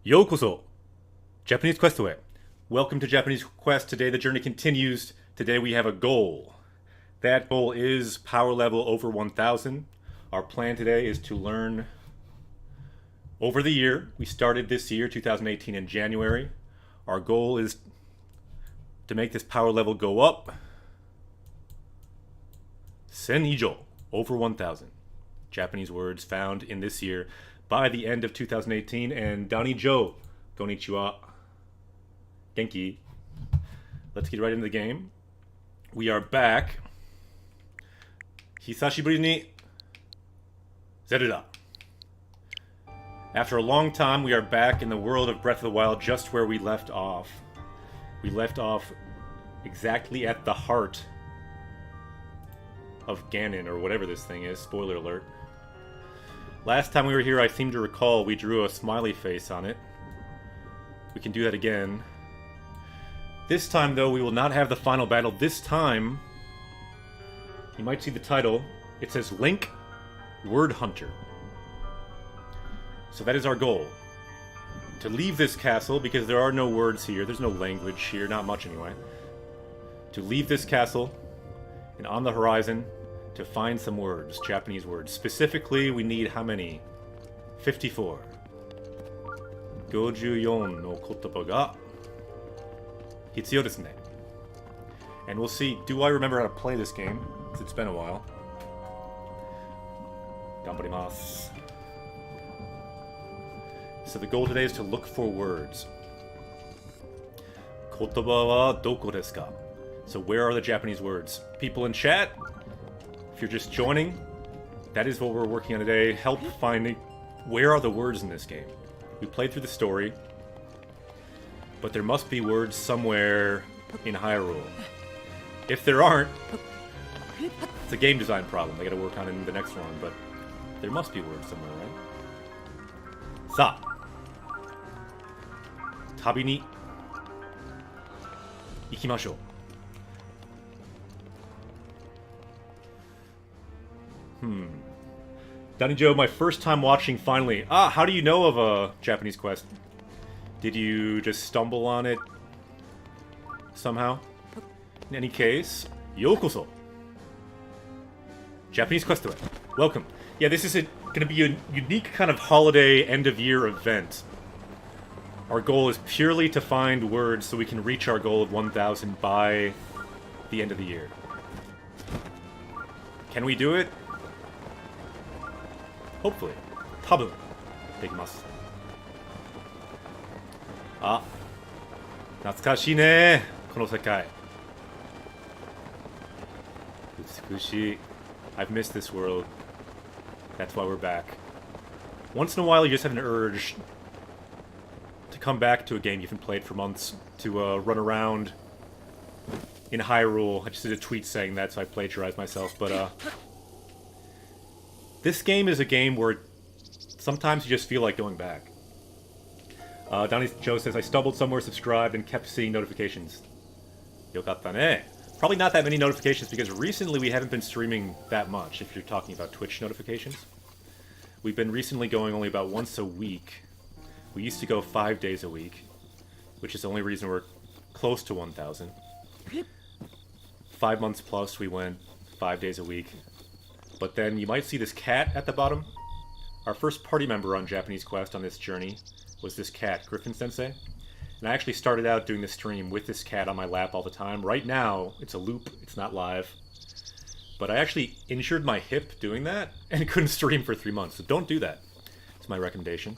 Yokoso, Japanese Quest Away. Welcome to Japanese Quest. Today the journey continues. Today we have a goal. That goal is power level over 1000. Our plan today is to learn over the year. We started this year, 2018, in January. Our goal is to make this power level go up. Sen ijo, over 1000. Japanese words found in this year by the end of 2018. And Dani Joe, konnichiwa. Genki. Let's get right into the game. We are back. Hisashiburi ni Zelda. After a long time, we are back in the world of Breath of the Wild, just where we left off. We left off exactly at the heart of Ganon, or whatever this thing is. Spoiler alert. Last time we were here, I seem to recall we drew a smiley face on it. We can do that again. This time, though, we will not have the final battle. This time, you might see the title. It says Link, Word Hunter. So that is our goal. To leave this castle, because there are no words here. There's no language here, not much anyway. To leave this castle, and on the horizon, to find some words, Japanese words. Specifically, we need how many? 54. 54の言葉が必要ですね. And we'll see, do I remember how to play this game? Because it's been a while. 頑張ります. So the goal today is to look for words. 言葉はどこですか? So where are the Japanese words? People in chat, if you're just joining, that is what we're working on today. Help finding where are the words in this game. We played through the story, but there must be words somewhere in Hyrule. If there aren't, it's a game design problem. They gotta work on it in the next one, but there must be words somewhere, right? さあ、旅に行きましょう. Danny Joe, my first time watching finally. How do you know of a Japanese Quest? Did you just stumble on it somehow? In any case, yokoso. Japanese Quest Away. Welcome. Yeah, this is going to be a unique kind of holiday end-of-year event. Our goal is purely to find words so we can reach our goal of 1000 by the end of the year. Can we do it? Hopefully. 多分できます。あ、懐かしいね、この世界。美しい。I've missed this world. That's why we're back. Once in a while, you just have an urge to come back to a game you haven't played for months, to run around in Hyrule. I just did a tweet saying that, so I plagiarized myself, but this game is a game where sometimes you just feel like going back. Donnie Joe says, I stumbled somewhere, subscribed, and kept seeing notifications. Yokatta ne. Probably not that many notifications because recently we haven't been streaming that much, if you're talking about Twitch notifications. We've been recently going only about once a week. We used to go 5 days a week, which is the only reason we're close to 1000. 5 months plus we went 5 days a week. But then you might see this cat at the bottom. Our first party member on Japanese Quest on this journey was this cat, Griffin Sensei. And I actually started out doing this stream with this cat on my lap all the time. Right now, it's a loop, it's not live. But I actually injured my hip doing that and couldn't stream for 3 months. So don't do that. It's my recommendation.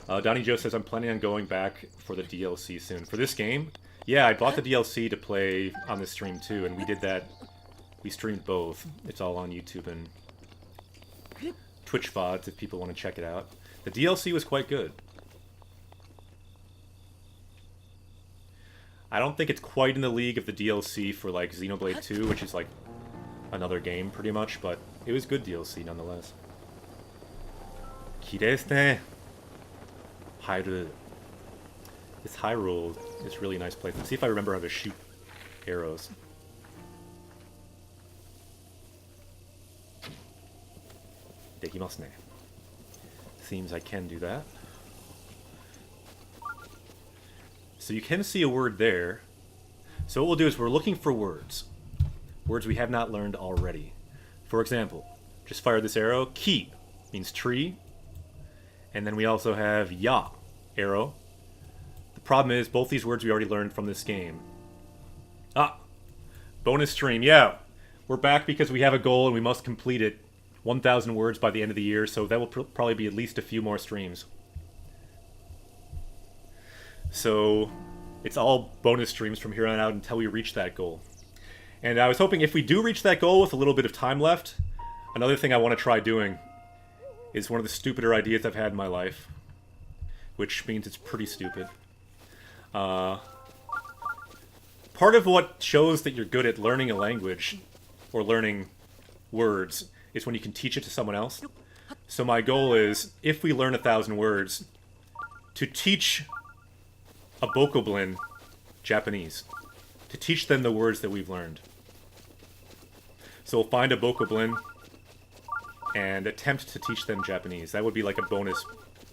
Donnie Joe says, I'm planning on going back for the DLC soon. For this game? Yeah, I bought the DLC to play on this stream too, and we did that. We streamed both. It's all on YouTube and Twitch VODs if people want to check it out. The DLC was quite good. I don't think it's quite in the league of the DLC for like Xenoblade 2, which is like another game pretty much, but it was good DLC nonetheless. Kirei desu ne. Hyrule. This Hyrule is really a nice place. Let's see if I remember how to shoot arrows. できますね。seems I can do that. So you can see a word there. So what we'll do is we're looking for words. Words we have not learned already. For example, just fire this arrow. Ki means tree. And then we also have ya, arrow. The problem is both these words we already learned from this game. Bonus stream. Yeah, we're back because we have a goal and we must complete it. 1,000 words by the end of the year, so that will probably be at least a few more streams. So it's all bonus streams from here on out until we reach that goal. And I was hoping if we do reach that goal with a little bit of time left, another thing I want to try doing is one of the stupider ideas I've had in my life, which means it's pretty stupid. Part of what shows that you're good at learning a language or learning words is when you can teach it to someone else. So my goal is, if we learn 1,000 words, to teach a Bokoblin Japanese. To teach them the words that we've learned. So we'll find a Bokoblin and attempt to teach them Japanese. That would be like a bonus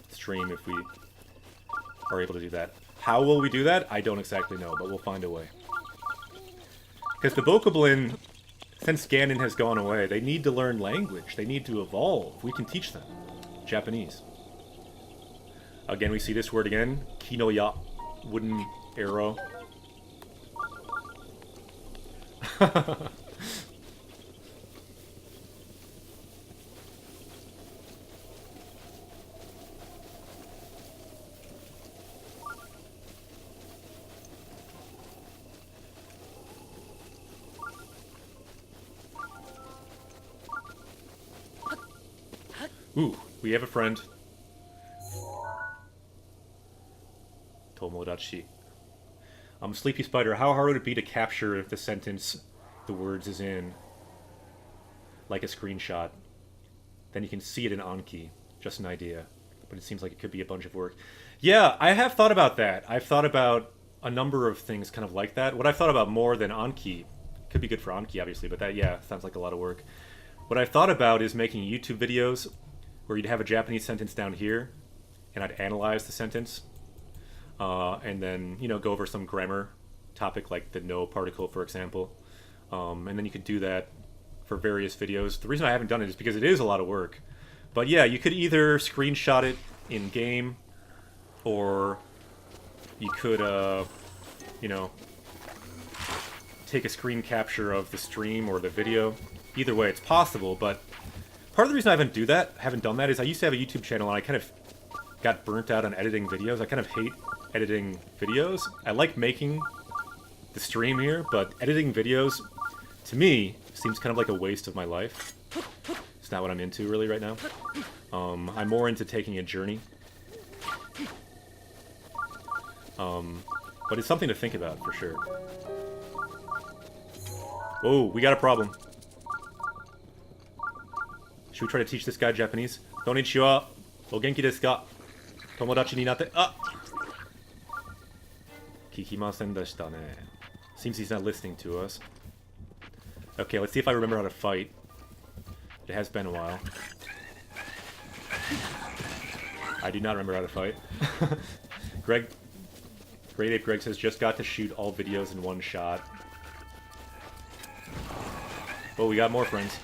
stream if we are able to do that. How will we do that? I don't exactly know, but we'll find a way. Because the Bokoblin, since Ganon has gone away, they need to learn language. They need to evolve. We can teach them Japanese. Again, we see this word again. Kinoya. Wooden arrow. Ooh, we have a friend. Tomodachi. Sleepy Spider, how hard would it be to capture the sentence the words is in? Like a screenshot. Then you can see it in Anki. Just an idea. But it seems like it could be a bunch of work. Yeah, I have thought about that. I've thought about a number of things kind of like that. What I've thought about more than Anki, could be good for Anki obviously, but that, yeah, sounds like a lot of work. What I've thought about is making YouTube videos where you'd have a Japanese sentence down here, and I'd analyze the sentence. And then, you know, go over some grammar topic like the no particle, for example. And then you could do that for various videos. The reason I haven't done it is because it is a lot of work. But yeah, you could either screenshot it in-game, or you could, you know, take a screen capture of the stream or the video. Either way, it's possible, but part of the reason I haven't done that is I used to have a YouTube channel and I kind of got burnt out on editing videos. I kind of hate editing videos. I like making the stream here, but editing videos, to me, seems kind of like a waste of my life. It's not what I'm into really right now. I'm more into taking a journey. But it's something to think about, for sure. Oh, we got a problem. Should we try to teach this guy Japanese? Konnichiwa. O genki desu ka? Tomodachi ni natte. Ah! Kikimasen deshita ne. Seems he's not listening to us. Okay, let's see if I remember how to fight. It has been a while. I do not remember how to fight. Greg, Great Ape Greg says, just got to shoot all videos in one shot. Oh, we got more friends.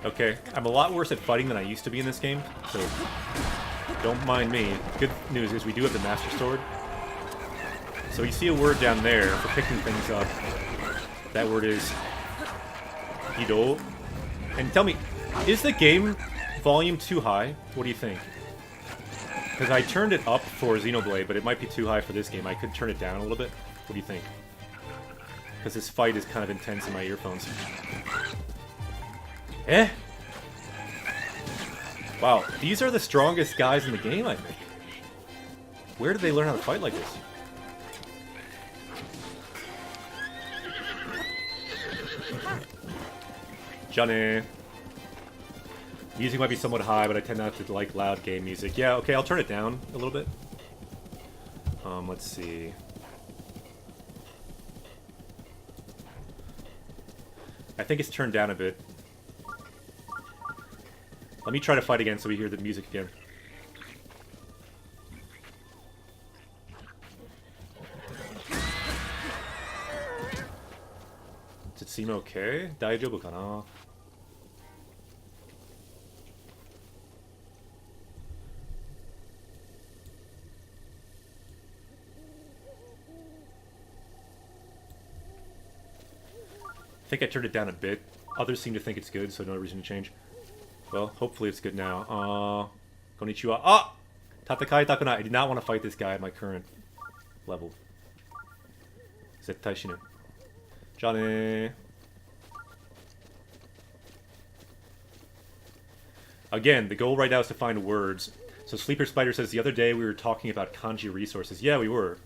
Okay, I'm a lot worse at fighting than I used to be in this game, so don't mind me. Good news is we do have the Master Sword. So you see a word down there for picking things up. That word is Hido. And tell me, is the game volume too high? What do you think? Because I turned it up for Xenoblade, but it might be too high for this game. I could turn it down a little bit. What do you think? Because this fight is kind of intense in my earphones. Eh? Wow, these are the strongest guys in the game, I think. Where did they learn how to fight like this? Johnny. Music might be somewhat high, but I tend not to like loud game music. Yeah, okay, I'll turn it down a little bit. Let's see. I think it's turned down a bit. Let me try to fight again so we hear the music again. Does it seem okay? Daijoubu kana? I think I turned it down a bit. Others seem to think it's good, so no reason to change. Well, hopefully it's good now. Konnichiwa. Ah! Tatakai takunai. I did not want to fight this guy at my current level. Zettai shinu. Ja ne. Again, the goal right now is to find words. So Sleeper Spider says, the other day we were talking about kanji resources. Yeah, we were.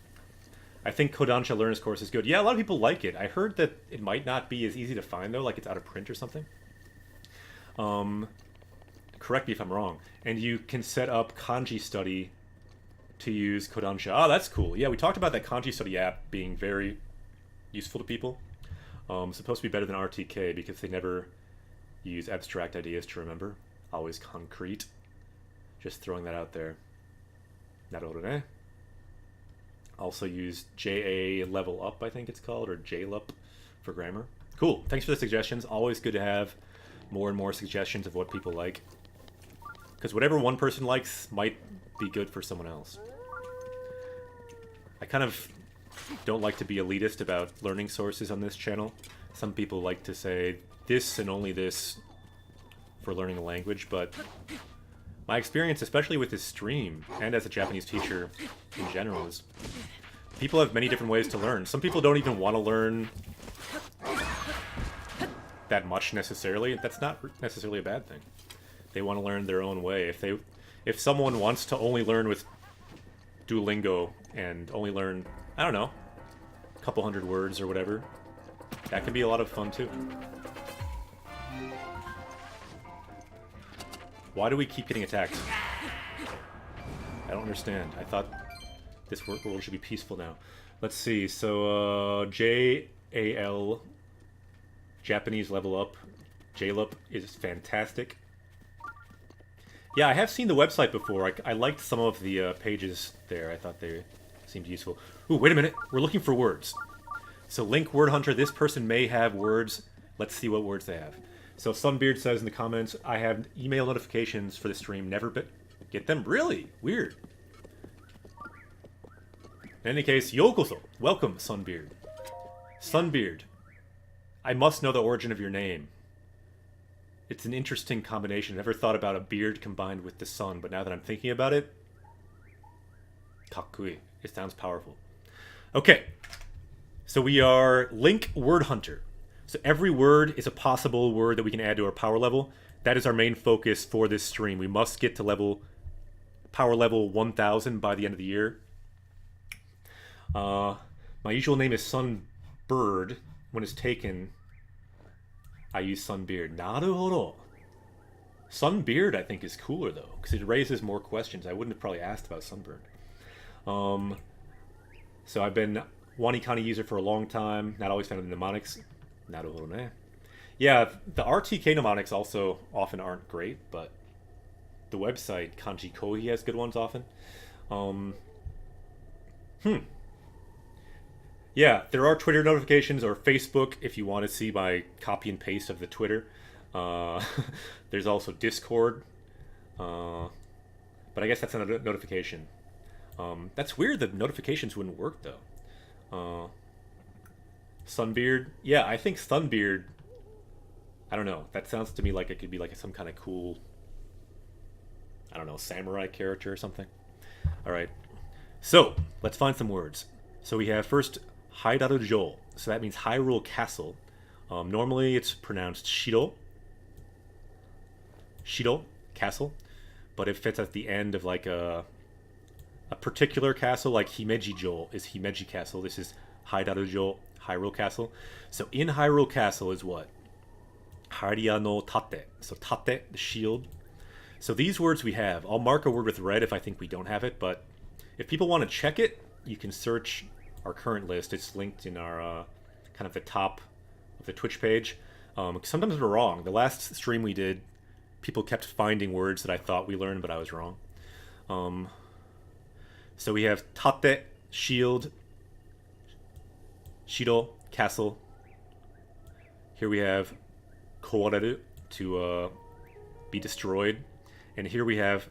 I think Kodansha Learner's Course is good. Yeah, a lot of people like it. I heard that it might not be as easy to find, though, like it's out of print or something. Correct me if I'm wrong. And you can set up kanji study to use Kodansha. Oh, that's cool. Yeah, we talked about that kanji study app being very useful to people. Supposed to be better than RTK because they never use abstract ideas to remember. Always concrete. Just throwing that out there. Naruhodo ne. Also use JA Level Up, I think it's called, or JLUP for grammar. Cool. Thanks for the suggestions. Always good to have more and more suggestions of what people like. Because whatever one person likes might be good for someone else. I kind of don't like to be elitist about learning sources on this channel. Some people like to say this and only this for learning a language, but my experience, especially with this stream, and as a Japanese teacher in general, is people have many different ways to learn. Some people don't even want to learn that much necessarily. That's not necessarily a bad thing. They want to learn their own way. If someone wants to only learn with Duolingo and only learn, I don't know, a couple hundred words or whatever, that can be a lot of fun too. Why do we keep getting attacked? I don't understand. I thought this world should be peaceful now. Let's see. So, JAL, Japanese Level Up, JLUP is fantastic. Yeah, I have seen the website before. I liked some of the pages there. I thought they seemed useful. Ooh, wait a minute. We're looking for words. So, Link Word Hunter, this person may have words. Let's see what words they have. So Sunbeard says in the comments, I have email notifications for the stream, never get them. Really? Weird. In any case, yokoso. Welcome, Sunbeard. Sunbeard. I must know the origin of your name. It's an interesting combination. I never thought about a beard combined with the sun, but now that I'm thinking about it, kakkui. It sounds powerful. Okay. So we are Link Word Hunter. So every word is a possible word that we can add to our power level. That is our main focus for this stream. We must get to power level 1000 by the end of the year. My usual name is Sunbird. When it's taken, I use Sunbeard. Naruhodo. Sunbeard, I think, is cooler, though, because it raises more questions. I wouldn't have probably asked about Sunbird. So I've been Wanikani user for a long time. Not always found in the mnemonics. Naruhodo ne. Yeah, the RTK mnemonics also often aren't great, but the website Kanji Kohi has good ones often. Yeah, there are Twitter notifications or Facebook if you want to see my copy and paste of the Twitter. There's also Discord, but I guess that's not a notification. That's weird that notifications wouldn't work though. Sunbeard, yeah, I think Sunbeard, I don't know, that sounds to me like it could be like some kind of cool, I don't know, samurai character or something. Alright, so let's find some words. So we have first Hyrule, so that means Hyrule Castle. Normally it's pronounced Shiro, castle, but if it's at the end of like a particular castle, like Himeji-jo is Himeji Castle, this is Hyrule Castle. So in Hyrule Castle is what? Haria no Tate. So Tate, the shield. So these words we have. I'll mark a word with red if I think we don't have it, but if people want to check it, you can search our current list. It's linked in our kind of the top of the Twitch page. Sometimes we're wrong. The last stream we did, people kept finding words that I thought we learned, but I was wrong. So we have tate, shield, shiro, castle. Here we have kowareru, to be destroyed. And here we have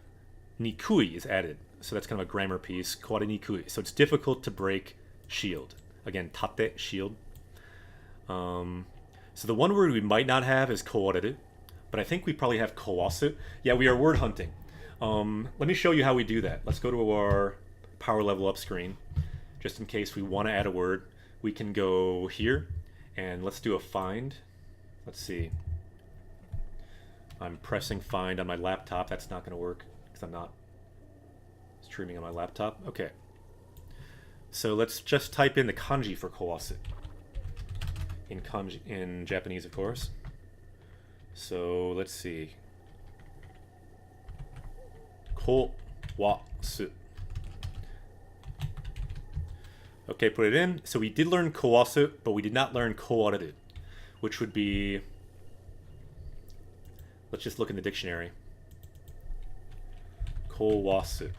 nikui is added. So that's kind of a grammar piece, kawari nikui. So it's difficult to break shield. Again, tate, shield. So the one word we might not have is kawareru, but I think we probably have kawasu. Yeah, we are word hunting. Let me show you how we do that. Let's go to our power level up screen. Just in case we want to add a word, we can go here, and let's do a find. Let's see. I'm pressing find on my laptop. That's not going to work because I'm not streaming on my laptop. Okay. So let's just type in the kanji for kawasu. In kanji, in Japanese, of course. So let's see. Kawasu. Okay, put it in. So we did learn kawasu, but we did not learn kawareru, which would be... Let's just look in the dictionary. Kawasu.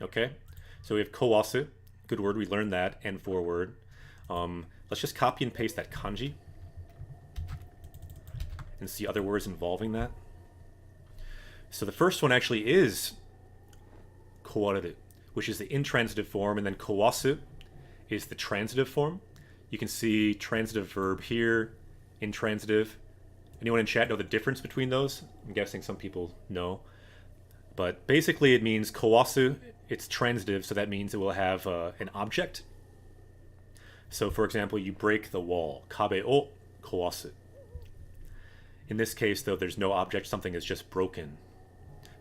Okay, so we have kawasu. Good word, we learned that, and forward. Let's just copy and paste that kanji and see other words involving that. So the first one actually is kawareru, which is the intransitive form, and then kawasu is the transitive form. You can see transitive verb here, intransitive. Anyone in chat know the difference between those? I'm guessing some people know. But basically it means kawasu, it's transitive, so that means it will have an object. So for example, you break the wall, kabe o kawasu. In this case though, there's no object, something is just broken.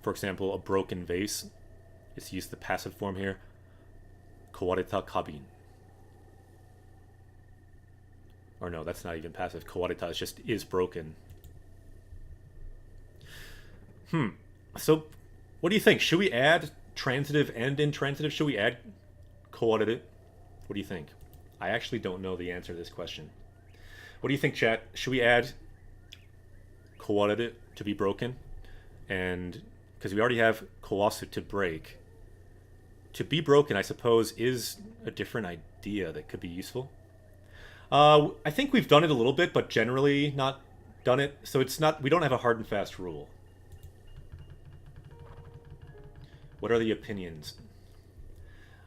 For example, a broken vase, it's used the passive form here, kawareta kabin. Or no, that's not even passive. Kawareta is just is broken. So, what do you think? Should we add transitive and intransitive? Should we add kawareru? What do you think? I actually don't know the answer to this question. What do you think, chat? Should we add kawareru to be broken? And because we already have kawasu to break. To be broken, I suppose, is a different idea that could be useful. I think we've done it a little bit, but generally not done it. So it's not, we don't have a hard and fast rule. What are the opinions?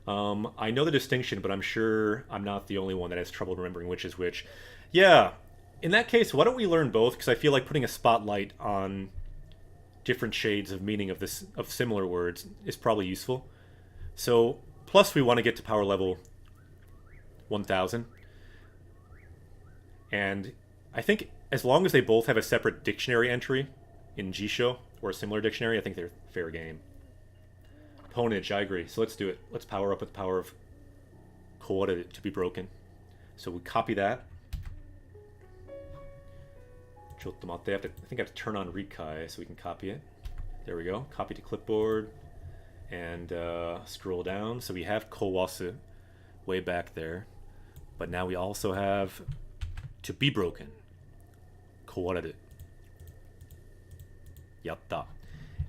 I know the distinction, but I'm sure I'm not the only one that has trouble remembering which is which. Yeah, in that case, why don't we learn both? Because I feel like putting a spotlight on different shades of meaning of similar words is probably useful. So, plus we want to get to power level 1000. And I think as long as they both have a separate dictionary entry in Jisho or a similar dictionary, I think they're fair game. Ponage, I agree. So let's do it. Let's power up with the power of kawareru to be broken. So we copy that. Chottomatte. I think I have to turn on Rikai so we can copy it. There we go. Copy to clipboard. And scroll down. So we have kawasu way back there. But now we also have to be broken. Kawareru. Yatta.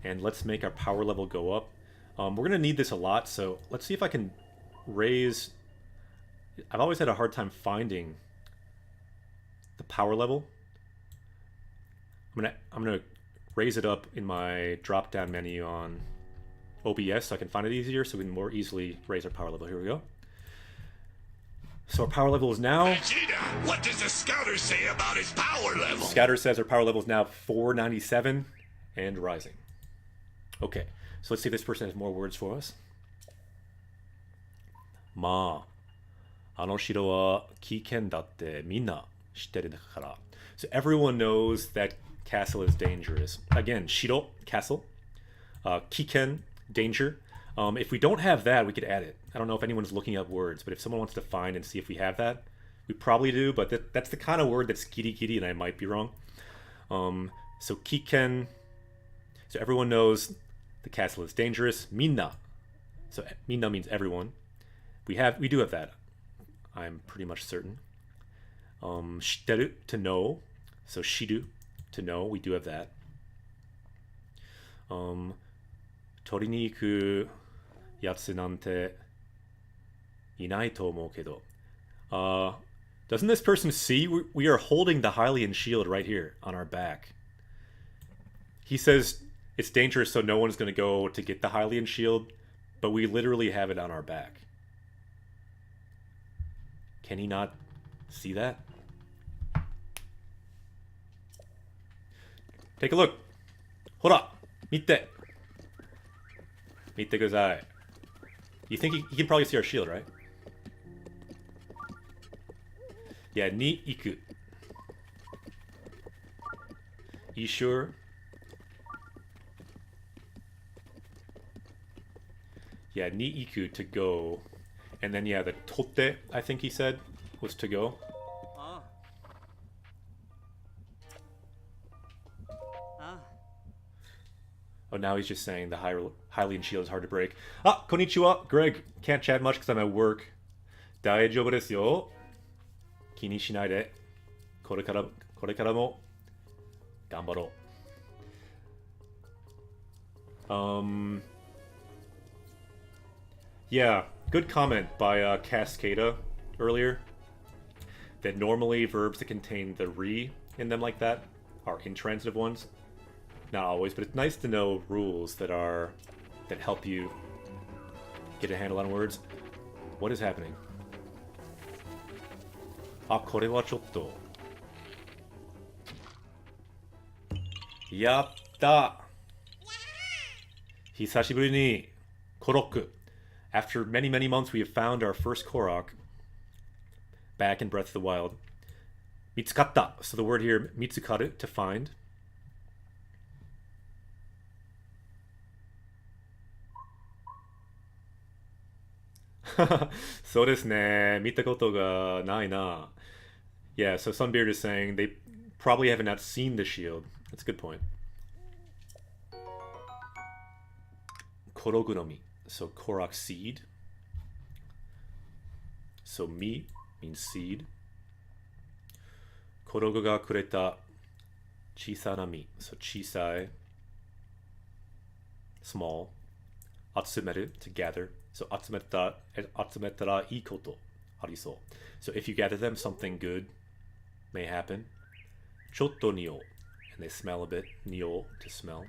And let's make our power level go up. We're going to need this a lot, so let's see if I can raise... I've always had a hard time finding the power level. I'm gonna raise it up in my drop-down menu on OBS so I can find it easier, so we can more easily raise our power level. Here we go. So our power level is now... Vegeta, what does the scouter say about his power level? Scouter says our power level is now 497 and rising. Okay, so let's see if this person has more words for us. Ma, ano shiro wa kiken datte minna shitteru kara. So everyone knows that castle is dangerous. Again, shiro, castle. Kiken, danger. If we don't have that, we could add it. I don't know if anyone's looking up words, but if someone wants to find and see if we have that, we probably do, but that's the kind of word that's giri-giri, and I might be wrong. So Kiken. So everyone knows the castle is dangerous. Minna. So Minna means everyone. We do have that. I'm pretty much certain. Shiteru, to know. So shiru, to know. We do have that. Tori ni iku yatsu nante inai to omou kedo. Doesn't this person see we are holding the Hylian shield right here on our back? He says it's dangerous, so no one's going to go to get the Hylian shield, but we literally have it on our back. Can he not see that? Take a look. Hora! Mitte! Mitte kudasai. You think he can probably see our shield, right? Yeah, ni iku. You sure? Yeah, ni iku, to go. And then, yeah, the totte, I think he said, was to go. Oh, now he's just saying the Hylian shield is hard to break. Ah, konnichiwa, Greg. Can't chat much because I'm at work. Daijoubu desu yo. Kini shinai de. Korekara mo ganbaro. Yeah, good comment by Cascada earlier. That normally verbs that contain the re in them like that are intransitive ones. Not always, but it's nice to know rules that help you get a handle on words. What is happening? Ah, kore wa chotto. Yatta! Hisashiburi ni Koroku. After many, many months, we have found our first Korok back in Breath of the Wild. Mitsukatta. So the word here, mitsukaru, to find. So desu ne. Mita koto ga nai na. Yeah, so Sunbeard is saying they probably haven't not seen the shield. That's a good point. Korogunomi. So Korok seed. So mi means seed. Korogu ga kureta chisana mi. So chisai, small. Atsumeru, to gather. So atsumetara ii koto ariso. So if you gather them, something good may happen. Chotto nio. And they smell a bit. Nio, to smell.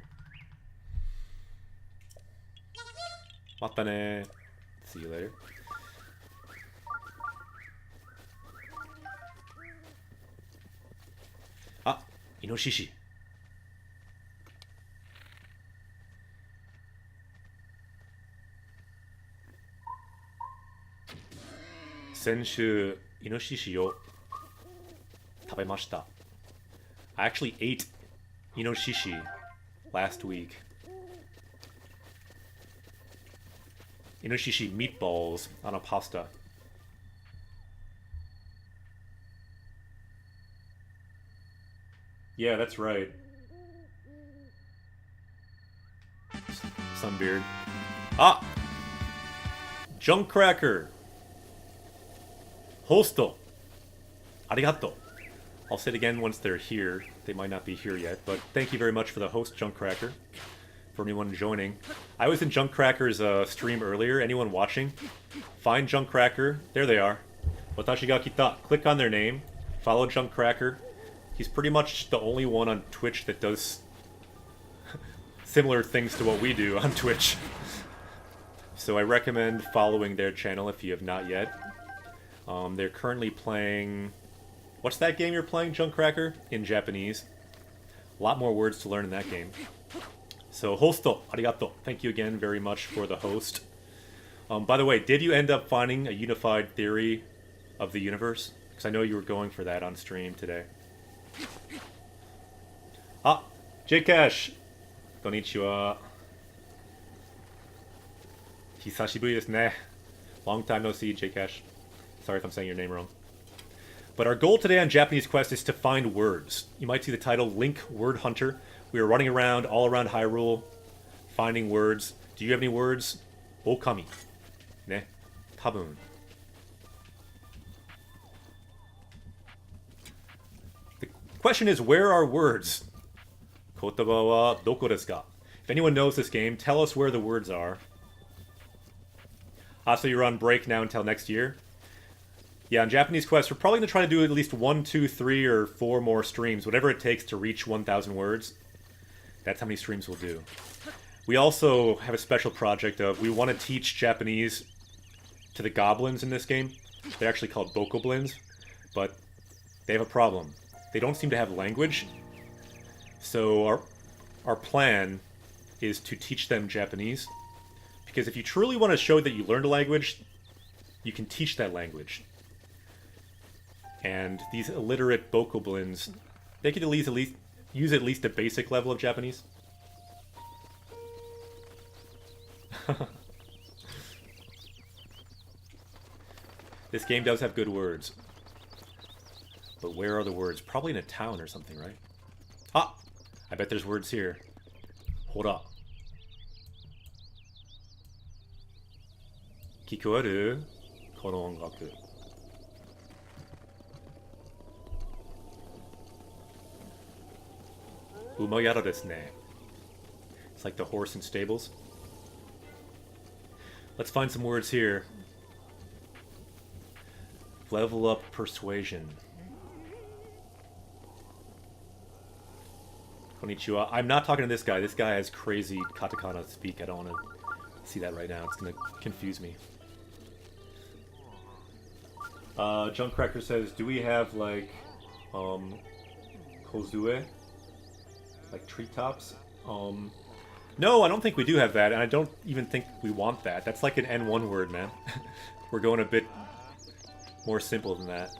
Mata ne. See you later. Ah, Inoshishi. Senshu Inoshishi o tabemashita. I actually ate Inoshishi last week. Inoshishi meatballs on a pasta. Yeah, that's right. Sunbeard. Ah! Junkcracker! Hosto! Arigato! I'll say it again once they're here. They might not be here yet, but thank you very much for the host, Junkcracker. For anyone joining. I was in Junkcracker's stream earlier. Anyone watching? Find Junkcracker. There they are. Watashi ga kita. Click on their name. Follow Junkcracker. He's pretty much the only one on Twitch that does similar things to what we do on Twitch. So I recommend following their channel if you have not yet. They're currently playing... What's that game you're playing, Junkcracker? In Japanese. A lot more words to learn in that game. So, hosto, arigato. Thank you again very much for the host. By the way, did you end up finding a unified theory of the universe? Because I know you were going for that on stream today. Ah, Jcash! Konnichiwa. Hisashiburi desu ne. Long time no see, Jcash. Sorry if I'm saying your name wrong. But our goal today on Japanese Quest is to find words. You might see the title, Link Word Hunter. We are running around, all around Hyrule, finding words. Do you have any words? Okami. Ne. Tabun. The question is, where are words? Kotoba wa doko desu ka? If anyone knows this game, tell us where the words are. So you're on break now until next year? Yeah, on Japanese Quest, we're probably going to try to do at least 1, 2, 3, or 4 more streams, whatever it takes to reach 1,000 words. That's how many streams we'll do. We also have a special project of, we want to teach Japanese to the goblins in this game. They're actually called bokoblins, but they have a problem. They don't seem to have language. So our plan is to teach them Japanese. Because if you truly want to show that you learned a language, you can teach that language. And these illiterate bokoblins, they could at least use at least a basic level of Japanese. This game does have good words. But where are the words? Probably in a town or something, right? Ah! I bet there's words here. Hold up. Kikoaru kono ongaku. Umayara desu ne. It's like the horse in stables. Let's find some words here. Level up persuasion. Konnichiwa. I'm not talking to this guy. This guy has crazy katakana speak. I don't want to see that right now. It's going to confuse me. Junkcracker says, do we have, like, kozue? Like treetops? No, I don't think we do have that, and I don't even think we want that. That's like an N1 word, man. We're going a bit more simple than that.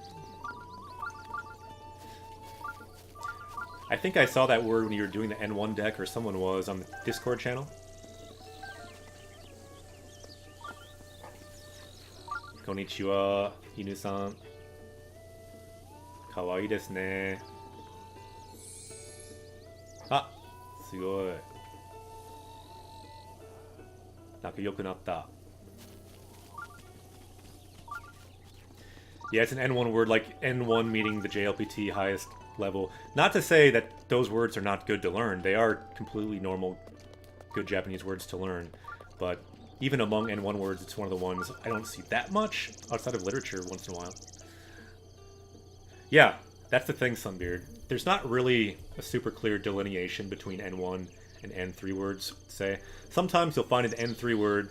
I think I saw that word when you were doing the N1 deck, or someone was on the Discord channel. Konnichiwa, Inu-san. Kawaii desu ne. Ah, sugoi. Nakayoku natta. Yeah, it's an N1 word, like N1 meaning the JLPT highest level. Not to say that those words are not good to learn. They are completely normal, good Japanese words to learn. But even among N1 words, it's one of the ones I don't see that much outside of literature once in a while. Yeah, that's the thing, Sunbeard. There's not really a super clear delineation between N1 and N3 words, say. Sometimes you'll find an N3 word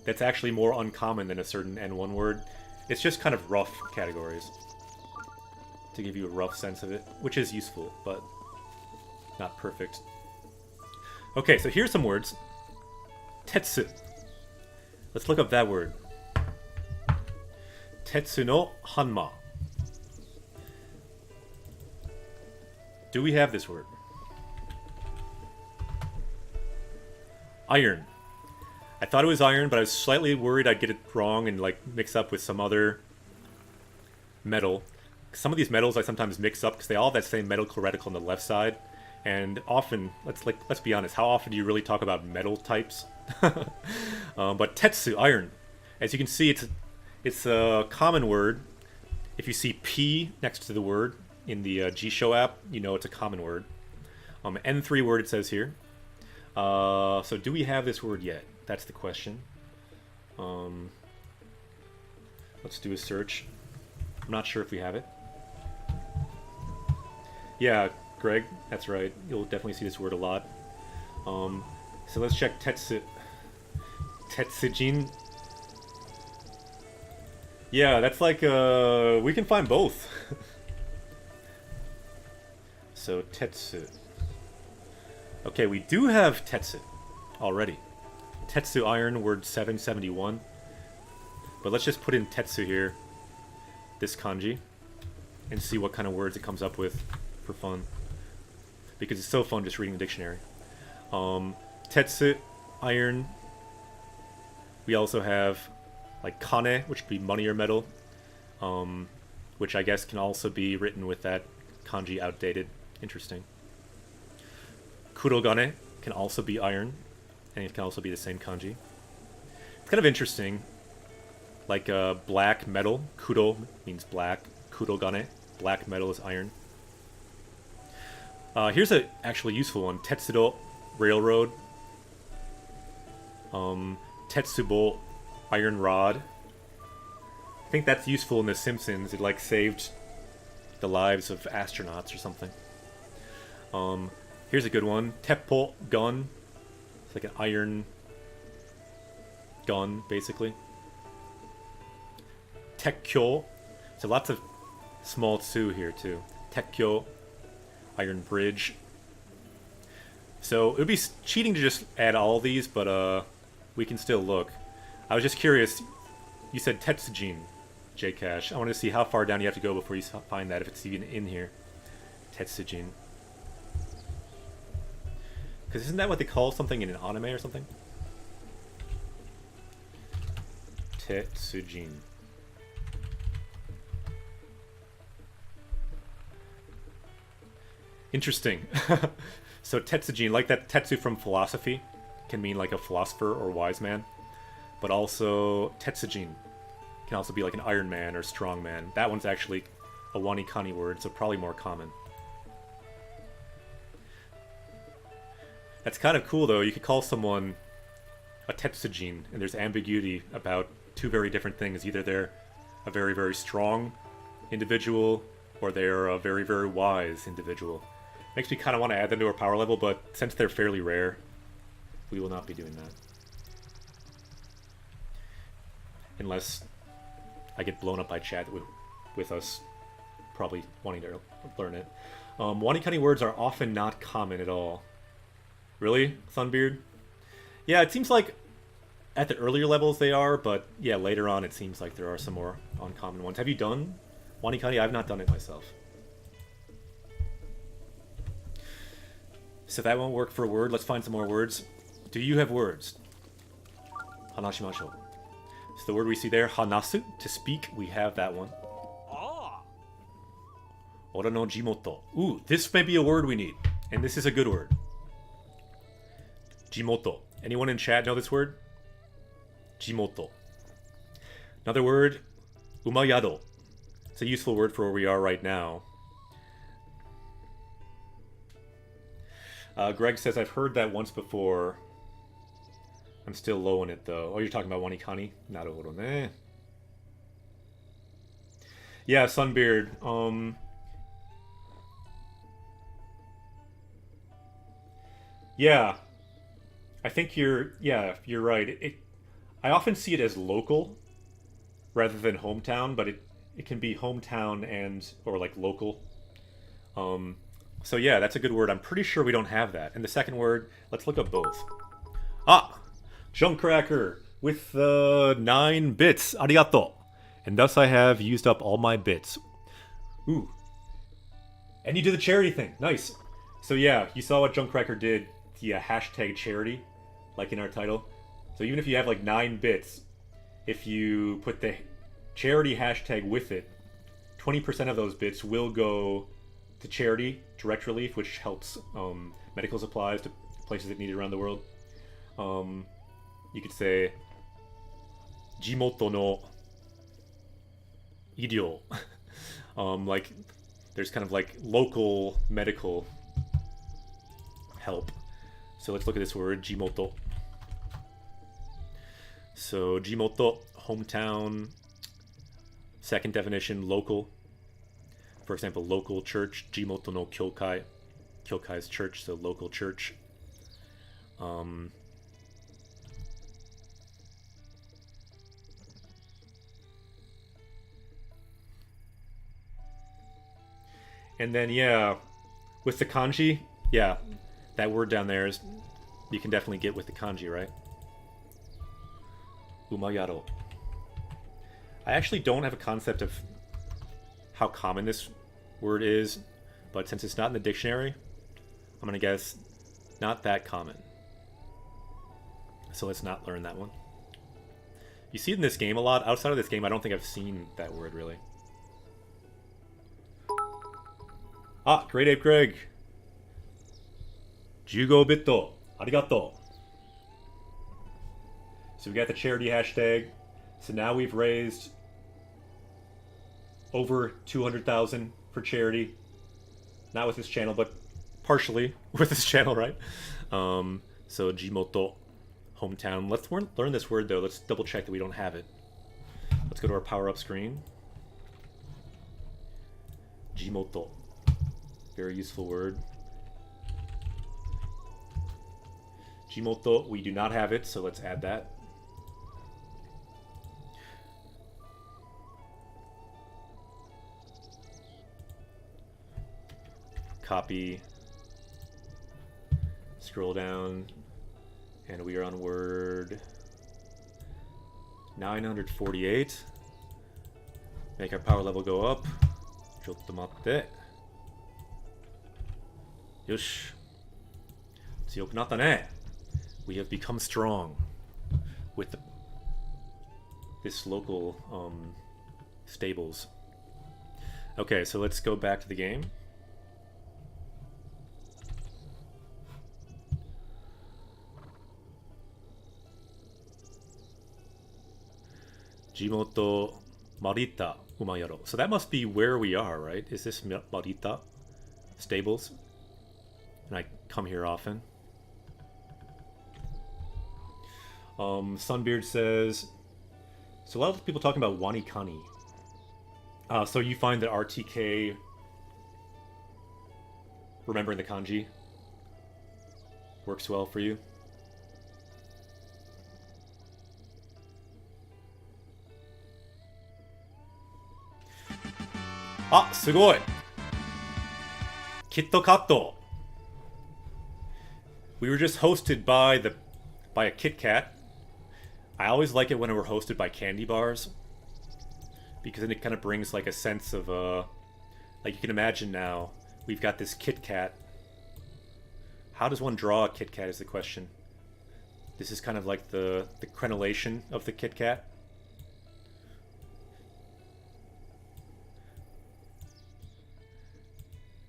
that's actually more uncommon than a certain N1 word. It's just kind of rough categories to give you a rough sense of it, which is useful, but not perfect. Okay, so here's some words. Tetsu. Let's look up that word. Tetsu no hanma. Do we have this word? Iron. I thought it was iron, but I was slightly worried I'd get it wrong and like mix up with some other metal. Some of these metals I sometimes mix up because they all have that same metal reticle on the left side. And often, let's be honest, how often do you really talk about metal types? But tetsu, iron. As you can see, it's a common word. If you see P next to the word in the G-Show app, you know it's a common word. N3 word it says here. So do we have this word yet? That's the question. Let's do a search. I'm not sure if we have it. Yeah, Greg, that's right. You'll definitely see this word a lot. So let's check Tetsujin. Yeah, that's like, we can find both. So, Tetsu. Okay, we do have Tetsu already. Tetsu Iron, word 771. But let's just put in Tetsu here, this kanji, and see what kind of words it comes up with for fun. Because it's so fun just reading the dictionary. Tetsu, iron. We also have like kane, which would be money or metal. which I guess can also be written with that kanji outdated. Interesting. Kurogane can also be iron, and it can also be the same kanji. It's kind of interesting. Like black metal, kuro means black, kurogane, black metal is iron. Here's a actually useful one, Tetsudo, railroad. Tetsubo, iron rod. I think that's useful in The Simpsons. It like saved the lives of astronauts or something. Here's a good one, Teppo, gun. It's like an iron gun, basically. Tekkyo. So lots of small tsu here too. Tekkyo, iron bridge. So it would be cheating to just add all these, but we can still look. I was just curious. You said Tetsujin, Jcash. I want to see how far down you have to go before you find that, if it's even in here. Tetsujin. Because isn't that what they call something in an anime or something? Tetsujin. Interesting. So Tetsujin, like that Tetsu from philosophy, can mean like a philosopher or wise man. But also Tetsujin can also be like an Iron Man or strong man. That one's actually a Wanikani word, so probably more common. That's kind of cool though. You could call someone a Tetsujin, and there's ambiguity about two very different things. Either they're a very, very strong individual, or they're a very, very wise individual. Makes me kind of want to add them to our power level, but since they're fairly rare, we will not be doing that. Unless I get blown up by chat with us probably wanting to learn it. Wanikani words are often not common at all. Really, Thunbeard? Yeah, it seems like at the earlier levels they are, but yeah, later on it seems like there are some more uncommon ones. Have you done Wanikani? I've not done it myself. So that won't work for a word. Let's find some more words. Do you have words? Hanashimashou. So the word we see there, hanasu, to speak, we have that one. Ora no jimoto. Ooh, this may be a word we need. And this is a good word. Jimoto. Anyone in chat know this word? Jimoto. Another word, umayado. It's a useful word for where we are right now. Greg says, I've heard that once before. I'm still low on it, though. Oh, you're talking about Wanikani? Naruhodo ne. Yeah, Sunbeard. Yeah. I think you're right. I often see it as local rather than hometown, but it can be hometown and or like local. So yeah, that's a good word. I'm pretty sure we don't have that. And the second word, let's look up both. Ah, Junkcracker with 9 bits. Arigato. And thus I have used up all my bits. Ooh. And you did the charity thing. Nice. So yeah, you saw what Junkcracker did. The hashtag charity, like in our title. So even if you have like 9 bits, if you put the charity hashtag with it, 20% of those bits will go to charity, direct relief, which helps medical supplies to places that need it around the world. You could say Jimoto no iryou. Like there's kind of like local medical help. So let's look at this word, Jimoto. So Jimoto, hometown. Second definition, local. For example, local church, Jimoto no kyokai. Kyokai is church, so local church. And then, yeah, with the kanji, yeah, that word down there is, you can definitely get with the kanji, right? Umayaro. I actually don't have a concept of how common this word is, but since it's not in the dictionary, I'm gonna guess not that common. So let's not learn that one. You see it in this game a lot. Outside of this game, I don't think I've seen that word really. Ah, Great Ape Greg. 15 bit. Arigato. So we got the charity hashtag. So now we've raised over 200,000 for charity. Not with this channel, but partially with this channel, right? So Jimoto, hometown. Let's learn this word though. Let's double check that we don't have it. Let's go to our power up screen. Jimoto. Very useful word. Jimoto, we do not have it, so let's add that. Copy. Scroll down. And we are on word 948. Make our power level go up. Chottomatte. Yosh. 強くなったね. We have become strong with this local stables. Okay, so let's go back to the game. Jimoto Marita Umayaro. So that must be where we are, right? Is this Marita stables? And I come here often. Sunbeard says, so a lot of people talking about Wanikani. So you find that RTK, remembering the kanji, works well for you? Ah, すごい! Kitto Katto. We were just hosted by a Kit Kat. I always like it when we're hosted by candy bars, because then it kind of brings like a sense of like you can imagine now we've got this Kit Kat. How does one draw a Kit Kat is the question. This is kind of like the crenellation of the Kit Kat.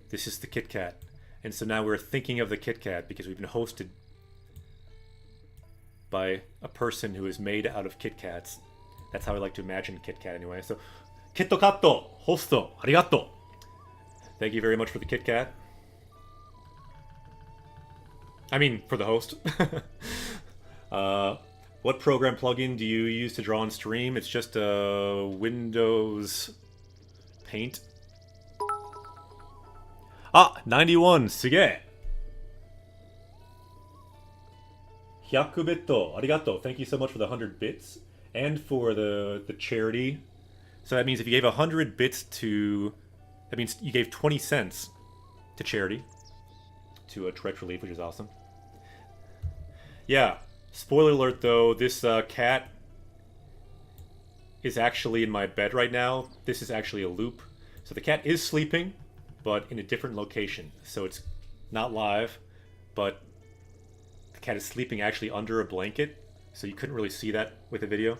This is the Kit Kat. And so now we're thinking of the Kit Kat because we've been hosted by a person who is made out of Kit Kats. That's how I like to imagine Kit Kat anyway. So, Kitto Katto, hosto, arigato. Thank you very much for the Kit Kat. I mean, for the host. What program plugin do you use to draw on stream? It's just a Windows Paint. Ah, 91, すげえ. 100 bitto, arigato. Thank you so much for the 100 bits and for the charity. So that means if you gave 100 bits to, that means you gave 20 cents to charity, to a Direct Relief, which is awesome. Yeah, spoiler alert though, this cat is actually in my bed right now. This is actually a loop. So the cat is sleeping, but in a different location. So it's not live, but the cat is sleeping actually under a blanket, so you couldn't really see that with the video.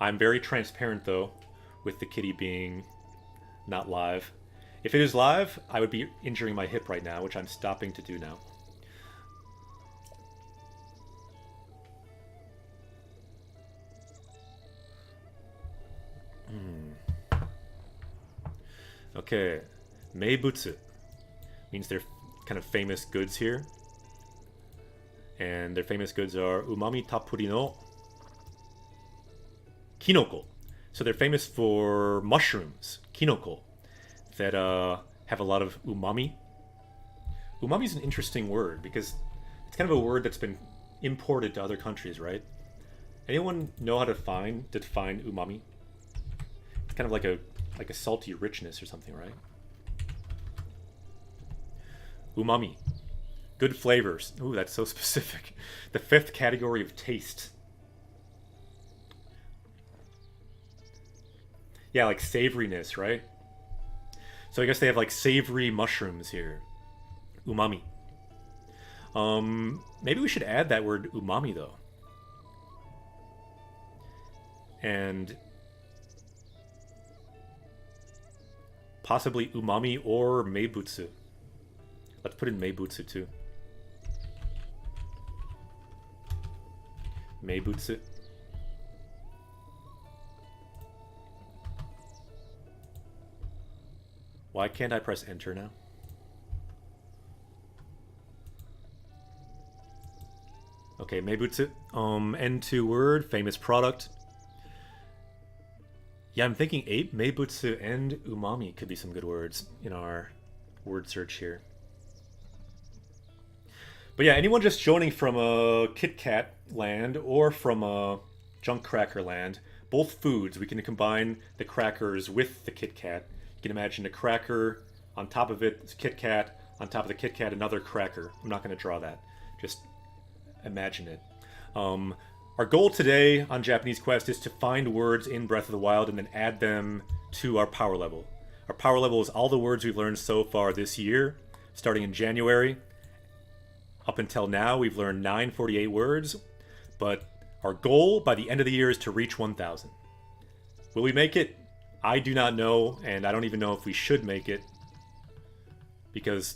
I'm very transparent though, with the kitty being not live. If it is live, I would be injuring my hip right now, which I'm stopping to do now. Okay, meibutsu means they're kind of famous goods here. And their famous goods are umami tappuri no kinoko. So they're famous for mushrooms, kinoko, that have a lot of umami. Umami is an interesting word because it's kind of a word that's been imported to other countries, right? Anyone know how to define umami? It's kind of like a salty richness or something, right? Umami. Good flavors. Ooh, that's so specific. The 5th category of taste. Yeah, like savoriness, right? So I guess they have like savory mushrooms here. Umami. Maybe we should add that word umami though. And possibly umami or meibutsu. Let's put in meibutsu too. Meibutsu. Why can't I press enter now? Okay, meibutsu. N2 word, famous product. Yeah, I'm thinking meibutsu and umami could be some good words in our word search here. But yeah, anyone just joining from a Kit Kat land or from a junk cracker land, both foods, we can combine the crackers with the Kit Kat. You can imagine a cracker, on top of it, Kit Kat, on top of the Kit Kat, another cracker. I'm not going to draw that. Just imagine it. Our goal today on Japanese Quest is to find words in Breath of the Wild and then add them to our power level. Our power level is all the words we've learned so far this year, starting in January. Up until now, we've learned 948 words, but our goal by the end of the year is to reach 1,000. Will we make it? I do not know, and I don't even know if we should make it, because,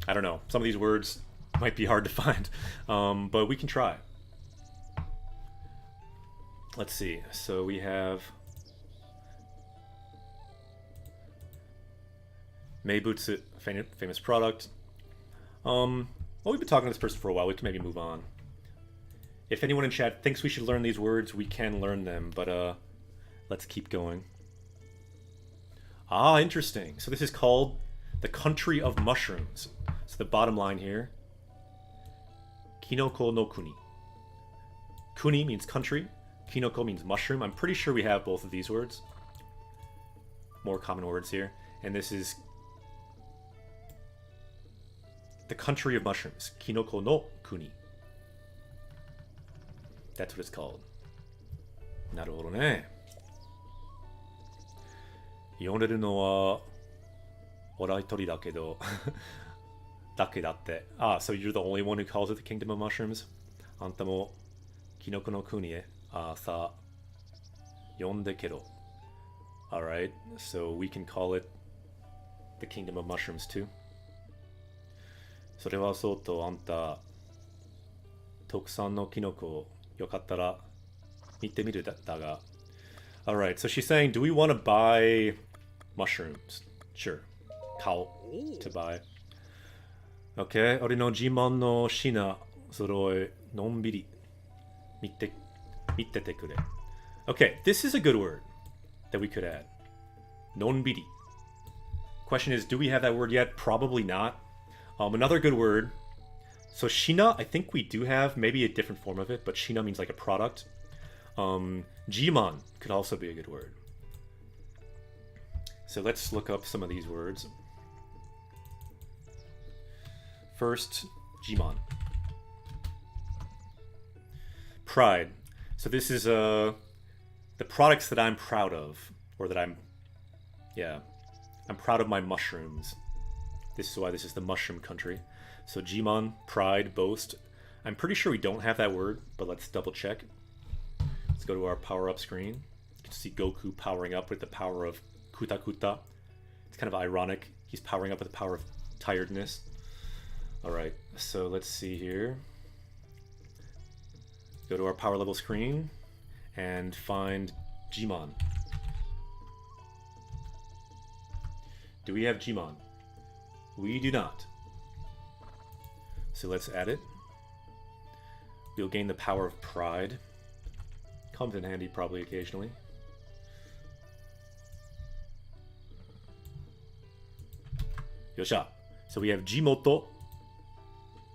I don't know, some of these words might be hard to find, but we can try. Let's see, so we have Meibutsu, famous product. Well, we've been talking to this person for a while. We can maybe move on. If anyone in chat thinks we should learn these words, we can learn them, but let's keep going. Ah, interesting. So this is called the country of mushrooms. So the bottom line here, Kinoko no Kuni. Kuni means country. Kinoko means mushroom. I'm pretty sure we have both of these words. More common words here. And this is the country of mushrooms. Kinoko no Kuni. That's what it's called. なるほどね。読んでるのは笑い鳥だけどだけだって。Ah, so you're the only one who calls it the kingdom of mushrooms? あんたもキノコの国へさ呼んでけろ。Alright, so we can call it the kingdom of mushrooms too. それはそうとあんた特産のキノコよかったら見てみるだが。Alright, so she's saying, do we want to buy mushrooms? Sure. Kao to buy. Okay, 俺の自慢の品揃えのんびり見ててくれ. Okay, this is a good word that we could add. Nonbiri. Question is, do we have that word yet? Probably not. Another good word. So shina, I think we do have maybe a different form of it, but shina means like a product. Jiman could also be a good word. So let's look up some of these words. First, Jiman. Pride. So this is the products that I'm proud of, or that I'm proud of my mushrooms. This is why this is the mushroom country. So Jiman, pride, boast. I'm pretty sure we don't have that word, but let's double check. Let's go to our power up screen. You can see Goku powering up with the power of Kuta Kuta. It's kind of ironic. He's powering up with the power of tiredness. Alright, so let's see here. Go to our power level screen and find Jiman. Do we have Jiman? We do not. So let's add it. We'll gain the power of pride. Comes in handy probably occasionally. Yosha. So we have Jimoto,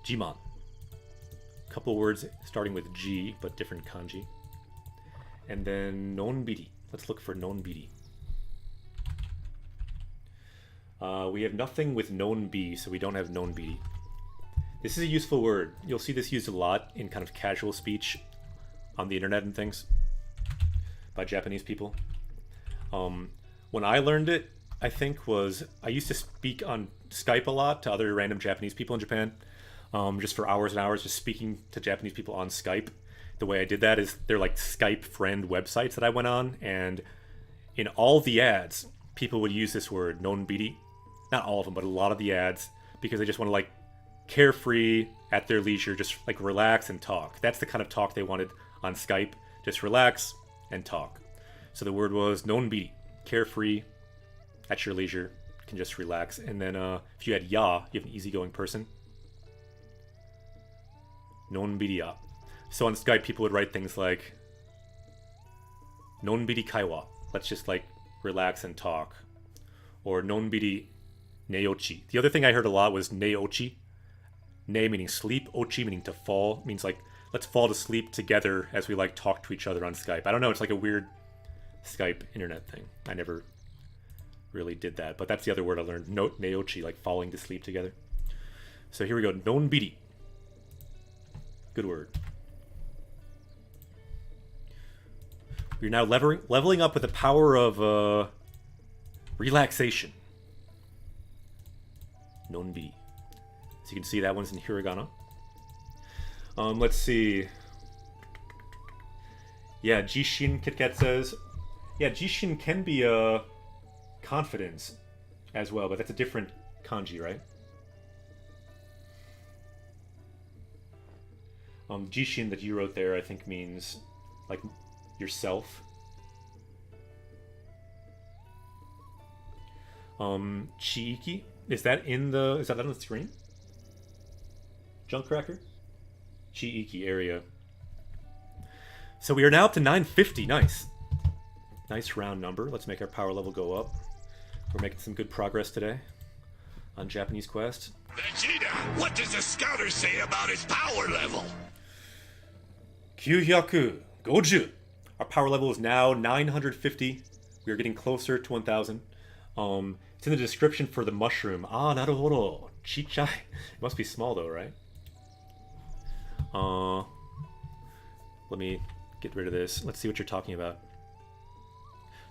Jiman. Couple words starting with G, but different kanji. And then Nonbiri. Let's look for Nonbiri. We have nothing with Nonbi, so we don't have Nonbiri. This is a useful word. You'll see this used a lot in kind of casual speech on the internet and things by Japanese people. When I learned it, I think I used to speak on Skype a lot to other random Japanese people in Japan. Just for hours and hours, just speaking to Japanese people on Skype. The way I did that is they're like Skype friend websites that I went on, and in all the ads, people would use this word, nonbiri. Not all of them, but a lot of the ads, because they just want to like carefree at their leisure, just like relax and talk. That's the kind of talk they wanted on Skype. Just relax and talk. So the word was nonbiri, carefree at your leisure, can just relax. And then if you had ya, you have an easygoing person. Nonbiri ya. So on Skype, people would write things like nonbiri kaiwa, let's just like relax and talk, or nonbiri neochi. The other thing I heard a lot was neochi. Ne meaning sleep, ochi meaning to fall, means like let's fall to sleep together as we like talk to each other on Skype. I don't know, it's like a weird Skype internet thing. I never really did that, but that's the other word I learned, neochi, like falling to sleep together. So here we go, nonbiri. Good word. We're now leveling up with the power of relaxation. Nonbiri. So you can see that one's in hiragana. Let's see. Yeah, Jishin, KitKat says. Yeah, Jishin can be confidence as well, but that's a different kanji, right? Jishin that you wrote there, I think means like yourself. Chiiki, is that on the screen? Junkcracker? Chiiki area. So we are now up to 950. Nice. Nice round number. Let's make our power level go up. We're making some good progress today on Japanese Quest. Vegeta, what does the scouter say about his power level? 950. Our power level is now 950. We are getting closer to 1000. It's in the description for the mushroom. Ah, naruhodo. Chichai. It must be small though, right? Let me get rid of this. Let's see what you're talking about.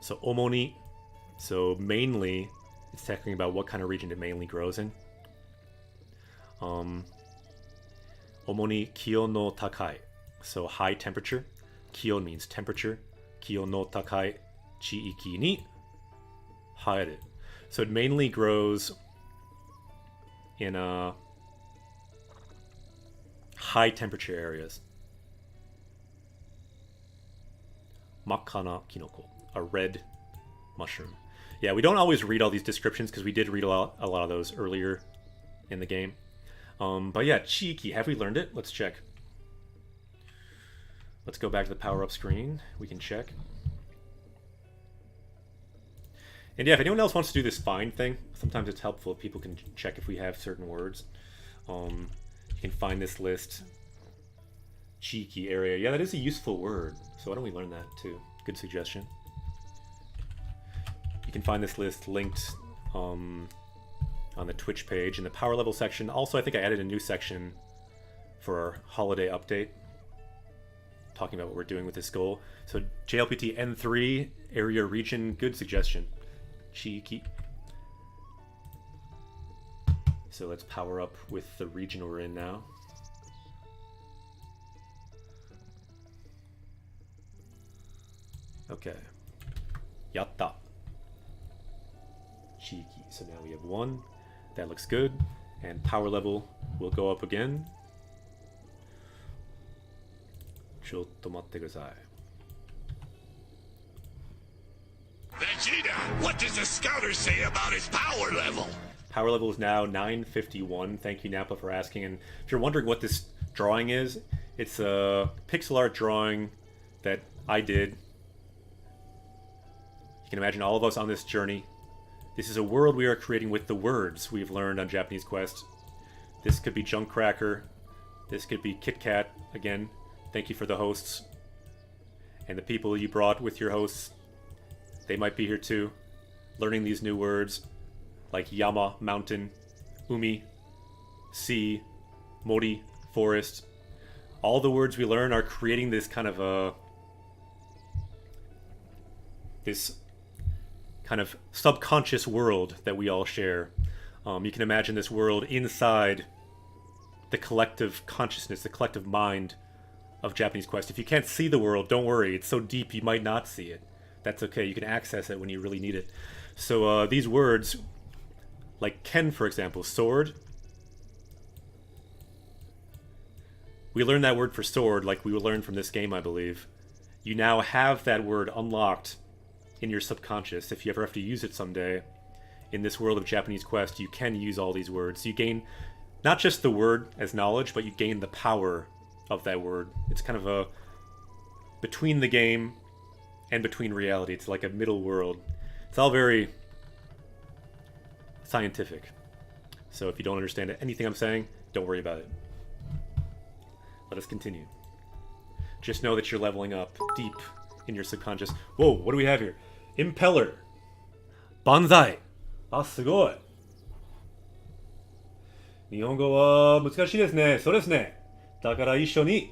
So omoni. So mainly, it's talking about what kind of region it mainly grows in. Omoni kion no takai. So high temperature. Kion means temperature. Kion no takai chiiki ni haeru. So it mainly grows in high temperature areas. Makkana kinoko, a red mushroom. Yeah, we don't always read all these descriptions because we did read a lot of those earlier in the game. But yeah, Chiiki, have we learned it? Let's check. Let's go back to the power-up screen. We can check. And yeah, if anyone else wants to do this find thing, sometimes it's helpful if people can check if we have certain words. You can find this list. Cheeky area. Yeah, that is a useful word. So why don't we learn that too? Good suggestion. You can find this list linked on the Twitch page in the power level section. Also, I think I added a new section for our holiday update, talking about what we're doing with this goal. So JLPT N3 area region, good suggestion. Cheeky. So let's power up with the region we're in now. Okay. Yatta. Cheeky. So now we have 1. That looks good. And power level will go up again. Chotto matte kudasai. Vegeta, what does the scouter say about his power level? Power level is now 951. Thank you, Nappa, for asking. And if you're wondering what this drawing is, it's a pixel art drawing that I did. You can imagine all of us on this journey. This is a world we are creating with the words we've learned on Japanese Quest. This could be Junkcracker. This could be KitKat. Again, thank you for the hosts. And the people you brought with your hosts. They might be here too, learning these new words like Yama, mountain, Umi, sea, Mori, forest. All the words we learn are creating this kind of this kind of subconscious world that we all share. You can imagine this world inside the collective consciousness, the collective mind of Japanese Quest. If you can't see the world, don't worry. It's so deep you might not see it. That's okay. You can access it when you really need it. So these words, like ken, for example, sword. We learned that word for sword like we will learn from this game, I believe. You now have that word unlocked in your subconscious. If you ever have to use it someday, in this world of Japanese Quest, you can use all these words. You gain not just the word as knowledge, but you gain the power of that word. It's kind of a between the game and between reality. It's like a middle world. It's all very scientific. So if you don't understand anything I'm saying, don't worry about it. Let us continue. Just know that you're leveling up deep in your subconscious. Whoa, what do we have here? Impeller. Banzai. Ah, sugoi. 日本語は難しいですね。そうですね。だから一緒に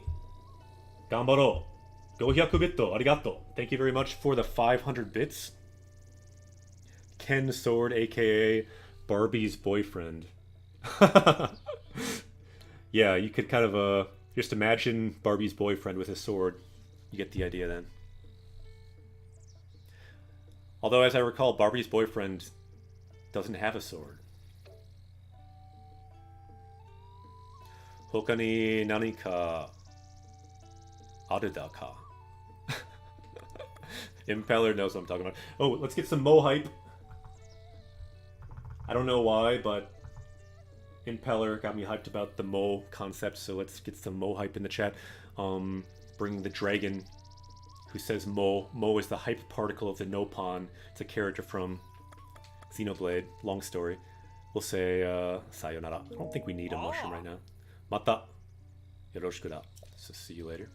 頑張ろう。500 bit ありがとう. Thank you very much for the 500 bits. Ken Sword, aka Barbie's boyfriend. Yeah, you could kind of just imagine Barbie's boyfriend with a sword. You get the idea then. Although, as I recall, Barbie's boyfriend doesn't have a sword. 他に何かあるだか? Impeller knows what I'm talking about. Oh, let's get some Mo hype. I don't know why, but Impeller got me hyped about the Mo concept, so let's get some Mo hype in the chat. Bringing the dragon who says Mo. Mo is the hype particle of the Nopon. It's a character from Xenoblade. Long story. We'll say sayonara. I don't think we need a mushroom right now. Mata. Yoroshiku da. So see you later.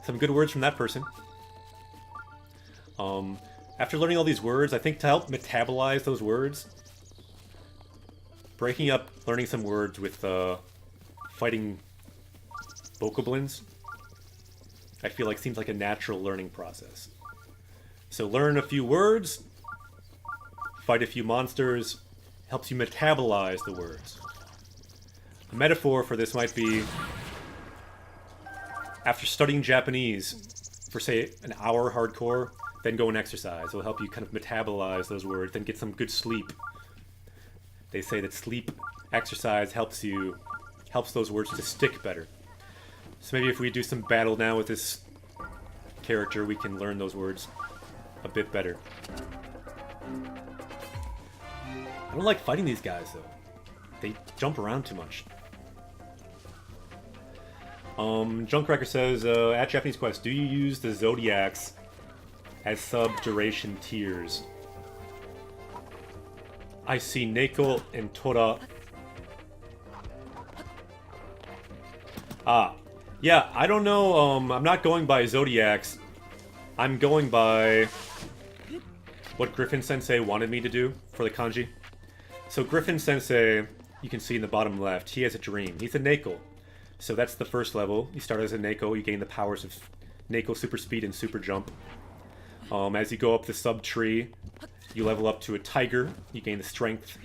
Some good words from that person. After learning all these words, I think to help metabolize those words, breaking up learning some words with fighting bokoblins, I feel like seems like a natural learning process. So learn a few words, fight a few monsters, helps you metabolize the words. A metaphor for this might be after studying Japanese for, say, an hour hardcore, then go and exercise. It'll help you kind of metabolize those words, then get some good sleep. They say that sleep, exercise helps those words to stick better. So maybe if we do some battle now with this character, we can learn those words a bit better. I don't like fighting these guys, though. They jump around too much. Junkcracker says, at Japanese Quest, do you use the Zodiacs as sub-duration tiers? I see Neko and Tora. Yeah, I don't know, I'm not going by Zodiacs. I'm going by what Griffin Sensei wanted me to do for the kanji. So Griffin Sensei, you can see in the bottom left, he has a dream. He's a Neko. So that's the first level. You start as a Neko, you gain the powers of Neko Super Speed and Super Jump. As you go up the sub-tree, you level up to a tiger. You gain the strength,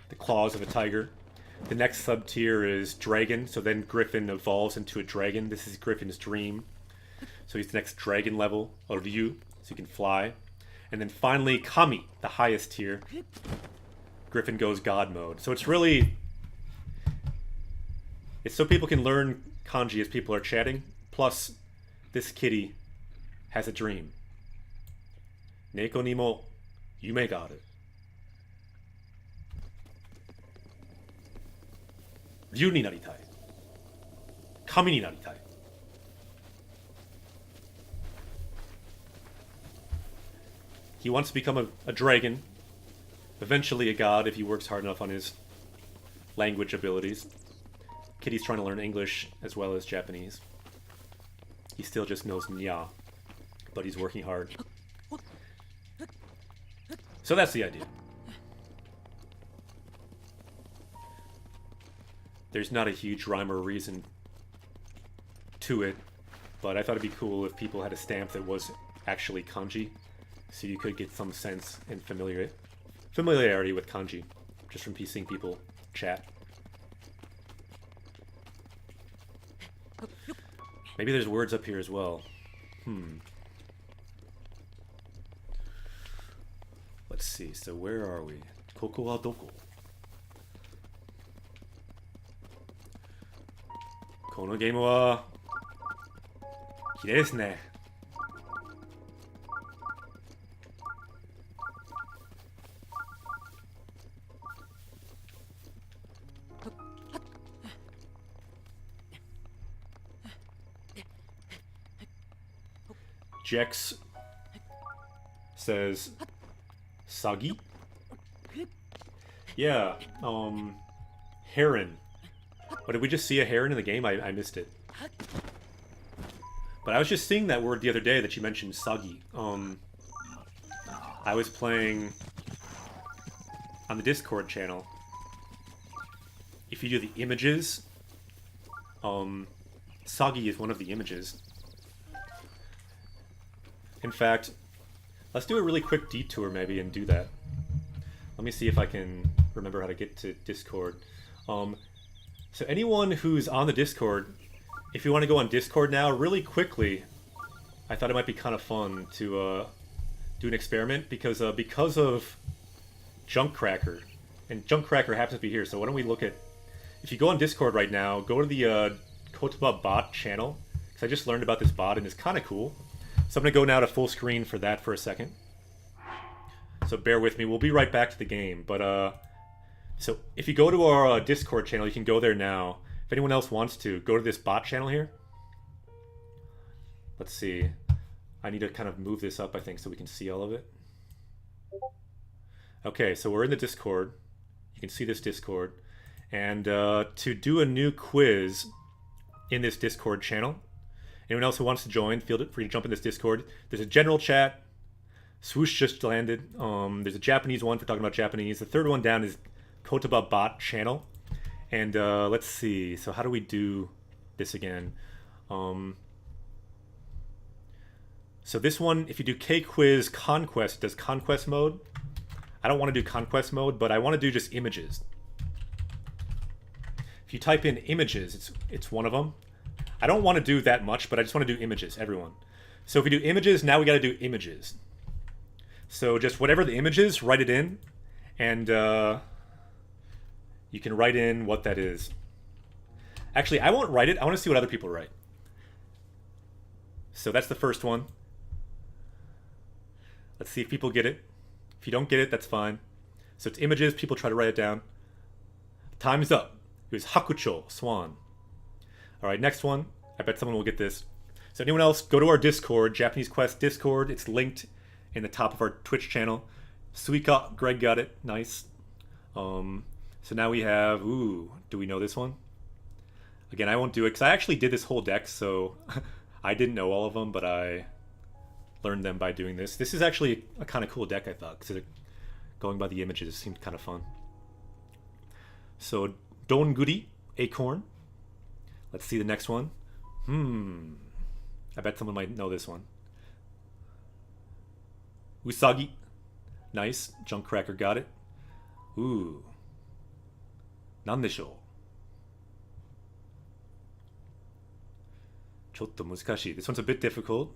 the claws of a tiger. The next sub-tier is dragon, so then Griffin evolves into a dragon. This is Griffin's dream. So he's the next dragon level, or Ryu, so you can fly. And then finally, Kami, the highest tier. Griffin goes God mode. So it's really... it's so people can learn kanji as people are chatting. Plus, this kitty has a dream. Neko ni mo yume ga aru. Ryu ni naritai. Kami ni naritai. He wants to become a dragon. Eventually a god if he works hard enough on his language abilities. Kitty's trying to learn English as well as Japanese. He still just knows nya, but he's working hard. So that's the idea. There's not a huge rhyme or reason to it, but I thought it'd be cool if people had a stamp that was actually kanji, so you could get some sense and familiarity with kanji, just from seeing people chat. Maybe there's words up here as well. see. So where are we? Koko wa doko? このゲームは綺麗ですね。Jex says Sagi? Yeah, heron. But did we just see a heron in the game? I missed it. But I was just seeing that word the other day that you mentioned, Sagi. I was playing on the Discord channel. If you do the images, Sagi is one of the images. In fact, let's do a really quick detour maybe and do that. Let me see if I can remember how to get to Discord. So anyone who's on the Discord, if you want to go on Discord now, really quickly, I thought it might be kind of fun to do an experiment because of Junkcracker, and Junkcracker happens to be here. So why don't we look at, if you go on Discord right now, go to the Kotoba bot channel, because I just learned about this bot and it's kind of cool. So I'm going to go now to full screen for that for a second. So bear with me. We'll be right back to the game. But, so if you go to our Discord channel, you can go there now. If anyone else wants to, go to this bot channel here. Let's see. I need to kind of move this up, I think, so we can see all of it. Okay, so we're in the Discord. You can see this Discord. And to do a new quiz in this Discord channel, anyone else who wants to join, feel free to jump in this Discord. There's a general chat. Swoosh just landed. There's a Japanese one for talking about Japanese. The third one down is Kotoba bot channel. And let's see. So how do we do this again? So this one, if you do K-Quiz Conquest, it does Conquest mode. I don't want to do Conquest mode, but I want to do just images. If you type in images, it's one of them. I don't want to do that much, but I just want to do images, everyone. So if we do images, now we got to do images. So just whatever the image is, write it in. And you can write in what that is. Actually, I won't write it. I want to see what other people write. So that's the first one. Let's see if people get it. If you don't get it, that's fine. So it's images. People try to write it down. Time's up. It was Hakucho, swan. All right, next one. I bet someone will get this. So anyone else, go to our Discord, Japanese Quest Discord. It's linked in the top of our Twitch channel. Suika, Greg got it. Nice. So now we have, ooh, do we know this one? Again, I won't do it because I actually did this whole deck, so I didn't know all of them, but I learned them by doing this. This is actually a kind of cool deck, I thought, because going by the images seemed kind of fun. So, Donguri, Acorn. Let's see the next one. I bet someone might know this one. Usagi. Nice. Junkcracker got it. Ooh. Nandeshou? ちょっと難しい. This one's a bit difficult.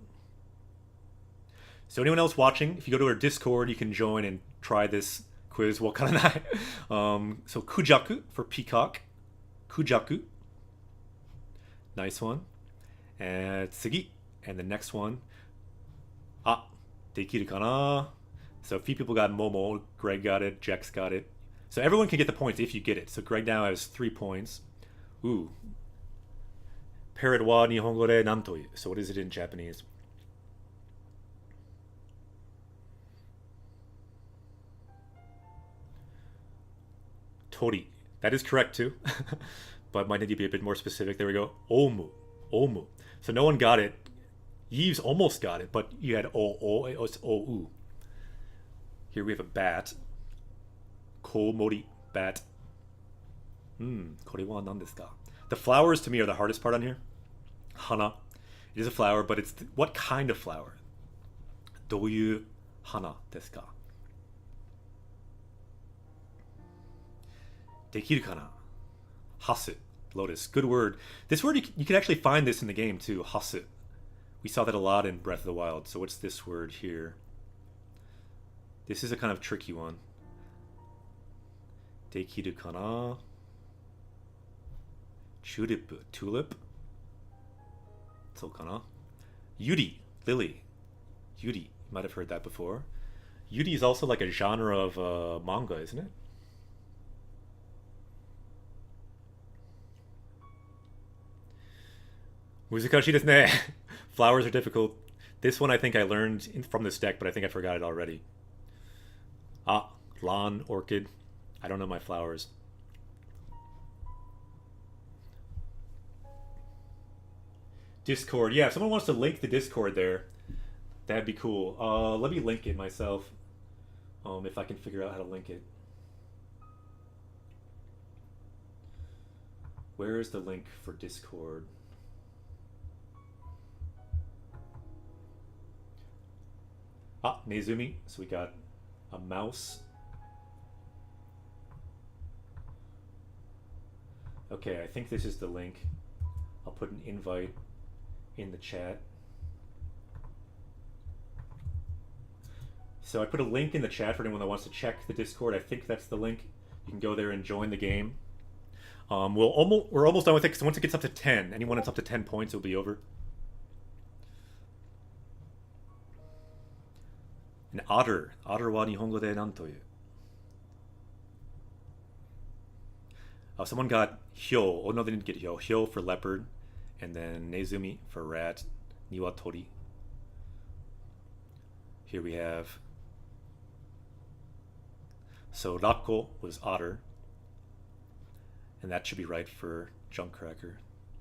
So anyone else watching, if you go to our Discord, you can join and try this quiz. Wakaranai. So Kujaku for peacock. Kujaku. Nice one. And Tsugi. And the next one. Ah, dekiru kana? So a few people got Momo. Greg got it. Jex got it. So everyone can get the points if you get it. So Greg now has 3 points. Ooh. Parrot wa Nihongo de nan toiu. So what is it in Japanese? Tori. That is correct too. But might need to be a bit more specific. There we go. Omu. Omu. So no one got it. Yves almost got it, but you had o. It's ou. Here we have a bat. Komori. Bat. Kore wa nan desu ka? The flowers to me are the hardest part on here. Hana. It is a flower, but it's what kind of flower? Douyu hana desu ka? Dekiru kana? Hasu. Lotus. Good word. This word, you can actually find this in the game too. Hasu. We saw that a lot in Breath of the Wild. So what's this word here? This is a kind of tricky one. Dekiru kana? Tulip. Tulip? So kana? Yuri. Lily. Yuri. You might have heard that before. Yuri is also like a genre of manga, isn't it? Muzikashi desu ne. Flowers are difficult. This one I think I learned from this deck, but I think I forgot it already. Ah, lawn, orchid. I don't know my flowers. Discord. Yeah, if someone wants to link the Discord there, that'd be cool. Let me link it myself. If I can figure out how to link it. Where is the link for Discord? Ah, Nezumi. So we got a mouse. Okay, I think this is the link. I'll put an invite in the chat. So I put a link in the chat for anyone that wants to check the Discord. I think that's the link. You can go there and join the game. We're almost done with it because once it gets up to 10, anyone that's up to 10 points, it'll be over. An otter. Otter wa Nihongo de nan toyu? Someone got hyo. Oh no, they didn't get hyo. Hyo for leopard, and then nezumi for rat. Niwatori. Here we have. So Rako was otter, and that should be right for Junkcracker.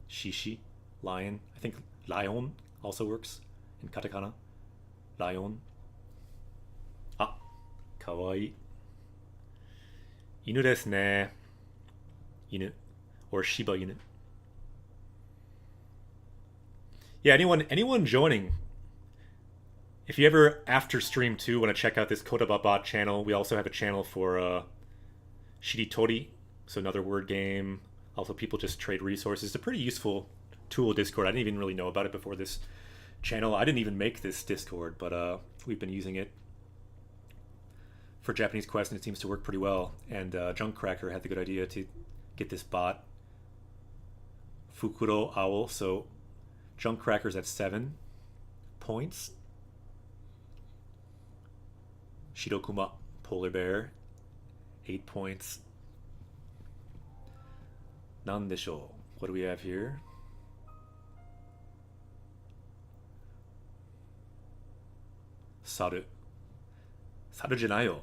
Shishi, lion. I think lion also works in katakana. Lion. Ah, kawaii. Inu desu ne. Inu. Or Shiba Inu. Yeah, anyone joining, if you ever, after stream 2, want to check out this Kodababot channel, we also have a channel for Shiritori, so another word game. Also, people just trade resources. It's a pretty useful tool, Discord. I didn't even really know about it before this channel. I didn't even make this Discord, but we've been using it for Japanese Quest, and it seems to work pretty well. And Junkcracker had the good idea to get this bot, Fukuro Owl. So Junkcracker's at 7 points. Shirokuma Polar Bear, 8 points. Nandeshou. What do we have here? Saru. Saru janayo.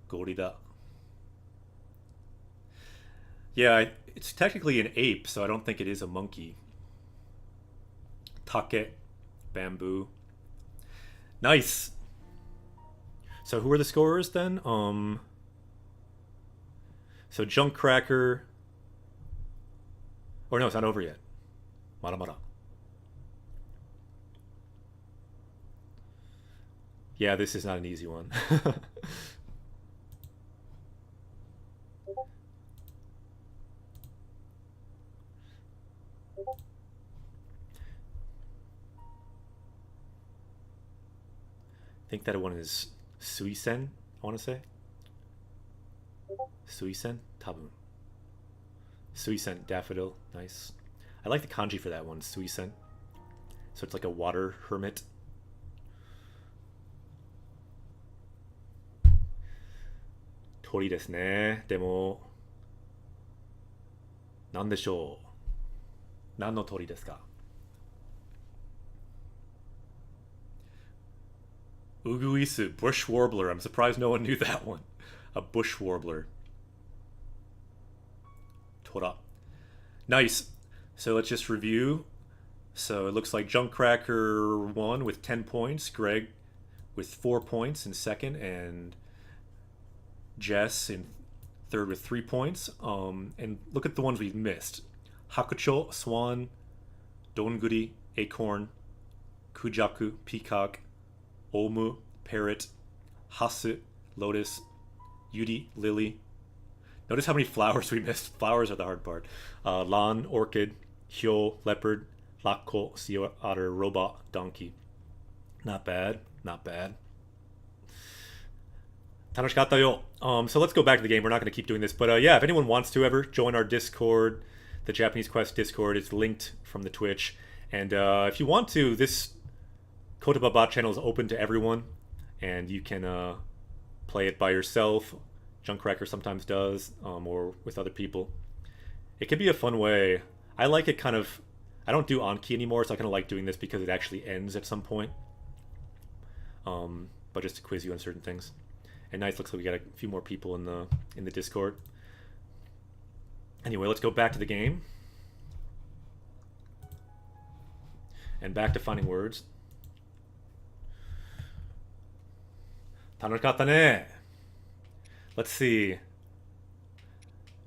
Gorida. Yeah, it's technically an ape, so I don't think it is a monkey. Take. Bamboo. Nice. So who are the scorers then? So Junkcracker. Or no, it's not over yet. Mara. Yeah, this is not an easy one. I think that one is Suisen, I want to say. Suisen? Tabun. Suisen, daffodil. Nice. I like the kanji for that one, Suisen. So it's like a water hermit. Tori desu ne. Demo. Nan deshou? Nan no tori desu ka? Uguisu, bush warbler. I'm surprised no one knew that one. A bush warbler. Tora. Nice. So let's just review. So it looks like Junkcracker won with 10 points. Greg with 4 points in second. And Jess in third with 3 points. And look at the ones we've missed. Hakucho, swan. Donguri, acorn. Kujaku, peacock. Omu, parrot. Hasu, lotus. Yuri, lily. Notice how many flowers we missed. Flowers are the hard part. Lan, orchid. Hyo, leopard. Lako Sea Otter Robot Donkey. Not bad. Not bad. Tanoshikatta yo. So let's go back to the game. We're not going to keep doing this. But yeah, if anyone wants to ever join our Discord, the Japanese Quest Discord, it's linked from the Twitch. And if you want to, this Kotaba Bot channel is open to everyone. And you can play it by yourself. Junkcracker sometimes does, or with other people. It can be a fun way. I like it kind of... I don't do Anki anymore, so I kind of like doing this because it actually ends at some point. But just to quiz you on certain things. And nice, looks like we got a few more people in the Discord. Anyway, let's go back to the game. And back to finding words. Tanoshikatta ne. Let's see.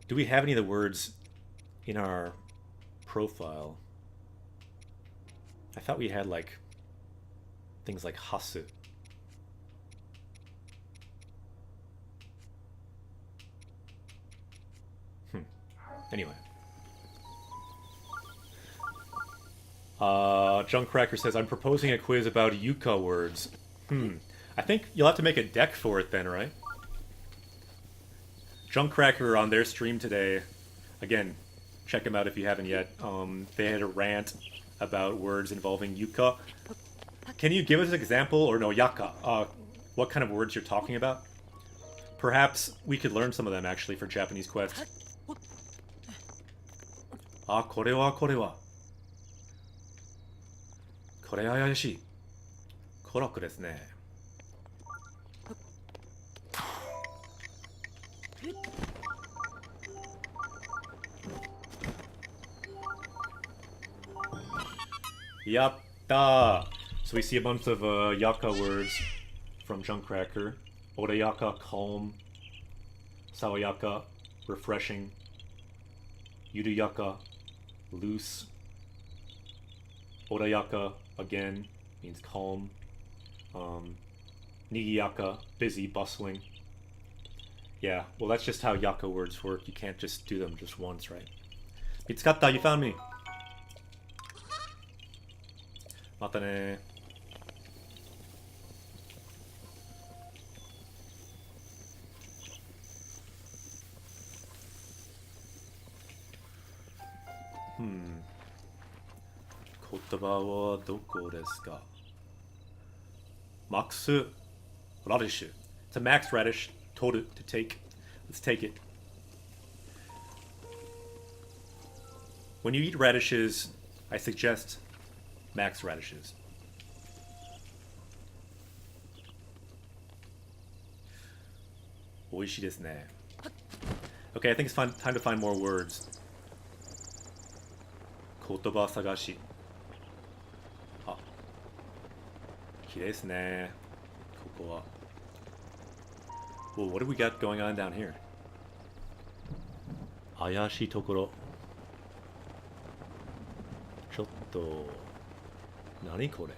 Do we have any of the words in our profile? I thought we had like things like hasu. Anyway. Junkcracker says, I'm proposing a quiz about Yuka words. I think you'll have to make a deck for it then, right? Junkcracker on their stream today, again, check them out if you haven't yet. They had a rant about words involving Yuka. Can you give us an example, or no, Yaka, what kind of words you're talking about? Perhaps we could learn some of them actually for Japanese Quest. Ah, これはこれは。これ怪しい。コロックですね。Yatta! So we see a bunch of Yaka words from Junkcracker. Orayaka, calm. Sawayaka, refreshing. Yuruyaka, loose. Orayaka, again, means calm. Nigiyaka, busy, bustling. Yeah, well that's just how Yaka words work. You can't just do them just once, right? Mitsukatta, you found me! Mata ne. Kotaba wa doko desu ka? Max radish. It's a max radish. Told it to take. Let's take it. When you eat radishes, I suggest max radishes. Oishii desu ne. Okay, I think it's time to find more words. Kotoba sagashi. Ah. Kirei desu ne. Koko wa. Whoa, what do we got going on down here? Ayashi tokoro. Chotto. Nani kore?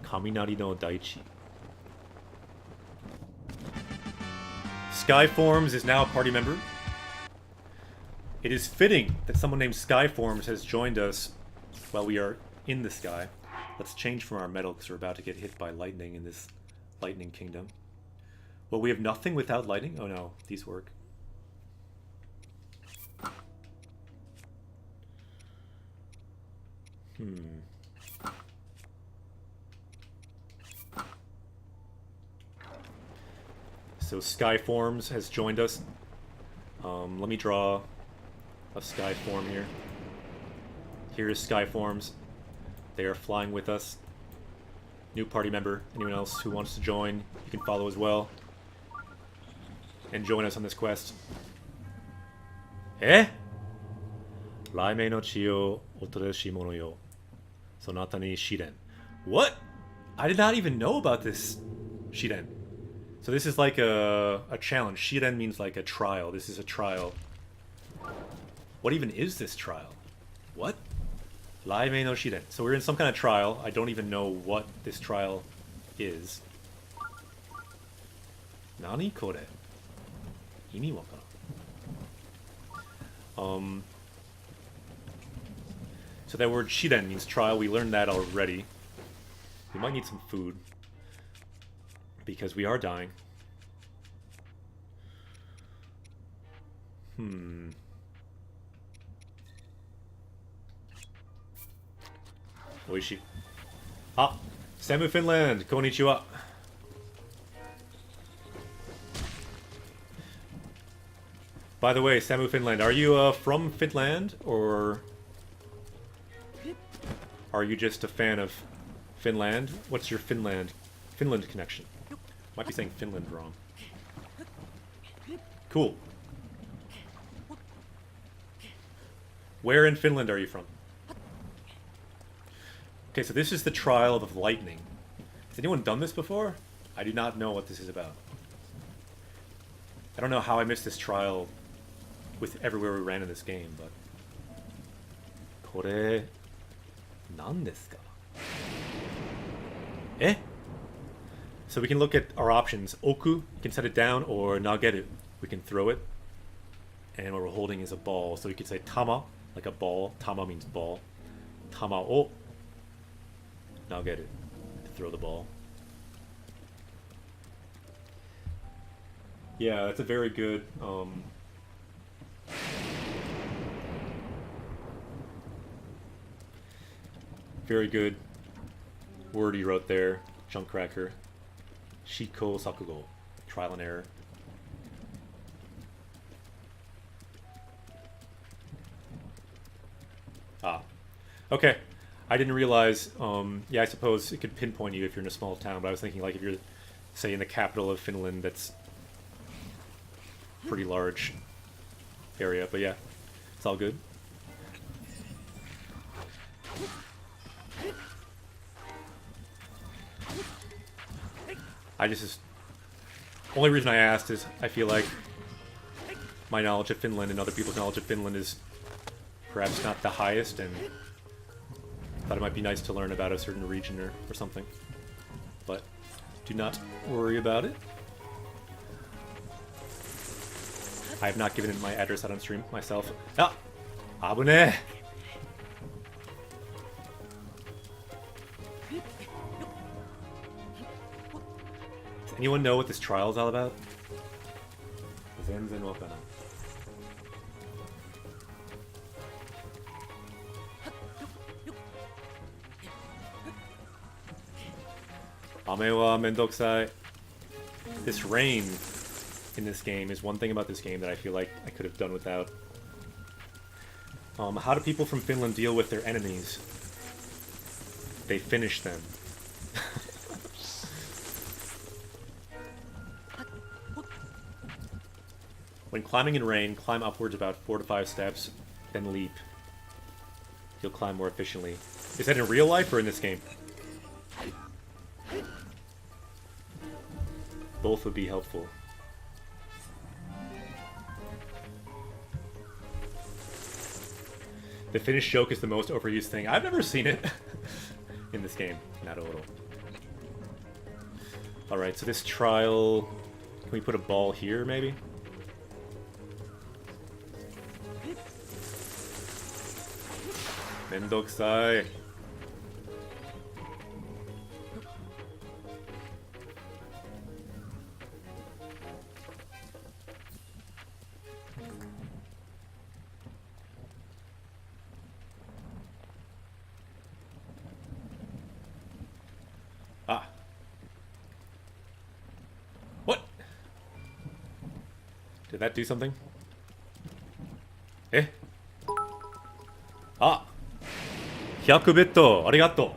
Kaminari no daichi. Skyforms is now a party member. It is fitting that someone named Skyforms has joined us while we are in the sky. Let's change from our metal because we're about to get hit by lightning in this lightning kingdom. Well, we have nothing without lightning? Oh no, these work. So Skyforms has joined us. Let me draw a Skyform here. Here is Skyforms. They are flying with us. New party member. Anyone else who wants to join, you can follow as well. And join us on this quest. Eh? Raimei no chi o otoreshi mono yo. Sonata ni shiren. What? I did not even know about this shiren. So this is like a challenge. Shiren means like a trial. This is a trial. What even is this trial? What? Raimei no shiren. So we're in some kind of trial. I don't even know what this trial is. Nani kore? Imi wakaran. So that word shiren means trial. We learned that already. We might need some food. Because we are dying. Oishi. Ah! Samu Finland! Konnichiwa! By the way, Samu Finland, are you from Finland? Or are you just a fan of Finland? What's your Finland connection? Might be saying Finland wrong. Cool. Where in Finland are you from? Okay, so this is the trial of lightning. Has anyone done this before? I do not know what this is about. I don't know how I missed this trial with everywhere we ran in this game, but... これ... 何ですか? Eh? So we can look at our options. Oku, you can set it down, or nageru, we can throw it. And what we're holding is a ball. So we could say tama, like a ball. Tama means ball. Tama o nageru, to throw the ball. Yeah, that's a very good very good word you wrote there, Junkcracker. Shiko Sakugo. Trial and error. Ah. Okay. I didn't realize, yeah, I suppose it could pinpoint you if you're in a small town, but I was thinking, like, if you're, say, in the capital of Finland, that's pretty large area, but yeah, it's all good. Only reason I asked is I feel like my knowledge of Finland and other people's knowledge of Finland is perhaps not the highest, and thought it might be nice to learn about a certain region or something. But do not worry about it. I have not given it my address out on stream myself. Ah! Abune! Does anyone know what this trial is all about? Zenzen wakana. Ame wa mendokusai. This rain in this game is one thing about this game that I feel like I could have done without. How do people from Finland deal with their enemies? They finish them. When climbing in rain, climb upwards about 4 to 5 steps, then leap. You'll climb more efficiently. Is that in real life or in this game? Both would be helpful. The Finnish joke is the most overused thing. I've never seen it in this game. Not a little. Alright, so this trial... Can we put a ball here, maybe? Mendokusai. Ah. What? Did that do something? Eh? Ah! 100 bit! Arigato!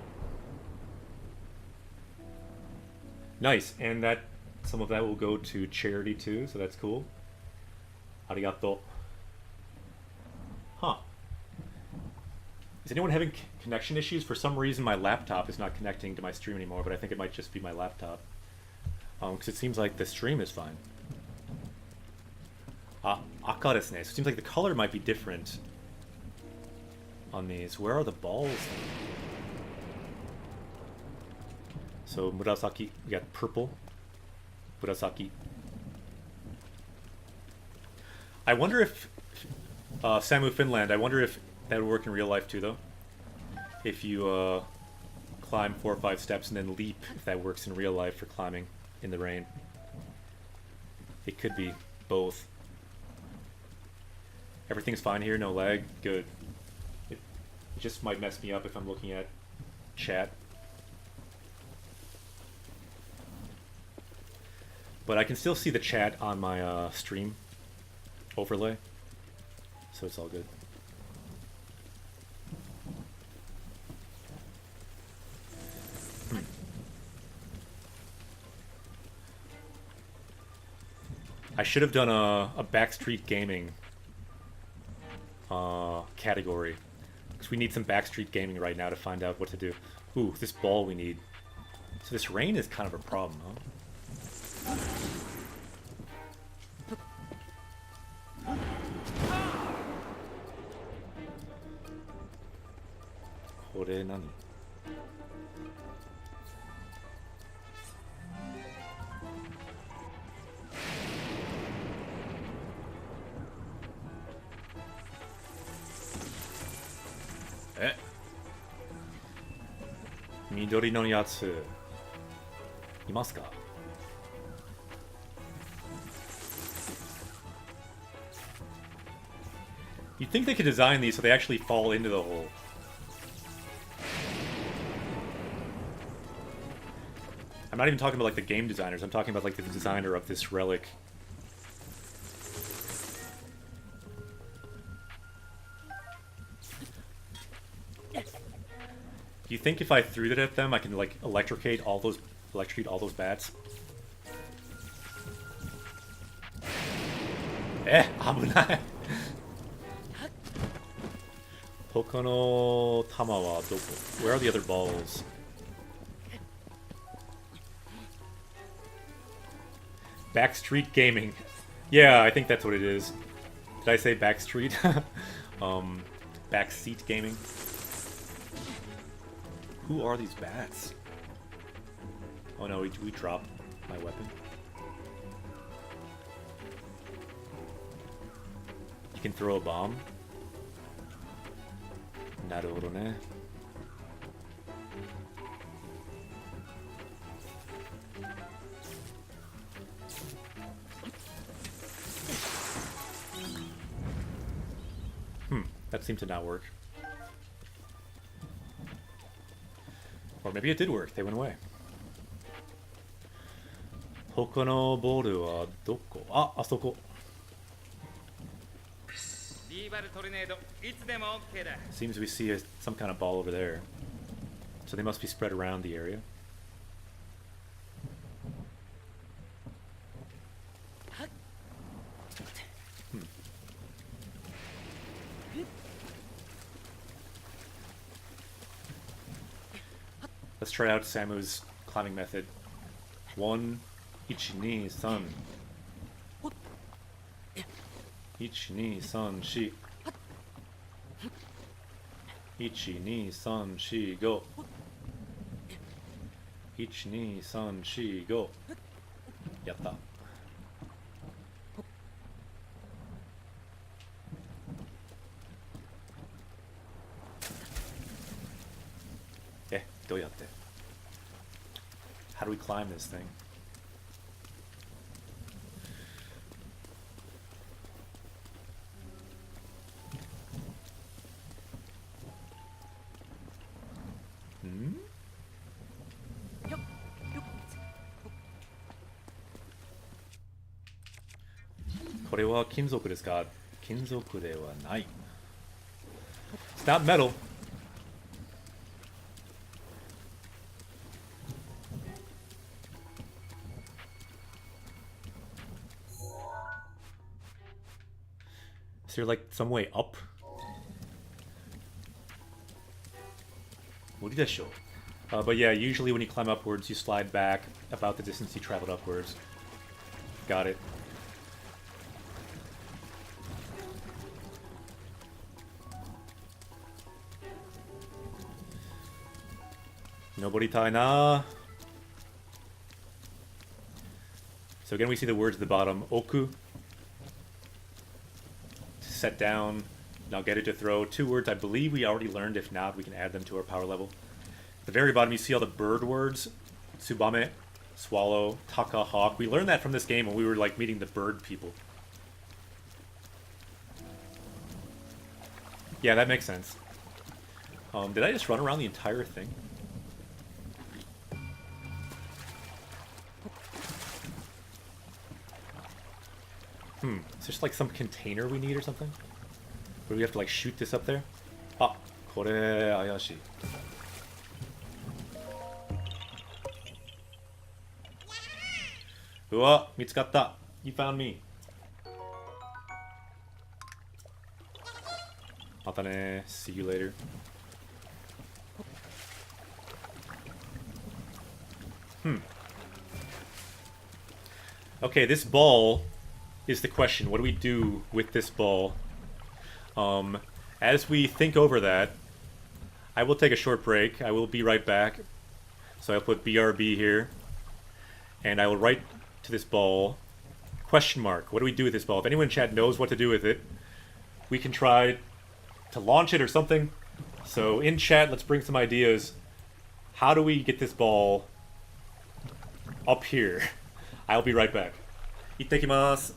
Nice, and that some of that will go to charity too, so that's cool. Arigato. Huh. Is anyone having connection issues? For some reason my laptop is not connecting to my stream anymore, but I think it might just be my laptop. Because it seems like the stream is fine. Aka desu ne. So it seems like the color might be different on these. Where are the balls? So Murasaki, we got purple. Murasaki. I wonder if Samu Finland, I wonder if that would work in real life too, though. if you climb 4 or 5 steps and then leap, if that works in real life for climbing in the rain. It could be both. Everything's fine here, no lag, good. It just might mess me up if I'm looking at chat. But I can still see the chat on my stream overlay, so it's all good. I should have done a Backstreet Gaming category, because we need some Backstreet Gaming right now to find out what to do. Ooh, this ball we need. So this rain is kind of a problem, huh? Kore nani? Eh? Midori no yatsu imasu ka? You'd think they could design these so they actually fall into the hole. I'm not even talking about like the game designers, I'm talking about like the designer of this relic. Do you think if I threw that at them I can like electrocute all those bats? Eh, abunai. Hoka no tama wa doko? Where are the other balls? Backstreet Gaming. Yeah, I think that's what it is. Did I say Backstreet? Backseat Gaming. Who are these bats? Oh no, we dropped my weapon. You can throw a bomb? Naruhodo ne. That seemed to not work. Or maybe it did work, they went away. Hoka no boru wa doko? Ah, asoko. Seems we see some kind of ball over there. So they must be spread around the area. Let's try out Samu's climbing method. 1, 2, 3, 4. 1, 2, 3, 4. 1, 2, 3, 4, 5. 1, 2, 3, 4, 5. やった。どうやって? How do we climb this thing? Kore wa kinzoku desu ka? Kinzoku de wa nai. It's not metal. Is there like some way up? But yeah, usually when you climb upwards, you slide back about the distance you traveled upwards. Got it. Nobody tai na. So again, we see the words at the bottom. Oku. Set down. Now get it to throw 2 words I believe we already learned. If not, we can add them to our power level. At the very bottom, you see all the bird words. Tsubame, swallow, taka, hawk. We learned that from this game when we were like meeting the bird people. Yeah, that makes sense. Did I just run around the entire thing? Is there like some container we need or something? Or do we have to like shoot this up there? Ah, kore ayashi. Uwa, mitsukatta. You found me. Mata ne. See you later. Okay, this ball is the question. What do we do with this ball? As we think over that, I will take a short break. I will be right back. So I'll put BRB here. And I will write to this ball, question mark. What do we do with this ball? If anyone in chat knows what to do with it, we can try to launch it or something. So in chat, let's bring some ideas. How do we get this ball up here? I'll be right back. Ittekimasu.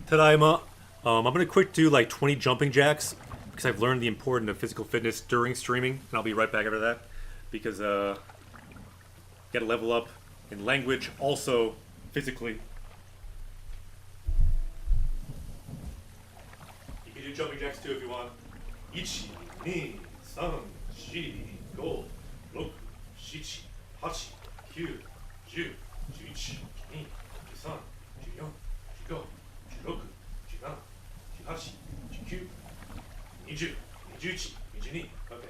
Tadaima. I'm gonna quick do like 20 jumping jacks because I've learned the importance of physical fitness during streaming, and I'll be right back after that because gotta level up in language, also physically. You can do jumping jacks too if you want. 1, 2, 3, 4, 5, 6, 7, 8, 9, 10, 11, 12, 13, 14, 15, 16, 17, 18, 19, 20, 21, 22. Okay.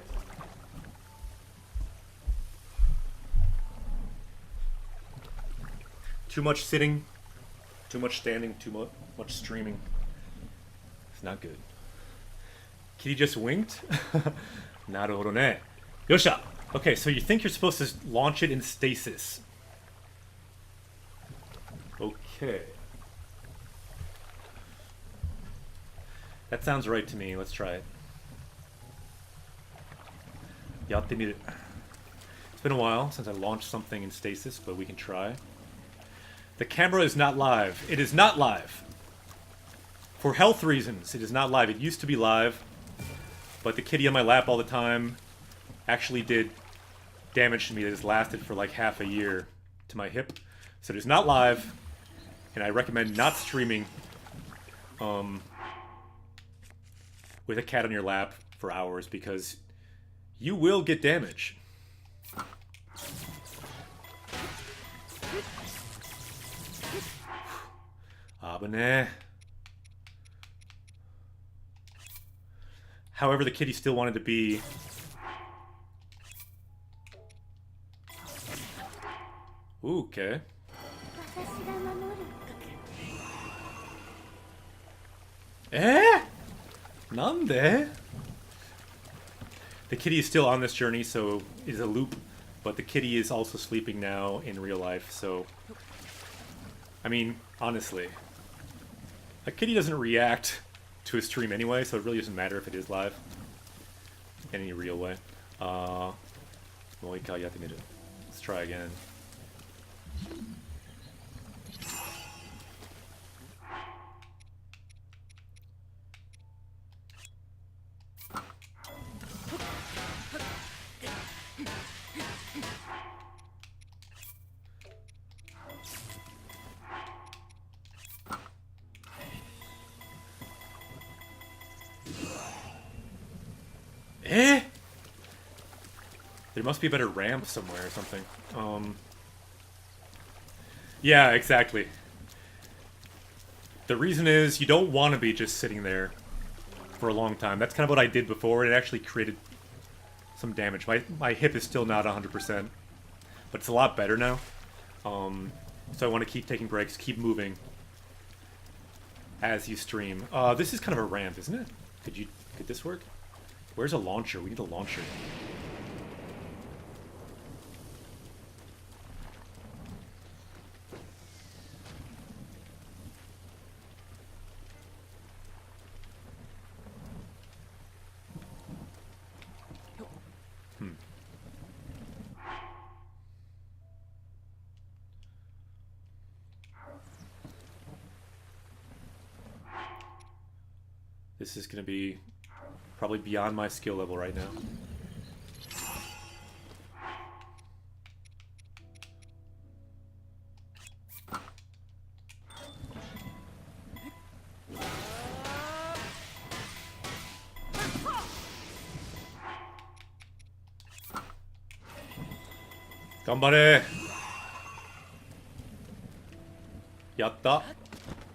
Too much sitting, too much standing, too much streaming. It's not good. Kitty just winked? Naruhodo ne. Yosha! Okay, so you think you're supposed to launch it in stasis. Okay. That sounds right to me. Let's try it. Yattemiru. It's been a while since I launched something in stasis, but we can try. The camera is not live. It is not live. For health reasons, it is not live. It used to be live, but the kitty on my lap all the time actually did damage to me that has lasted for like half a year to my hip. So it is not live, and I recommend not streaming with a cat on your lap for hours because you will get damage. Abane. However, the kitty still wanted to be... Ooh, okay. Nande? The kitty is still on this journey, so it is a loop, but the kitty is also sleeping now in real life, so... I mean, honestly, a kitty doesn't react to a stream anyway, so it really doesn't matter if it is live in any real way. Let's try again. There must be a better ramp somewhere or something. Yeah, exactly. The reason is you don't want to be just sitting there for a long time. That's kind of what I did before, and it actually created some damage. My hip is still not 100%, but it's a lot better now. So I want to keep taking breaks, keep moving as you stream. This is kind of a ramp, isn't it? Could this work? Where's a launcher? We need a launcher. This is going to be probably beyond my skill level right now. Ganbare! Yatta?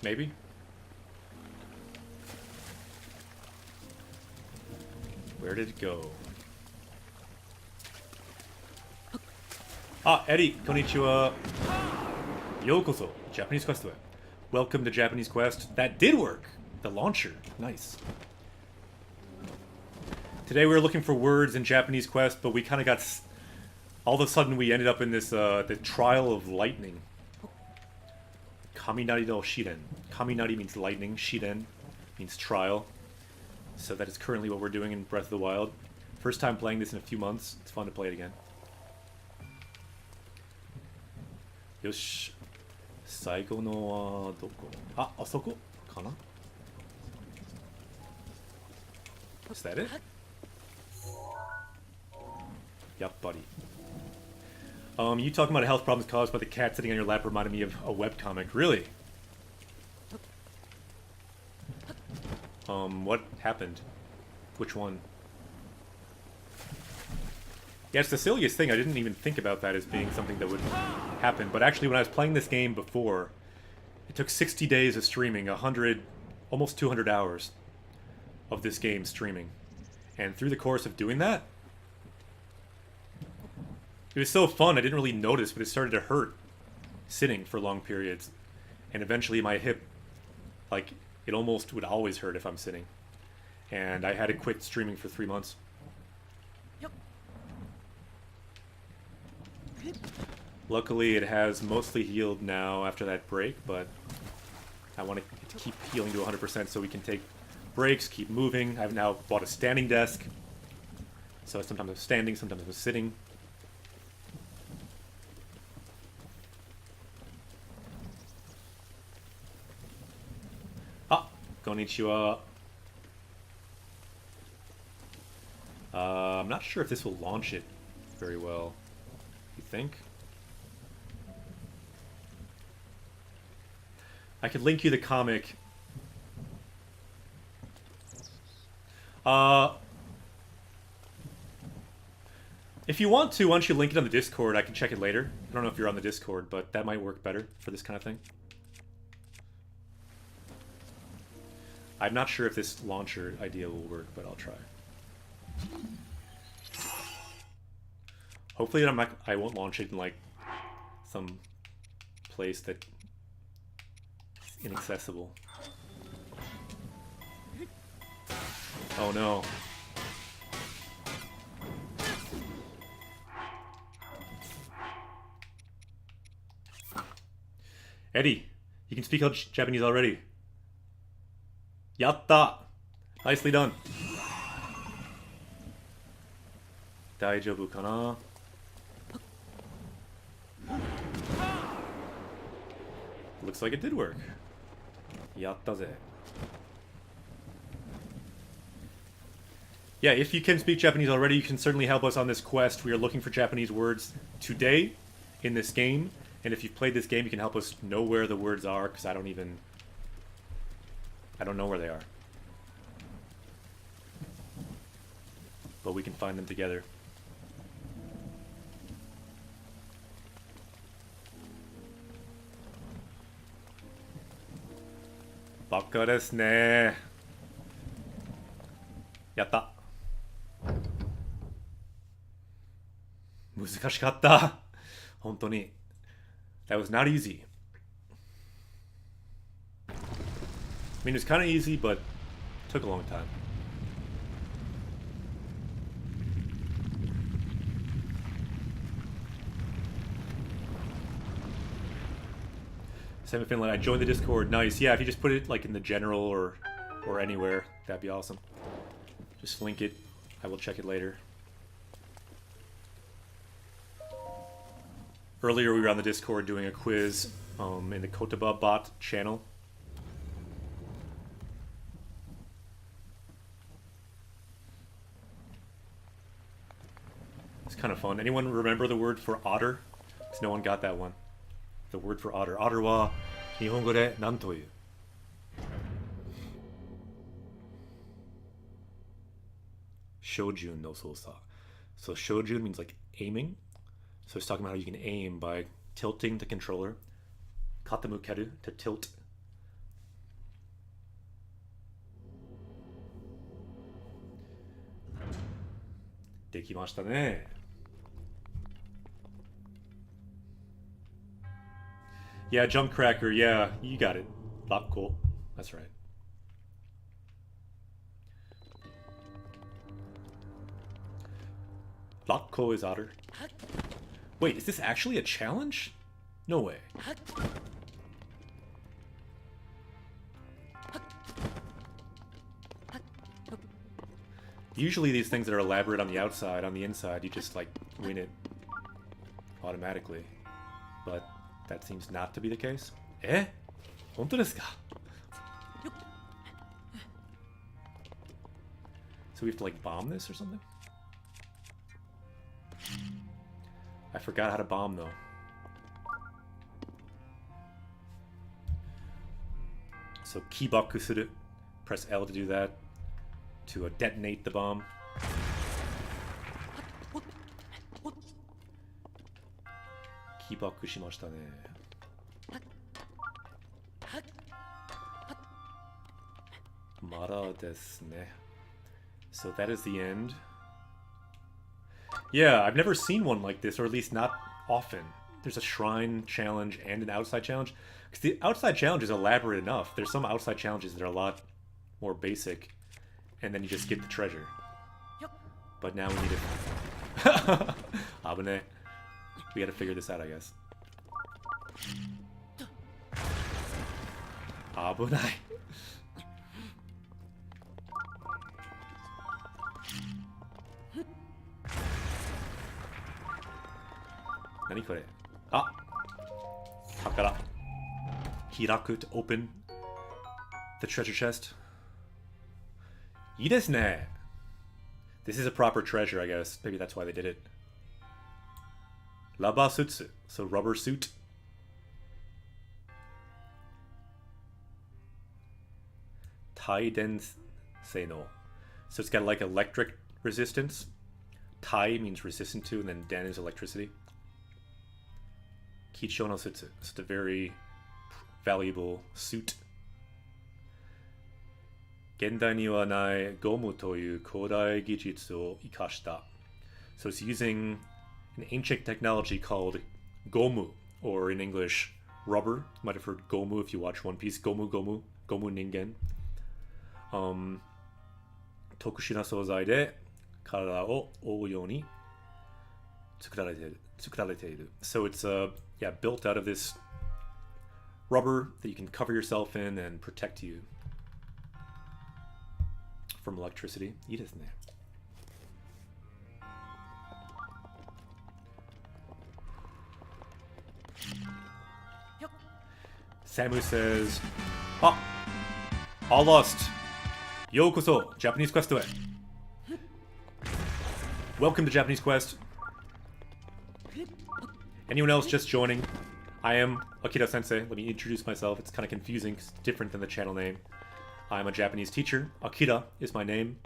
Maybe? Where did it go? Ah, Eddie, konnichiwa. Yokoso, Japanese Quest. Welcome to Japanese Quest. That did work! The launcher. Nice. Today we were looking for words in Japanese Quest, but we kind of got... All of a sudden we ended up in this, the Trial of Lightning. Kaminari no Shiren. Kaminari means lightning, Shiren means trial. So that is currently what we're doing in Breath of the Wild. First time playing this in a few months. It's fun to play it again. Yosh. Saigo no wa doko? Ah, asoko? Kana? Is that it? Yappari. You talking about health problems caused by the cat sitting on your lap reminded me of a webcomic. Really? What happened? Which one? Yeah, it's the silliest thing. I didn't even think about that as being something that would happen. But actually, when I was playing this game before, it took 60 days of streaming, 100, almost 200 hours of this game streaming. And through the course of doing that, it was so fun, I didn't really notice, but it started to hurt sitting for long periods. And eventually my hip, like, it almost would always hurt if I'm sitting. And I had to quit streaming for 3 months. Yep. Luckily, it has mostly healed now after that break, but I want to keep healing to 100% so we can take breaks, keep moving. I've now bought a standing desk. So sometimes I'm standing, sometimes I'm sitting. Ah, konnichiwa. I'm not sure if this will launch it very well. You think? I could link you the comic. If you want to, why don't you link it on the Discord? I can check it later. I don't know if you're on the Discord, but that might work better for this kind of thing. I'm not sure if this launcher idea will work, but I'll try. Hopefully I won't launch it in like some place that is inaccessible. Oh no. Eddie, you can speak Japanese already. Yatta! Nicely done. Daijoubu kana? Looks like it did work. Yatta ze. Yeah, if you can speak Japanese already, you can certainly help us on this quest. We are looking for Japanese words today in this game. And if you've played this game, you can help us know where the words are, because I don't know where they are. But we can find them together. Baka desu ne. Yatta. 難しかった。本当に。That was not easy. I mean, it was kind of easy, but took a long time. Sam Finland, I joined the Discord. Nice. Yeah, if you just put it like in the general or anywhere, that'd be awesome. Just link it. I will check it later. Earlier we were on the Discord doing a quiz in the Kotaba bot channel. It's kind of fun. Anyone remember the word for otter? Because no one got that one. The word for otter. Otter wa Nihongo de nan toyu? Shojun no sousa. So shojun means like aiming. So it's talking about how you can aim by tilting the controller. Katamukeru, to tilt. Dekimashita ne. Yeah, Junkcracker, yeah, you got it. Cool. That's right. Lokko is otter. Wait, is this actually a challenge? No way. Usually these things that are elaborate on the outside, on the inside, you just like win it automatically. But that seems not to be the case. Eh? 本当ですか? So we have to like bomb this or something? I forgot how to bomb though. So kibaku suru. Press L to do that. To detonate the bomb. Kibaku shimashita ne. Mara desu ne. So that is the end. Yeah, I've never seen one like this, or at least not often. There's a shrine challenge and an outside challenge. Because the outside challenge is elaborate enough. There's some outside challenges that are a lot more basic, and then you just get the treasure. But now we need it. Abune. We gotta figure this out, I guess. Abunai. 何これ? Ah! Takara. Hiraku to open the treasure chest. いいですね. This is a proper treasure, I guess. Maybe that's why they did it. Labasutsu, so rubber suit. Taiden Seino. So it's got like electric resistance. Tai means resistant to, and then den is electricity. Kicho no Sutsu. It's a very valuable suit. Gendai ni wa nai gomu toyu kodai gijitsu o ikashita. So it's using an ancient technology called gomu, or in English, rubber. You might have heard gomu if you watch One Piece. Gomu gomu. Gomu ningen. Tokushina souzai de karada o ou you ni tsukurareteiru. So it's built out of this rubber that you can cover yourself in and protect you from electricity. いいですね. Samu says, all lost. Yokoso, Japanese Quest away. Welcome to Japanese Quest. Anyone else just joining? I am Akira Sensei. Let me introduce myself. It's kind of confusing, it's different than the channel name. I'm a Japanese teacher. Akira is my name.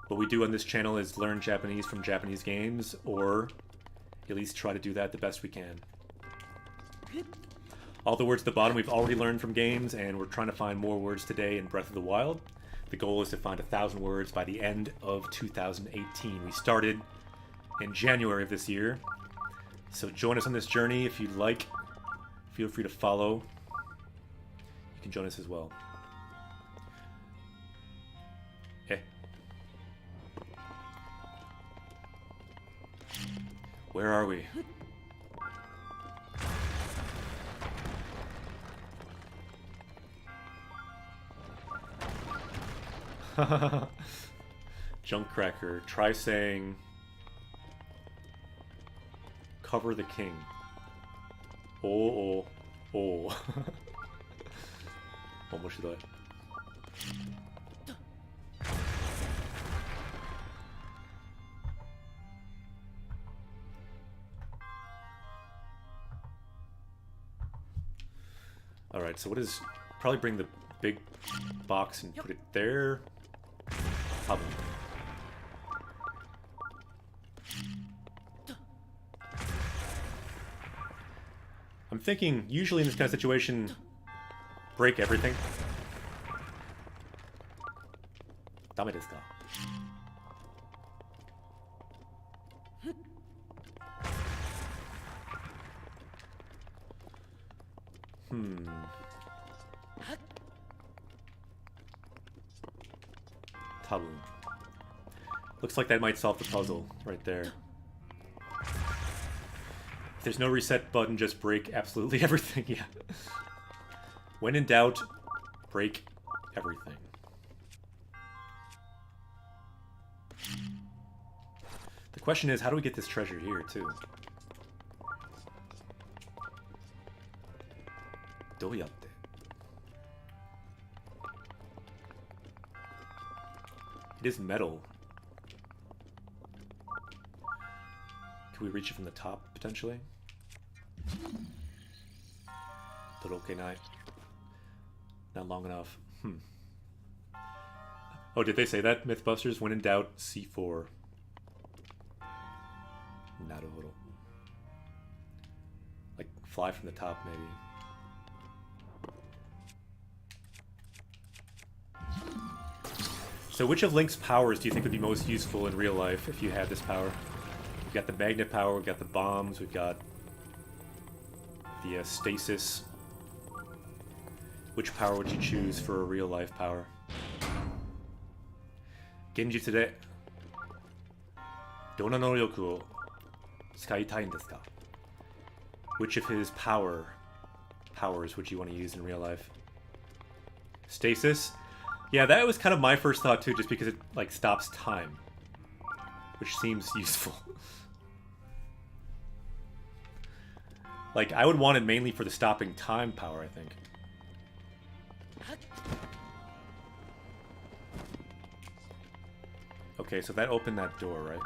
What we do on this channel is learn Japanese from Japanese games, or at least try to do that the best we can. All the words at the bottom we've already learned from games, and we're trying to find more words today in Breath of the Wild. The goal is to find 1,000 words by the end of 2018. We started in January of this year. So join us on this journey if you'd like. Feel free to follow. You can join us as well. Hey. Where are we? Junkcracker, try saying cover the king. Oh. 面白い. Alright, so what is... Probably bring the big box and put it there. Probably. I'm thinking, usually in this kind of situation, break everything. ダメですか? Tabun. Looks like that might solve the puzzle right there. If there's no reset button, just break absolutely everything. Yeah. When in doubt, break everything. The question is, how do we get this treasure here, too? どうやって? It is metal. Can we reach it from the top, potentially? Torokenai. Not long enough. Oh, did they say that? Mythbusters? When in doubt, C4. Naruhodo. Like, fly from the top, maybe. So which of Link's powers do you think would be most useful in real life if you had this power? We've got the magnet power, we've got the bombs, we've got the stasis. Which power would you choose for a real life power? Genjutsu de Dona no ryoku o tsukaitai desu ka? Which of his powers would you want to use in real life? Stasis? Yeah, that was kind of my first thought too, just because it like stops time, which seems useful. Like, I would want it mainly for the stopping time power, I think. Okay, so that opened that door, right?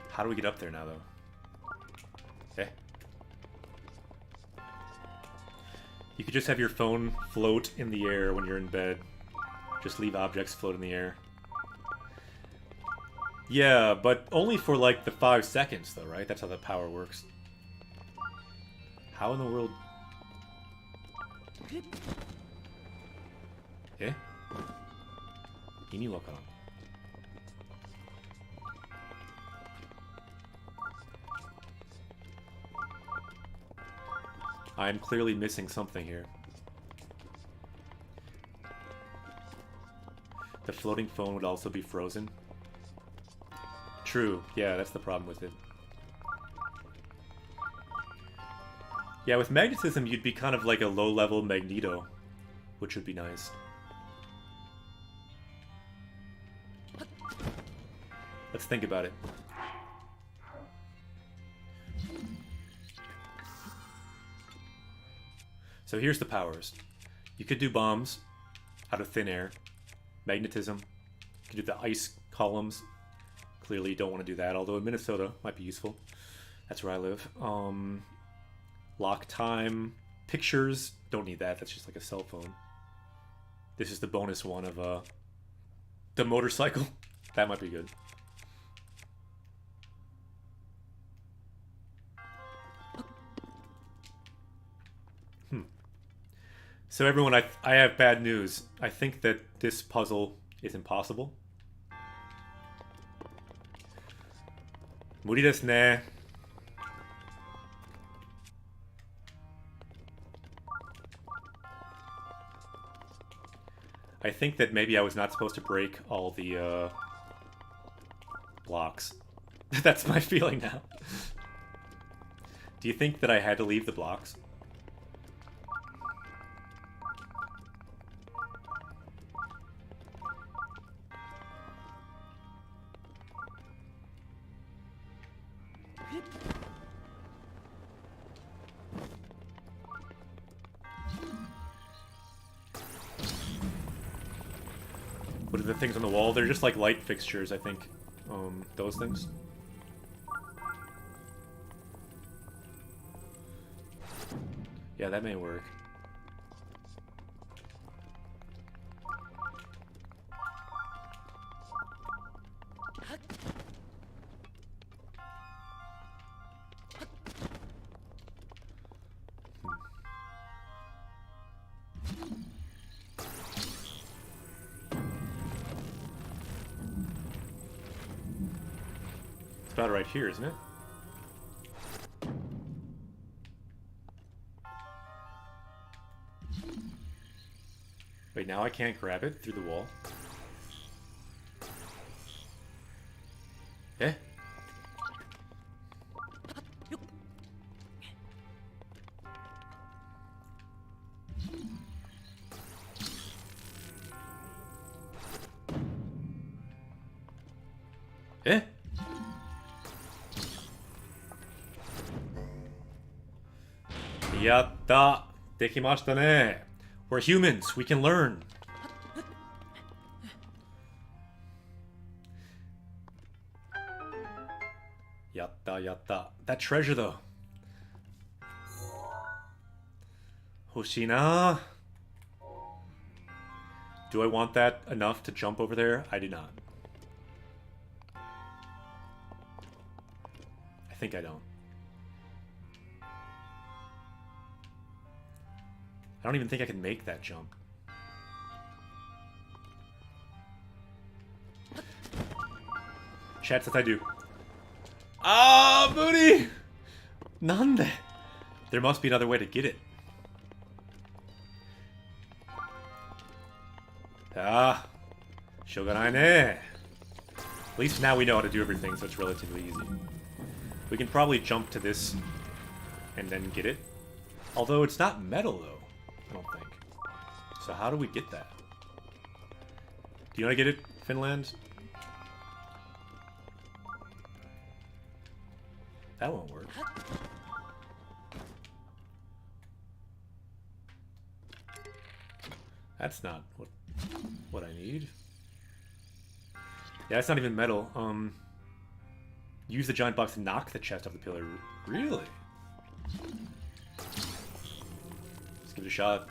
How do we get up there now, though? Eh? You could just have your phone float in the air when you're in bed. Just leave objects float in the air. Yeah, but only for like the 5 seconds, though, right? That's how the power works. How in the world... Eh? Ini wakaran. I'm clearly missing something here. The floating phone would also be frozen. True. Yeah, that's the problem with it. Yeah, with magnetism, you'd be kind of like a low-level Magneto, which would be nice. Let's think about it. So here's the powers. You could do bombs out of thin air. Magnetism. You could do the ice columns. Clearly you don't want to do that, although in Minnesota might be useful. That's where I live. Lock time. Pictures. Don't need that. That's just like a cell phone. This is the bonus one of the motorcycle. That might be good. So everyone, I have bad news. I think that this puzzle is impossible. 무리 desu ne. I think that maybe I was not supposed to break all the blocks. That's my feeling now. Do you think that I had to leave the blocks? What are the things on the wall? They're just like light fixtures, I think. Those things. Yeah, that may work. About right here, isn't it? Wait, now I can't grab it through the wall? Eh? Eh? Yatta! Dekimashita ne! We're humans, we can learn! Yatta, yatta. That treasure, though. Hoshii na. Do I want that enough to jump over there? I do not. I think I don't. I don't even think I can make that jump. Chat says I do. Ah, booty! Nande? There must be another way to get it. Ah, shoganai ne. At least now we know how to do everything, so it's relatively easy. We can probably jump to this and then get it. Although it's not metal, though. I don't think. So how do we get that? Do you want to get it, Finland? That won't work. That's not what I need. Yeah, it's not even metal. Use the giant box to knock the chest off the pillar. Really? Let's give it a shot.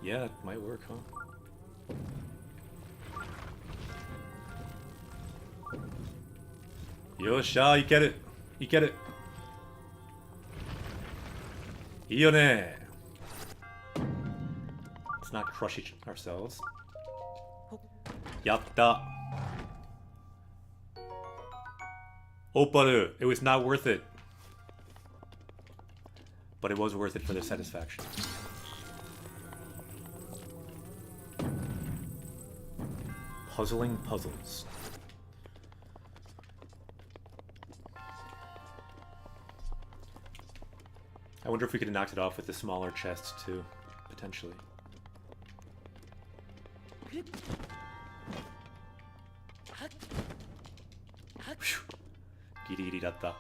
Yeah, it might work, huh? Yosha, you get it. You get it. Ione. Let's not crush ourselves. Yatta. Opparu, it was not worth it. But it was worth it for their satisfaction. Puzzling puzzles. I wonder if we could have knocked it off with the smaller chests too, potentially. Giri giri datta.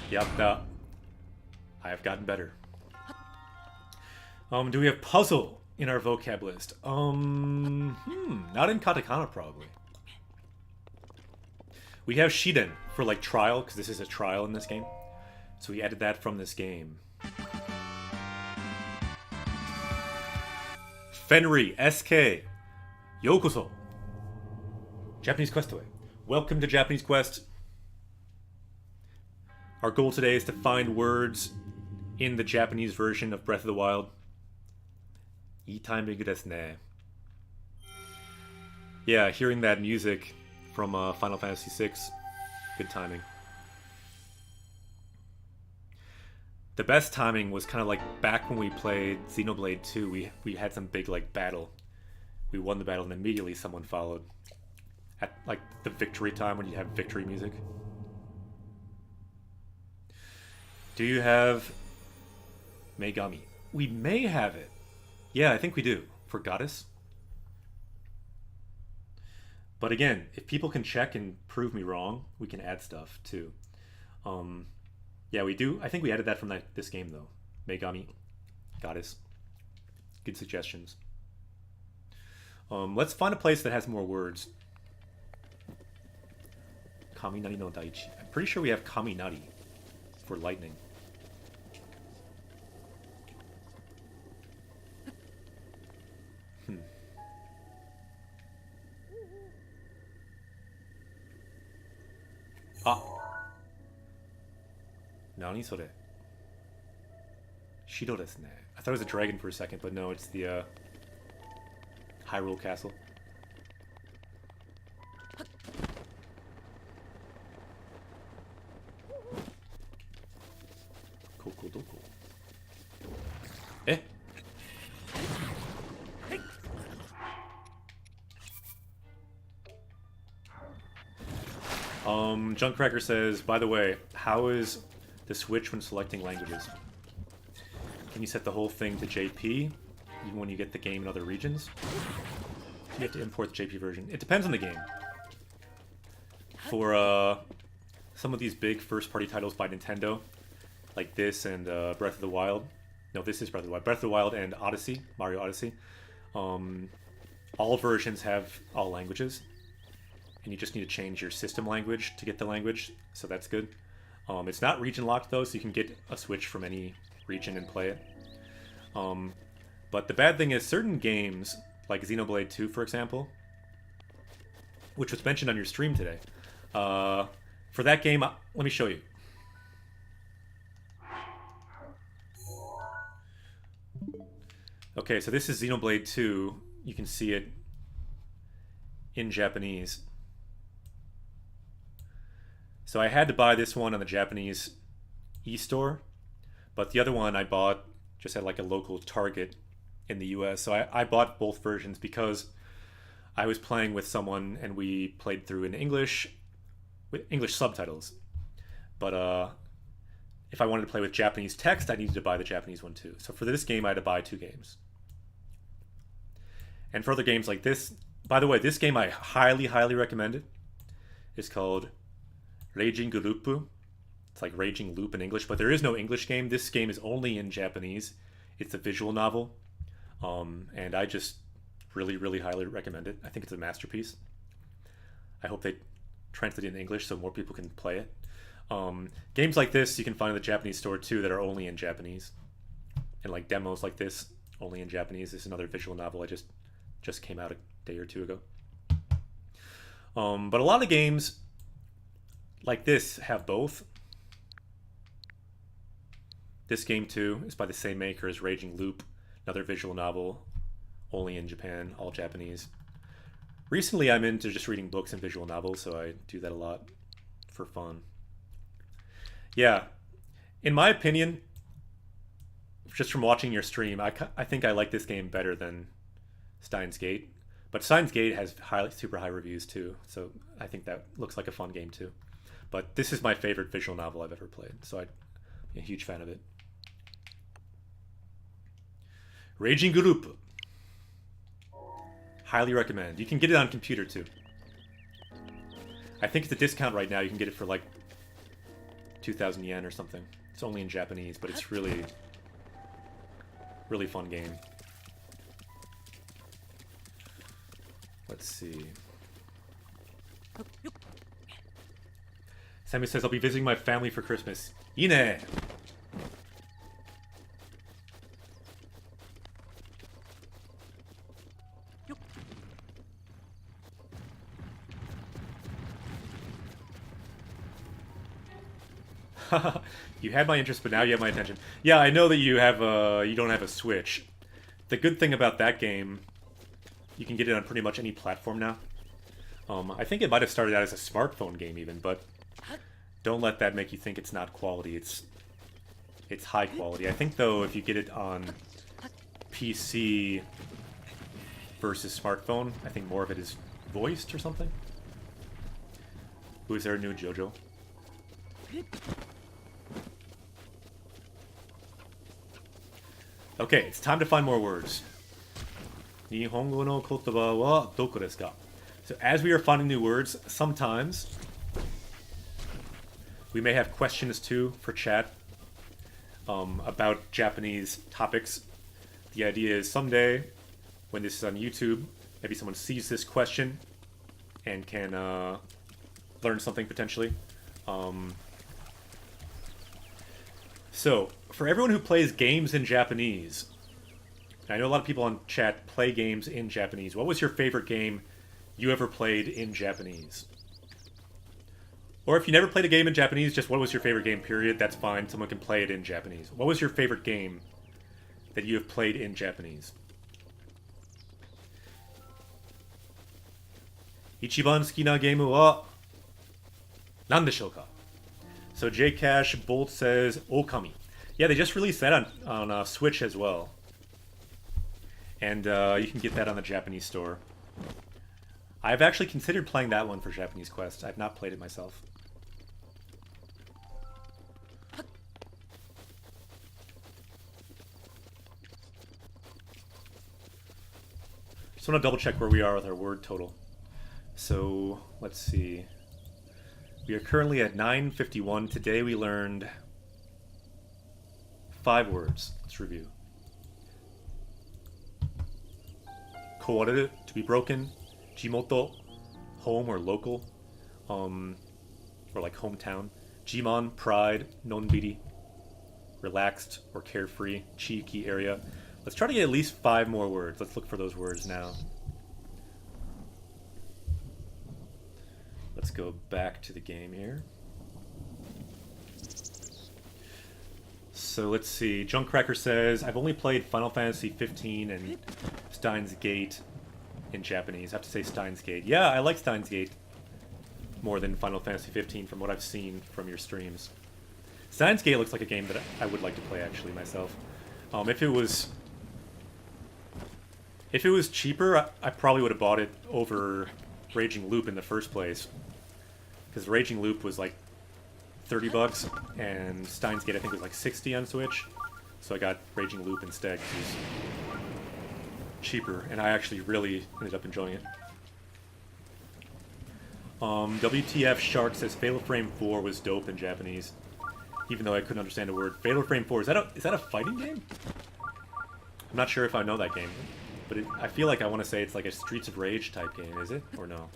Yatta. I have gotten better. Do we have puzzle in our vocab list? Not in katakana probably. We have shiden for like trial, because this is a trial in this game. So we added that from this game. Fenry, SK, Yokoso. Japanese Questaway. Welcome to Japanese Quest. Our goal today is to find words in the Japanese version of Breath of the Wild. Ii timing desu ne. Yeah, hearing that music from Final Fantasy VI, good timing. The best timing was kind of like back when we played Xenoblade 2, we had some big like battle. We won the battle and immediately someone followed. At like the victory time when you have victory music. Do you have Megami? We may have it. Yeah, I think we do. For Goddess. But again, if people can check and prove me wrong, we can add stuff too. Yeah, we do. I think we added that from this game though. Megami, Goddess. Good suggestions. Let's find a place that has more words. Kaminari no Daichi. I'm pretty sure we have Kaminari for lightning. Ah. Nani sore? Shido desu ne. I thought it was a dragon for a second, but no, it's the Hyrule Castle. Kokodoko. Eh? Junkcracker says, by the way, how is the switch when selecting languages? Can you set the whole thing to JP even when you get the game in other regions? You have to import the JP version. It depends on the game. For some of these big first-party titles by Nintendo, like this and Breath of the Wild. No, this is Breath of the Wild. Breath of the Wild and Odyssey, Mario Odyssey. All versions have all languages. And you just need to change your system language to get the language, so that's good. It's not region locked though, so you can get a Switch from any region and play it. But the bad thing is certain games, like Xenoblade 2 for example, which was mentioned on your stream today, for that game, let me show you. Okay, so this is Xenoblade 2. You can see it in Japanese. So I had to buy this one on the Japanese e-store, but the other one I bought just at like a local Target in the US. So I bought both versions because I was playing with someone and we played through in English with English subtitles. But if I wanted to play with Japanese text, I needed to buy the Japanese one too. So for this game, I had to buy 2 games. And for other games like this, by the way, this game I highly, highly recommend it. It's called Reijing Gurupu. It's like Raging Loop in English, but there is no English game. This game is only in Japanese. It's a visual novel. And I just really, really highly recommend it. I think it's a masterpiece. I hope they translate it in English so more people can play it. Games like this you can find in the Japanese store too that are only in Japanese. And like demos like this, only in Japanese. This is another visual novel I just came out a day or 2 ago. But a lot of games like this have both. This game too is by the same maker as Raging Loop, another visual novel, only in Japan, all Japanese. Recently I'm into just reading books and visual novels, so I do that a lot for fun. Yeah, in my opinion, just from watching your stream, I think I like this game better than Steins Gate. But Steins Gate has super high reviews too, so I think that looks like a fun game too. But this is my favorite visual novel I've ever played, so I'm a huge fan of it. Raging Group. Highly recommend. You can get it on computer too. I think it's a discount right now. You can get it for like 2,000 yen or something. It's only in Japanese, but it's really, really fun game. Let's see. Sammy says, I'll be visiting my family for Christmas. Ine! You had my interest, but now you have my attention. Yeah, I know that you have you don't have a Switch. The good thing about that game, you can get it on pretty much any platform now. I think it might have started out as a smartphone game even, but don't let that make you think it's not quality. It's high quality. I think though, if you get it on PC versus smartphone, I think more of it is voiced or something. Who is there a new JoJo? Okay, it's time to find more words. Nihongo no kotoba wa doko desu ka? So as we are finding new words, sometimes we may have questions too for chat about Japanese topics. The idea is someday, when this is on YouTube, maybe someone sees this question and can learn something potentially. So, for everyone who plays games in Japanese, I know a lot of people on chat play games in Japanese. What was your favorite game you ever played in Japanese? Or if you never played a game in Japanese, just what was your favorite game, period? That's fine. Someone can play it in Japanese. What was your favorite game that you have played in Japanese? Ichiban suki na game wa nan deshou ka? So Jcash Bolt says Okami. Yeah, they just released that on Switch as well. And you can get that on the Japanese store. I've actually considered playing that one for Japanese Quest. I've not played it myself. Just want to double check where we are with our word total. So, let's see. We are currently at 9:51. Today we learned 5 words. Let's review. Kawareru, to be broken. Jimoto, home or local. Or like hometown. Jimon, pride. Nonbiri, relaxed or carefree. Chiiki, area. Let's try to get at least 5 more words. Let's look for those words now. Let's go back to the game here. So let's see. Junkcracker says, I've only played Final Fantasy 15 and Steins Gate in Japanese. I have to say Steins Gate. Yeah, I like Steins Gate more than Final Fantasy 15 from what I've seen from your streams. Steins Gate looks like a game that I would like to play actually myself. If it was cheaper, I probably would have bought it over Raging Loop in the first place. Because Raging Loop was like $30, and Steins Gate I think was like 60 on Switch. So I got Raging Loop instead because it's cheaper, and I actually really ended up enjoying it. WTF Shark says Fatal Frame 4 was dope in Japanese, even though I couldn't understand a word. Fatal Frame 4, is that a fighting game? I'm not sure if I know that game, but I feel like I want to say it's like a Streets of Rage type game, is it? Or no?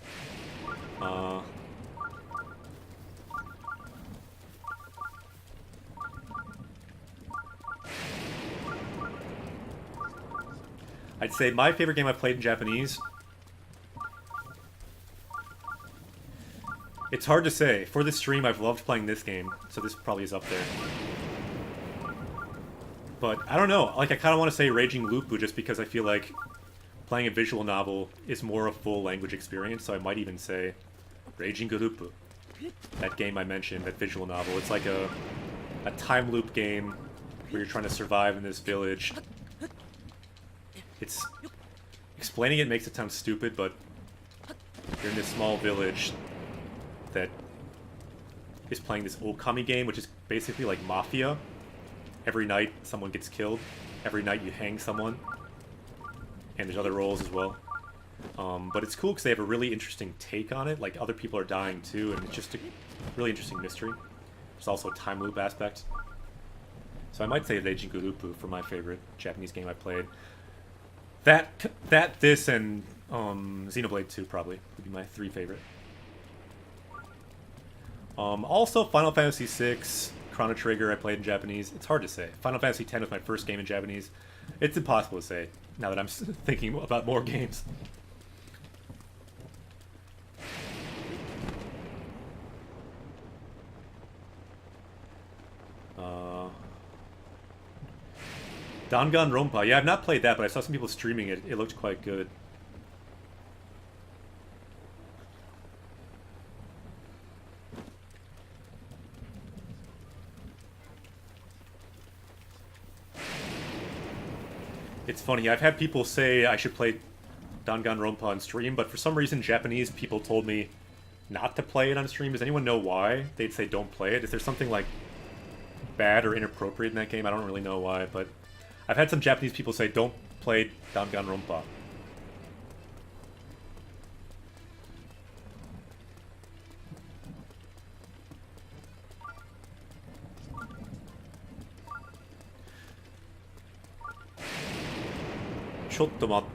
I'd say my favorite game I've played in Japanese. It's hard to say. For this stream, I've loved playing this game, so this probably is up there. But I don't know. Like, I kind of want to say Raging Lupu just because I feel like playing a visual novel is more a full language experience, so I might even say Raging Lupu. That game I mentioned, that visual novel. It's like a time loop game where you're trying to survive in this village. It's... Explaining it makes it sound stupid, but you're in this small village that is playing this Okami game, which is basically like Mafia. Every night someone gets killed. Every night you hang someone. And there's other roles as well. But it's cool because they have a really interesting take on it. Like, other people are dying too, and it's just a really interesting mystery. There's also a time loop aspect. So I might say Raging Lupu for my favorite Japanese game I played. This, and Xenoblade 2 probably would be my 3 favorite. Also, Final Fantasy VI, Chrono Trigger I played in Japanese. It's hard to say. Final Fantasy X was my first game in Japanese. It's impossible to say now that I'm thinking about more games. Danganronpa. Yeah, I've not played that, but I saw some people streaming it. It looked quite good. It's funny, I've had people say I should play Danganronpa on stream, but for some reason Japanese people told me not to play it on stream. Does anyone know why? They'd say don't play it. Is there something like bad or inappropriate in that game? I don't really know why, but I've had some Japanese people say don't play Danganronpa.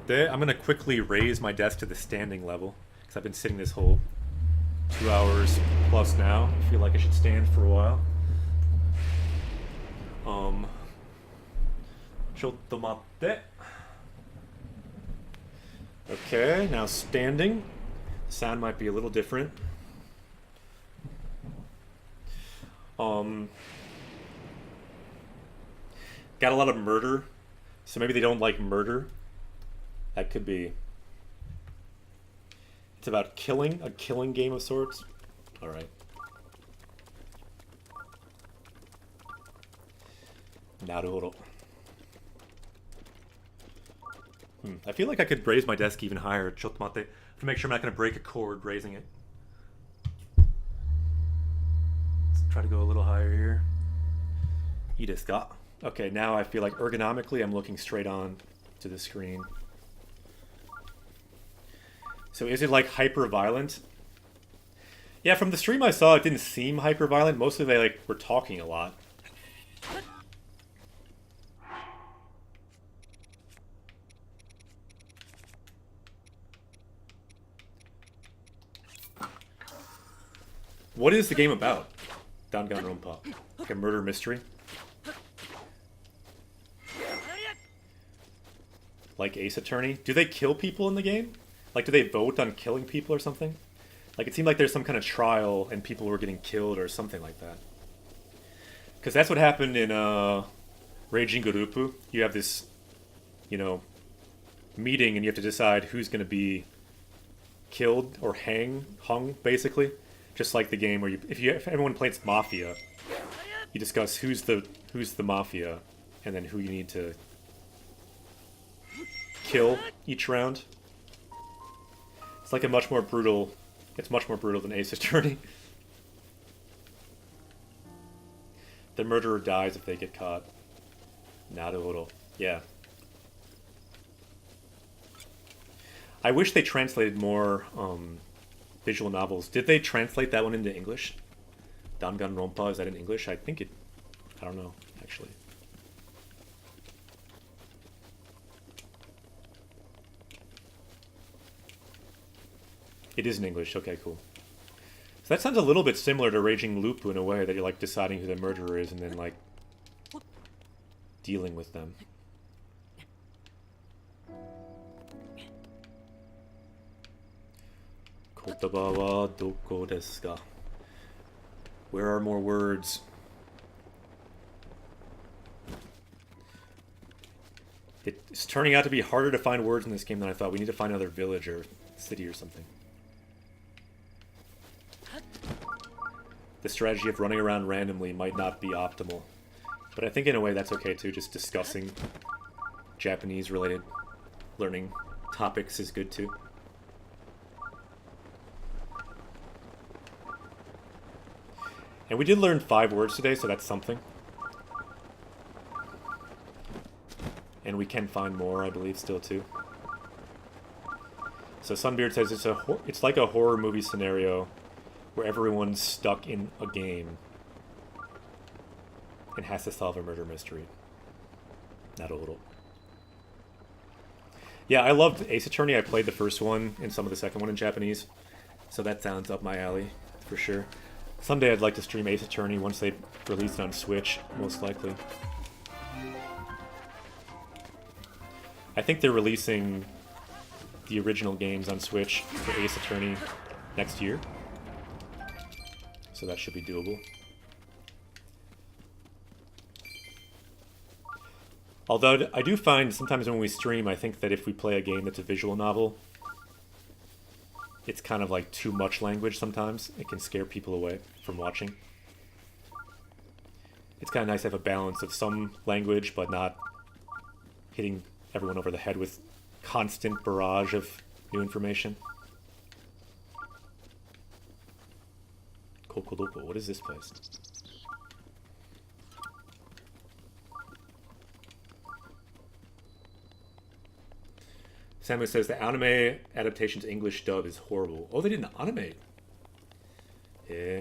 I'm gonna quickly raise my desk to the standing level because I've been sitting this whole 2 hours plus now. I feel like I should stand for a while. Okay, now standing. Sound might be a little different. Got a lot of murder, so maybe they don't like murder. That could be. It's about killing, a killing game of sorts. Alright. Naruhodo. I feel like I could raise my desk even higher. Chottomate. To make sure I'm not going to break a cord raising it. Let's try to go a little higher here. Ii desu ka? Okay, now I feel like ergonomically I'm looking straight on to the screen. So is it like hyper violent? Yeah, from the stream I saw, it didn't seem hyper violent. Mostly they like were talking a lot. What is the game about? Danganronpa. Like a murder mystery? Like Ace Attorney? Do they kill people in the game? Like, do they vote on killing people or something? Like, it seemed like there's some kind of trial and people were getting killed or something like that. Because that's what happened in Raging Lupu. You have this, you know, meeting and you have to decide who's going to be killed or hung, basically. Just like the game where if everyone plays Mafia, you discuss who's the Mafia and then who you need to kill each round. It's like a much more brutal... It's much more brutal than Ace Attorney. The murderer dies if they get caught. Naruhodo. Yeah. I wish they translated more visual novels. Did they translate that one into English? Danganronpa, is that in English? I think it... I don't know, actually. It is in English. Okay, cool. So that sounds a little bit similar to Raging Lupu in a way, that you're like deciding who the murderer is and then like dealing with them. Kotaba wa doko desu ka? Where are more words? It's turning out to be harder to find words in this game than I thought. We need to find another village or city or something. The strategy of running around randomly might not be optimal. But I think in a way that's okay too. Just discussing Japanese-related learning topics is good too. And we did learn 5 words today, so that's something. And we can find more, I believe, still too. So Sunbeard says it's like a horror movie scenario where everyone's stuck in a game and has to solve a murder mystery. Not a little. Yeah, I loved Ace Attorney. I played the first one and some of the second one in Japanese, so that sounds up my alley for sure. Someday I'd like to stream Ace Attorney once they release it on Switch, most likely. I think they're releasing the original games on Switch for Ace Attorney next year. So that should be doable. Although I do find sometimes when we stream, I think that if we play a game that's a visual novel, it's kind of like too much language sometimes. It can scare people away from watching. It's kind of nice to have a balance of some language, but not hitting everyone over the head with constant barrage of new information. Kokodoko, what is this place? Samu says the anime adaptation's English dub is horrible. Oh, they didn't animate. Yeah.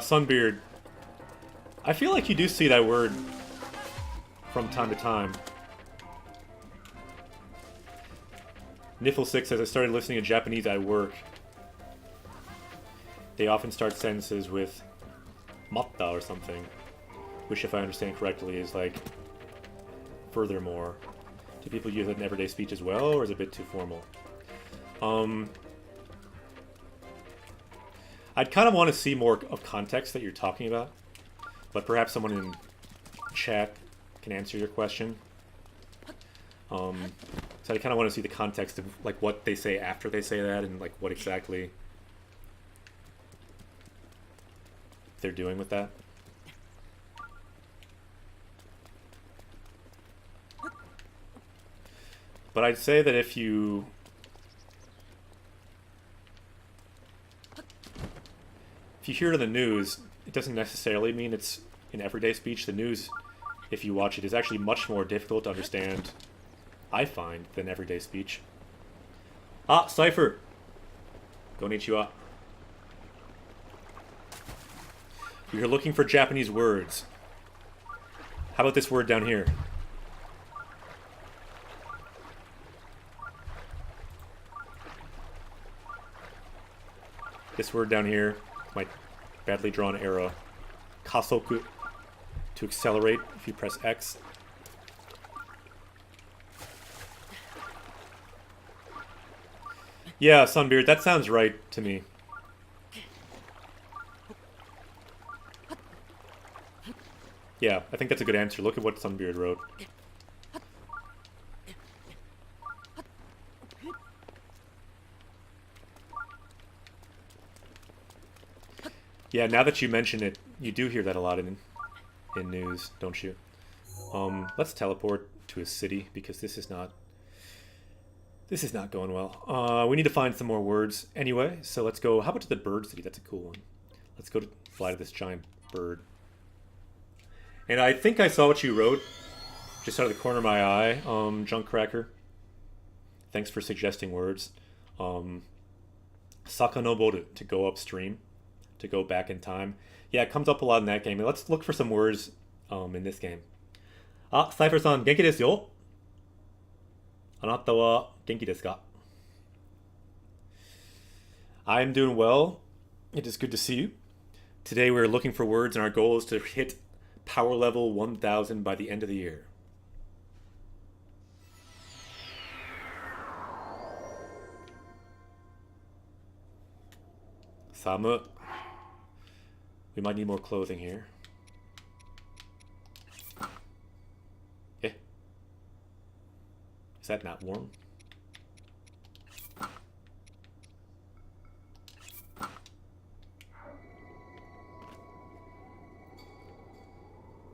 Sunbeard. I feel like you do see that word from time to time. Niffle6 says I started listening to Japanese at work. They often start sentences with matta or something, which if I understand correctly is like furthermore. Do people use it in everyday speech as well, or is it a bit too formal? I'd kind of want to see more of context that you're talking about, but perhaps someone in chat can answer your question. So I kind of want to see the context of like what they say after they say that, and like what exactly they're doing with that. But I'd say that if you hear it in the news, it doesn't necessarily mean it's in everyday speech. The news, if you watch it, is actually much more difficult to understand, I find, than everyday speech. Ah, Cypher! Konnichiwa. You're looking for Japanese words. How about this word down here? This word down here, my badly drawn arrow. Kasoku, to accelerate if you press X. Yeah, Sunbeard, that sounds right to me. Yeah, I think that's a good answer. Look at what Sunbeard wrote. Yeah, now that you mention it, you do hear that a lot in news, don't you? Let's teleport to a city, because this is not This is not going well. We need to find some more words anyway, so let's go. How about to the bird city? That's a cool one. Let's go to fly to this giant bird. And I think I saw what you wrote just out of the corner of my eye, Junkcracker. Thanks for suggesting words. Sakanoboru, to go upstream, to go back in time. Yeah, it comes up a lot in that game. And let's look for some words in this game. Ah, Cypher-san, genki desu yo. Anata wa genki desu ka? I am doing well. It is good to see you. Today we're looking for words, and our goal is to hit power level 1000 by the end of the year. Samu. We might need more clothing here. Eh. Is that not warm?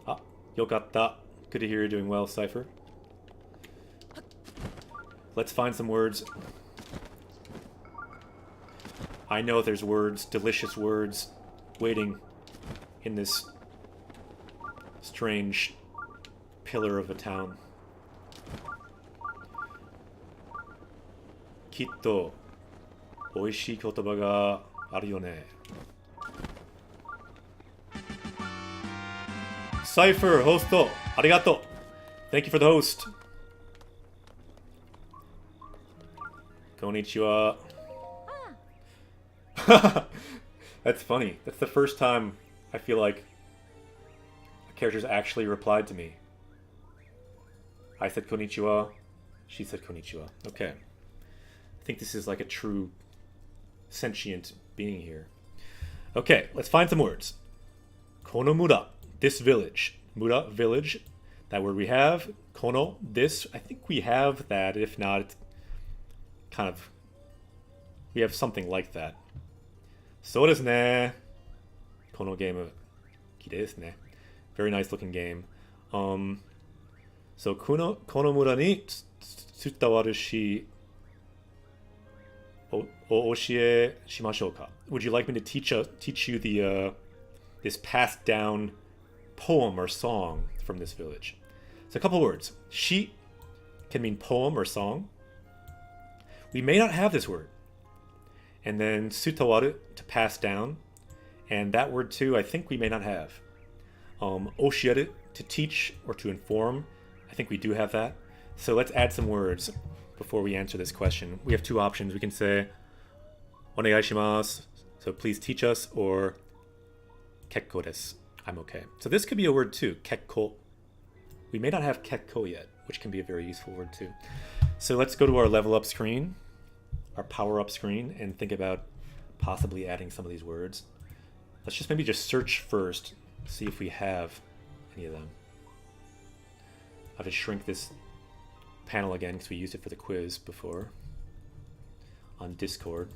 Ah, yokatta. Good to hear you're doing well, Cypher. Let's find some words. I know there's words, delicious words, waiting in this strange pillar of a town. Kitto, oishii kotoba ga aru yo ne. Cypher, hosto, arigato. Thank you for the host. Konnichiwa. That's funny. That's the first time I feel like a character's actually replied to me. I said konnichiwa. She said konnichiwa. Okay. I think this is like a true sentient being here. Okay, let's find some words. Kono mura, this village. Mura, village. That word we have. Kono, this. I think we have that. If not, it's kind of... we have something like that. そうですね。このゲーム、綺麗ですね。Very nice looking game. So この村に伝わるし、お教えしましょうか。Would you like me to teach you the this passed down poem or song from this village? So a couple words. Shi can mean poem or song. We may not have this word. And then sutawaru, to pass down. And that word too, I think we may not have. Oshieru, to teach or to inform. I think we do have that. So let's add some words before we answer this question. We have two options. We can say, onegai shimasu, so please teach us, or kekko desu, I'm okay. So this could be a word too, kekko. We may not have kekko yet, which can be a very useful word too. So let's go to our level up screen. Our power up screen, and think about possibly adding some of these words. Let's just maybe just search first, see if we have any of them. I'll just shrink this panel again because we used it for the quiz before on Discord.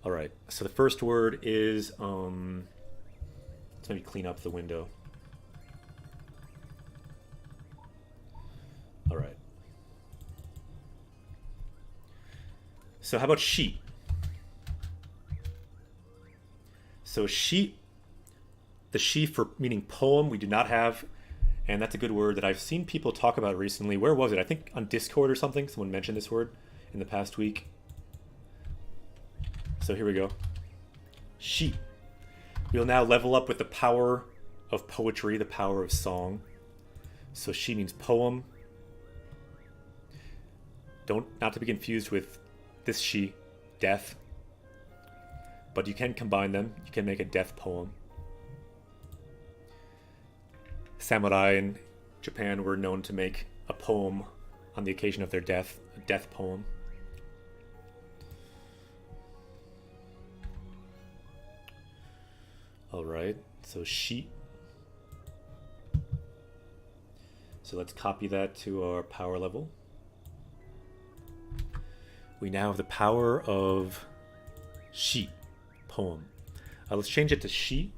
All right, so the first word is let's maybe clean up the window. All right. So how about shi? So shi, the shi for meaning poem, we do not have, and that's a good word that I've seen people talk about recently. Where was it? I think on Discord or something. Someone mentioned this word in the past week. So here we go. Shi. We'll now level up with the power of poetry, the power of song. So shi means poem. Not to be confused with this shi, death, but you can combine them. You can make a death poem. Samurai in Japan were known to make a poem on the occasion of their death, a death poem. All right, so shi. So let's copy that to our power level. We now have the power of shi, poem. Let's change it to shi.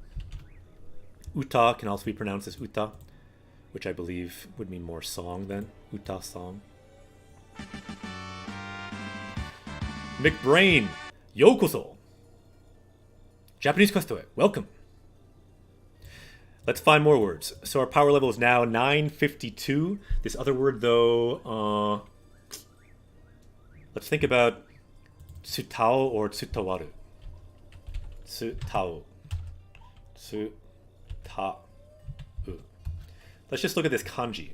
Uta can also be pronounced as uta, which I believe would mean more song than uta, song. McBrain, yokoso. Japanese Quest to it. Welcome. Let's find more words. So our power level is now 952. This other word, though, let's think about tsutao or tsutawaru. Tsutao. Tsutau. Let's just look at this kanji.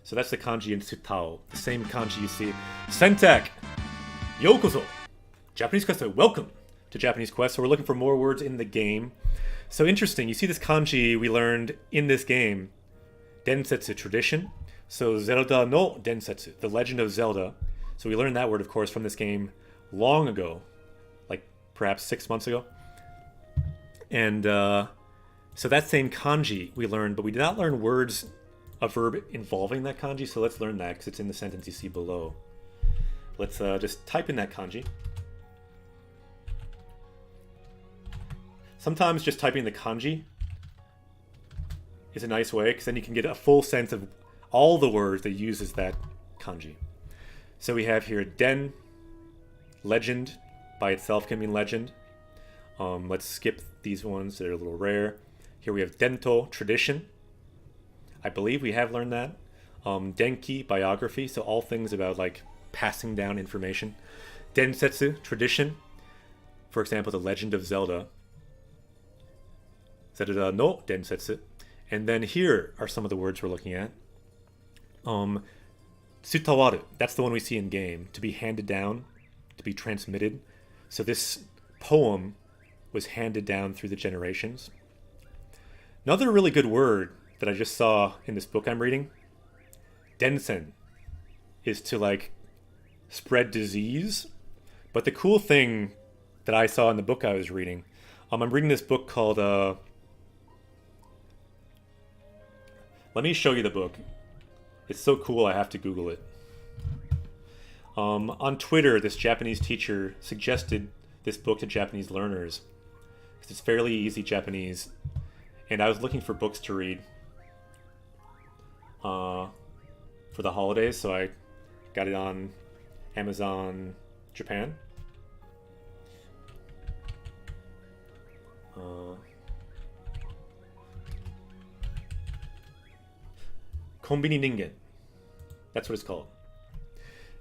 So that's the kanji in tsutao. The same kanji you see. Sentak. Yokoso. Japanese Quest, welcome to Japanese Quest. So we're looking for more words in the game. So interesting. You see this kanji we learned in this game. Densetsu, tradition. So Zelda no Densetsu, the Legend of Zelda. So we learned that word, of course, from this game long ago. Like perhaps 6 months ago. And so that same kanji we learned, but we did not learn words, a verb involving that kanji. So let's learn that because it's in the sentence you see below. Let's just type in that kanji. Sometimes just typing the kanji is a nice way because then you can get a full sense of all the words that uses that kanji. So we have here den, legend, by itself can mean legend. Let's skip these ones, they're a little rare. Here we have dento, tradition. I believe we have learned that. Denki, biography, so all things about like passing down information. Densetsu, tradition. For example, the Legend of Zelda. Zelda no Densetsu. And then here are some of the words we're looking at. Tsutawaru, that's the one we see in game. To be handed down, to be transmitted. So this poem was handed down through the generations. Another really good word that I just saw in this book I'm reading, densen, is to like spread disease. But the cool thing that I saw in the book I was reading, I'm reading this book called let me show you the book. It's so cool I have to Google it. On Twitter, this Japanese teacher suggested this book to Japanese learners because it's fairly easy Japanese, and I was looking for books to read for the holidays, so I got it on Amazon Japan. Konbini Ningen. That's what it's called.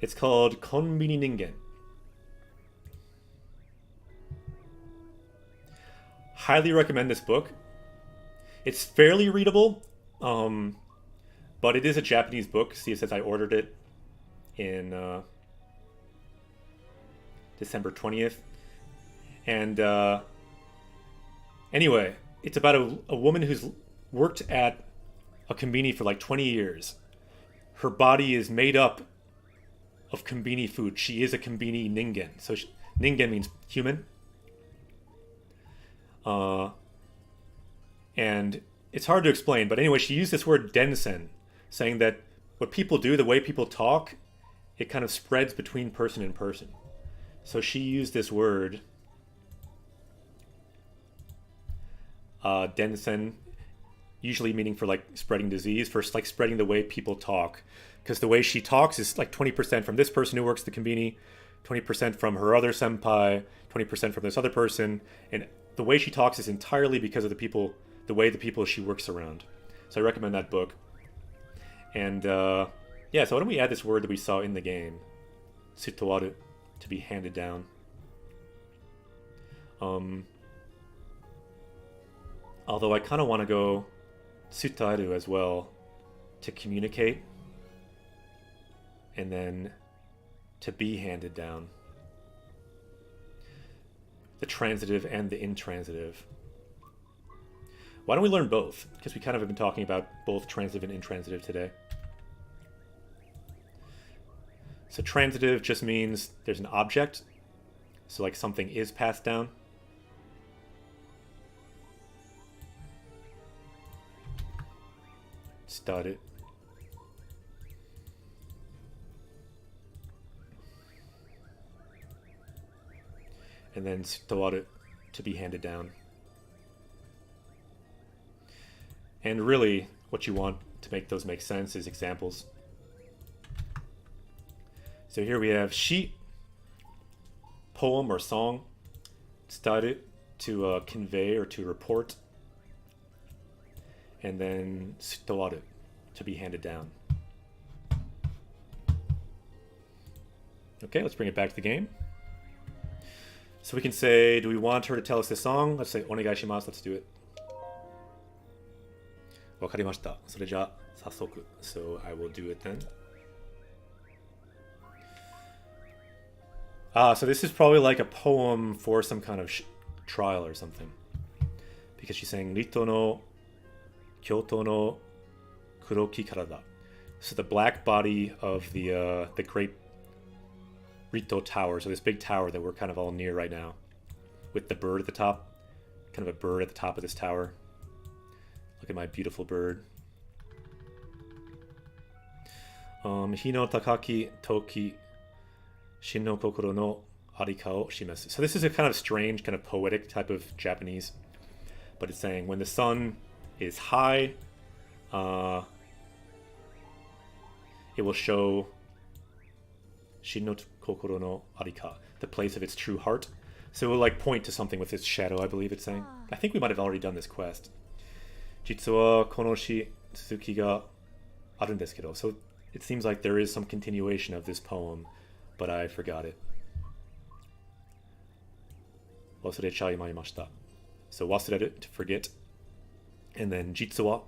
It's called Konbini Ningen. Highly recommend this book. It's fairly readable, but it is a Japanese book. See, it says I ordered it in December 20th. And anyway, it's about a woman who's worked at a konbini for like 20 years. Her body is made up of konbini food. She is a konbini ningen. So ningen means human. And it's hard to explain, but anyway, she used this word densen, saying that what people do, the way people talk, it kind of spreads between person and person. So she used this word, densen, usually meaning for like spreading disease, for like spreading the way people talk. Because the way she talks is like 20% from this person who works the konbini, 20% from her other senpai, 20% from this other person, and the way she talks is entirely because of the way the people she works around. So I recommend that book. And yeah, so why don't we add this word that we saw in the game, tsutawaru, to be handed down. Although I kind of want to go tsutaru as well, to communicate, and then to be handed down. The transitive and the intransitive. Why don't we learn both? Because we kind of have been talking about both transitive and intransitive today. So transitive just means there's an object. So like something is passed down. Started. And then tsutawaru, to be handed down. And really, what you want to make those make sense is examples. So here we have shi, poem or song, staru, to convey or to report, and then sutowaru, to be handed down. Okay, let's bring it back to the game. So we can say, do we want her to tell us this song? Let's say, onegai shimasu, let's do it. Wakarimashita. それじゃあ、早速. So I will do it then. So this is probably like a poem for some kind of trial or something. Because she's saying, Rito no Kyoto no kuroki karada. So the black body of the great Rito Tower, so this big tower that we're kind of all near right now, with the bird at the top, kind of a bird at the top of this tower. Look at my beautiful bird. Hino takaki toki shin no kokoro no arika o shimasu. So this is a kind of strange, kind of poetic type of Japanese, but it's saying when the sun is high, it will show shin no kokoro no arika, the place of its true heart. So it will like point to something with its shadow, I believe it's saying. I think we might have already done this quest. Jitsu wa kono shi tsuki ga aru desu kedo. So it seems like there is some continuation of this poem, but I forgot it. Wasurecharou maimashita. So wasureru, to forget. And then jitsu wa.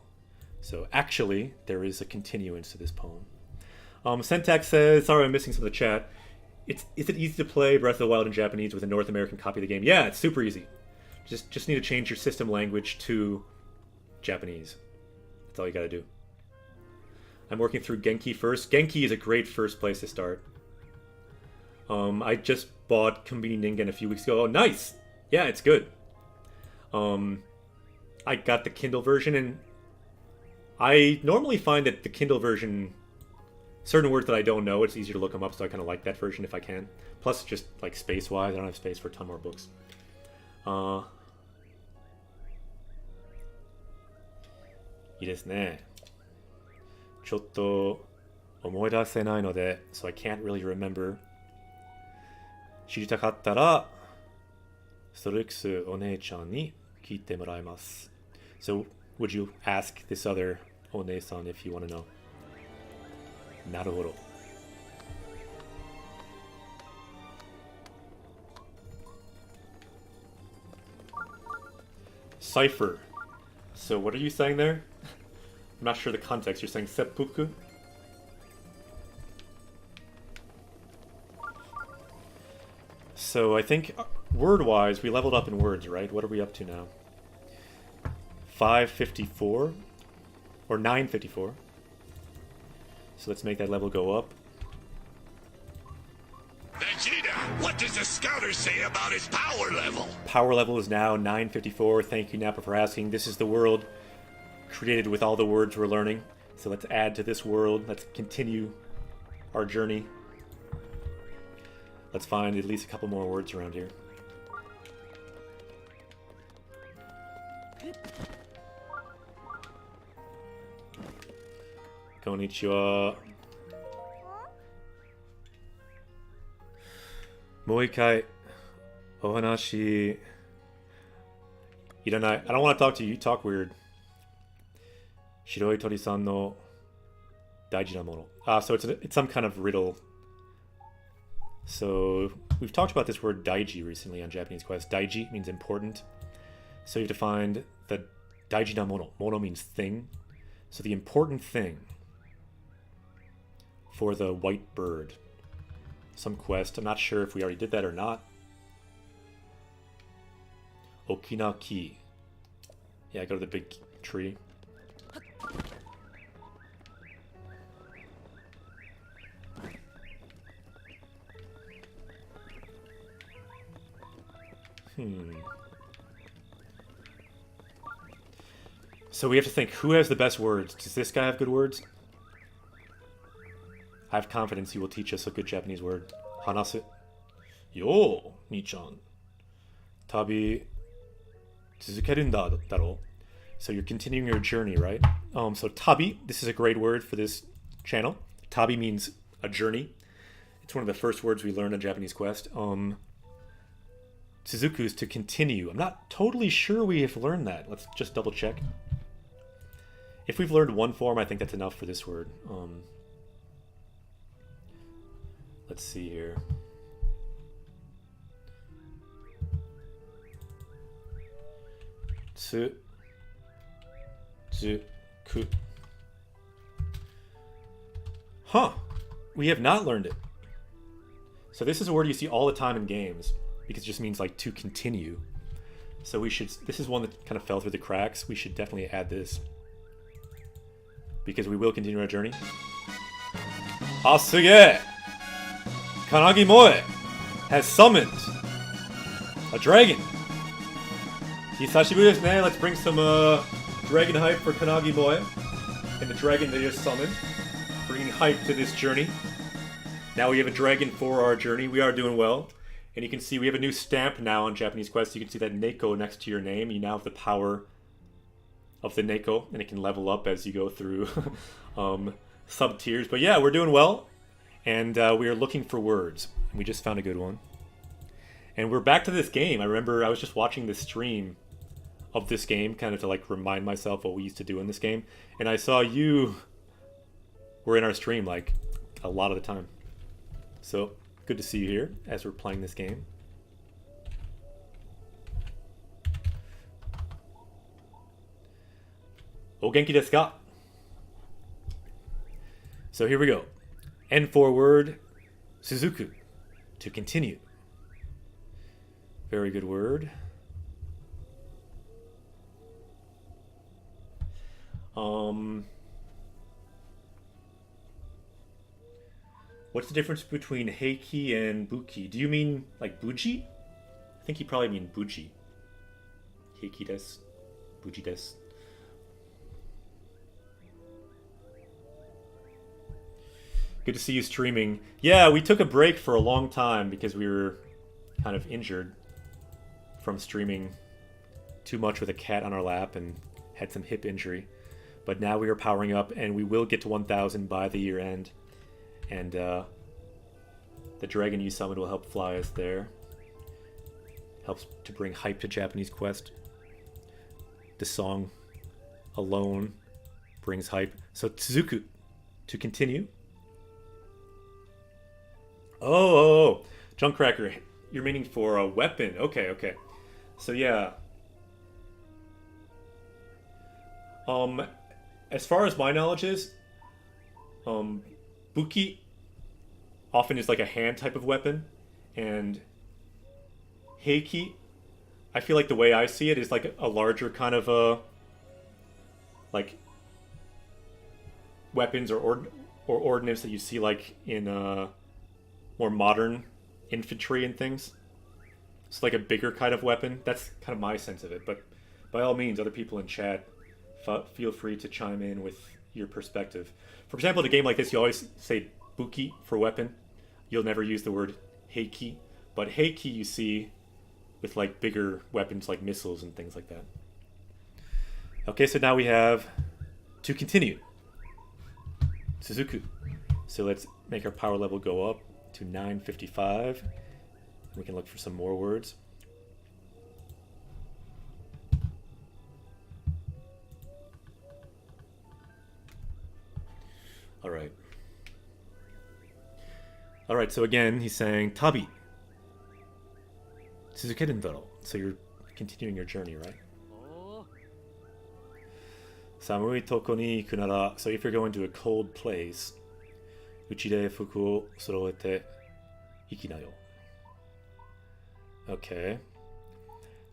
So actually, there is a continuance to this poem. Syntax says, sorry I'm missing some of the chat. Is it easy to play Breath of the Wild in Japanese with a North American copy of the game? Yeah, it's super easy. Just need to change your system language to Japanese. That's all you gotta do. I'm working through Genki first. Genki is a great first place to start. I just bought Konbini Ningen a few weeks ago. Oh, nice! Yeah, it's good. I got the Kindle version, and I normally find that the Kindle version, certain words that I don't know, it's easier to look them up, so I kind of like that version if I can. Plus, just like space-wise, I don't have space for a ton more books. いいですね。ちょっと思い出せないので、so I can't really remember. 知りたかったら、ストリックスお姉ちゃんに聞いてもらいます。So, would you ask this other お姉さん if you want to know? なるほど。Cipher. So what are you saying there? I'm not sure the context. You're saying seppuku? So I think word-wise, we leveled up in words, right? What are we up to now? 554? Or 954. So let's make that level go up. Vegeta, what does the scouter say about his power level? Power level is now 954. Thank you, Nappa, for asking. This is the world created with all the words we're learning. So let's add to this world. Let's continue our journey. Let's find at least a couple more words around here. Konnichiwa. もう一回お話いらない。I don't want to talk to you. You talk weird. 白い鳥さんの大事なもの. So it's some kind of riddle. So we've talked about this word daiji recently on Japanese Quest. Daiji means important. So you have to find the daiji na mono. Mono means thing. So the important thing for the white bird. Some quest. I'm not sure if we already did that or not. Okina Ki. Yeah, go to the big tree. So we have to think, who has the best words? Does this guy have good words? I have confidence he will teach us a good Japanese word. Hanasu. Yo, Ni-chan. Tabi tsuzukeru daro. So you're continuing your journey, right? So tabi, this is a great word for this channel. Tabi means a journey. It's one of the first words we learned on Japanese Quest. Suzuku is to continue. I'm not totally sure we have learned that. Let's just double check. If we've learned one form, I think that's enough for this word. Let's see here. Suzuku. Huh. We have not learned it. So this is a word you see all the time in games because it just means like to continue. So we should, this is one that kind of fell through the cracks. We should definitely add this because we will continue our journey. Asuge! Kanagi Moe has summoned a dragon. Hisashiburi desu ne. Let's bring some dragon hype for Kanagi Moe and the dragon they just summoned. Bringing hype to this journey. Now we have a dragon for our journey. We are doing well. And you can see we have a new stamp now on Japanese Quest. You can see that Neko next to your name. You now have the power of the Neko, and it can level up as you go through sub-tiers. But yeah, we're doing well. And we are looking for words. We just found a good one. And we're back to this game. I remember I was just watching the stream of this game, kind of to like remind myself what we used to do in this game. And I saw you were in our stream like a lot of the time. So good to see you here as we're playing this game. O genki desu ka? So here we go. N4 word, Suzuku, to continue. Very good word. What's the difference between Heiki and Buki? Do you mean like Buji? I think you probably mean Buji. Heiki desu, Buji desu. Good to see you streaming. Yeah, we took a break for a long time because we were kind of injured from streaming too much with a cat on our lap and had some hip injury. But now we are powering up and we will get to 1,000 by the year end. And the dragon you summoned will help fly us there. Helps to bring hype to Japanese Quest. The song alone brings hype. So Tsuzuku, to continue. Oh, Junkcracker, you're meaning for a weapon. Okay. So yeah. As far as my knowledge is, Buki often is like a hand type of weapon, and Heiki, I feel like the way I see it is like a larger kind of like weapons or ordnance that you see like in more modern infantry and things. It's like a bigger kind of weapon. That's kind of my sense of it. But by all means, other people in chat, feel free to chime in with your perspective. For example, in a game like this, you always say Buki for weapon. You'll never use the word Heiki. But Heiki you see with like bigger weapons like missiles and things like that. Okay, so now we have to continue. Suzuku. So let's make our power level go up to 955. We can look for some more words. Alright, so again, he's saying Tabi. Suzukeru daro. So you're continuing your journey, right? Samui toko ni iku nara. So if you're going to a cold place, uchi de fuku o soroete iki na yo. Okay.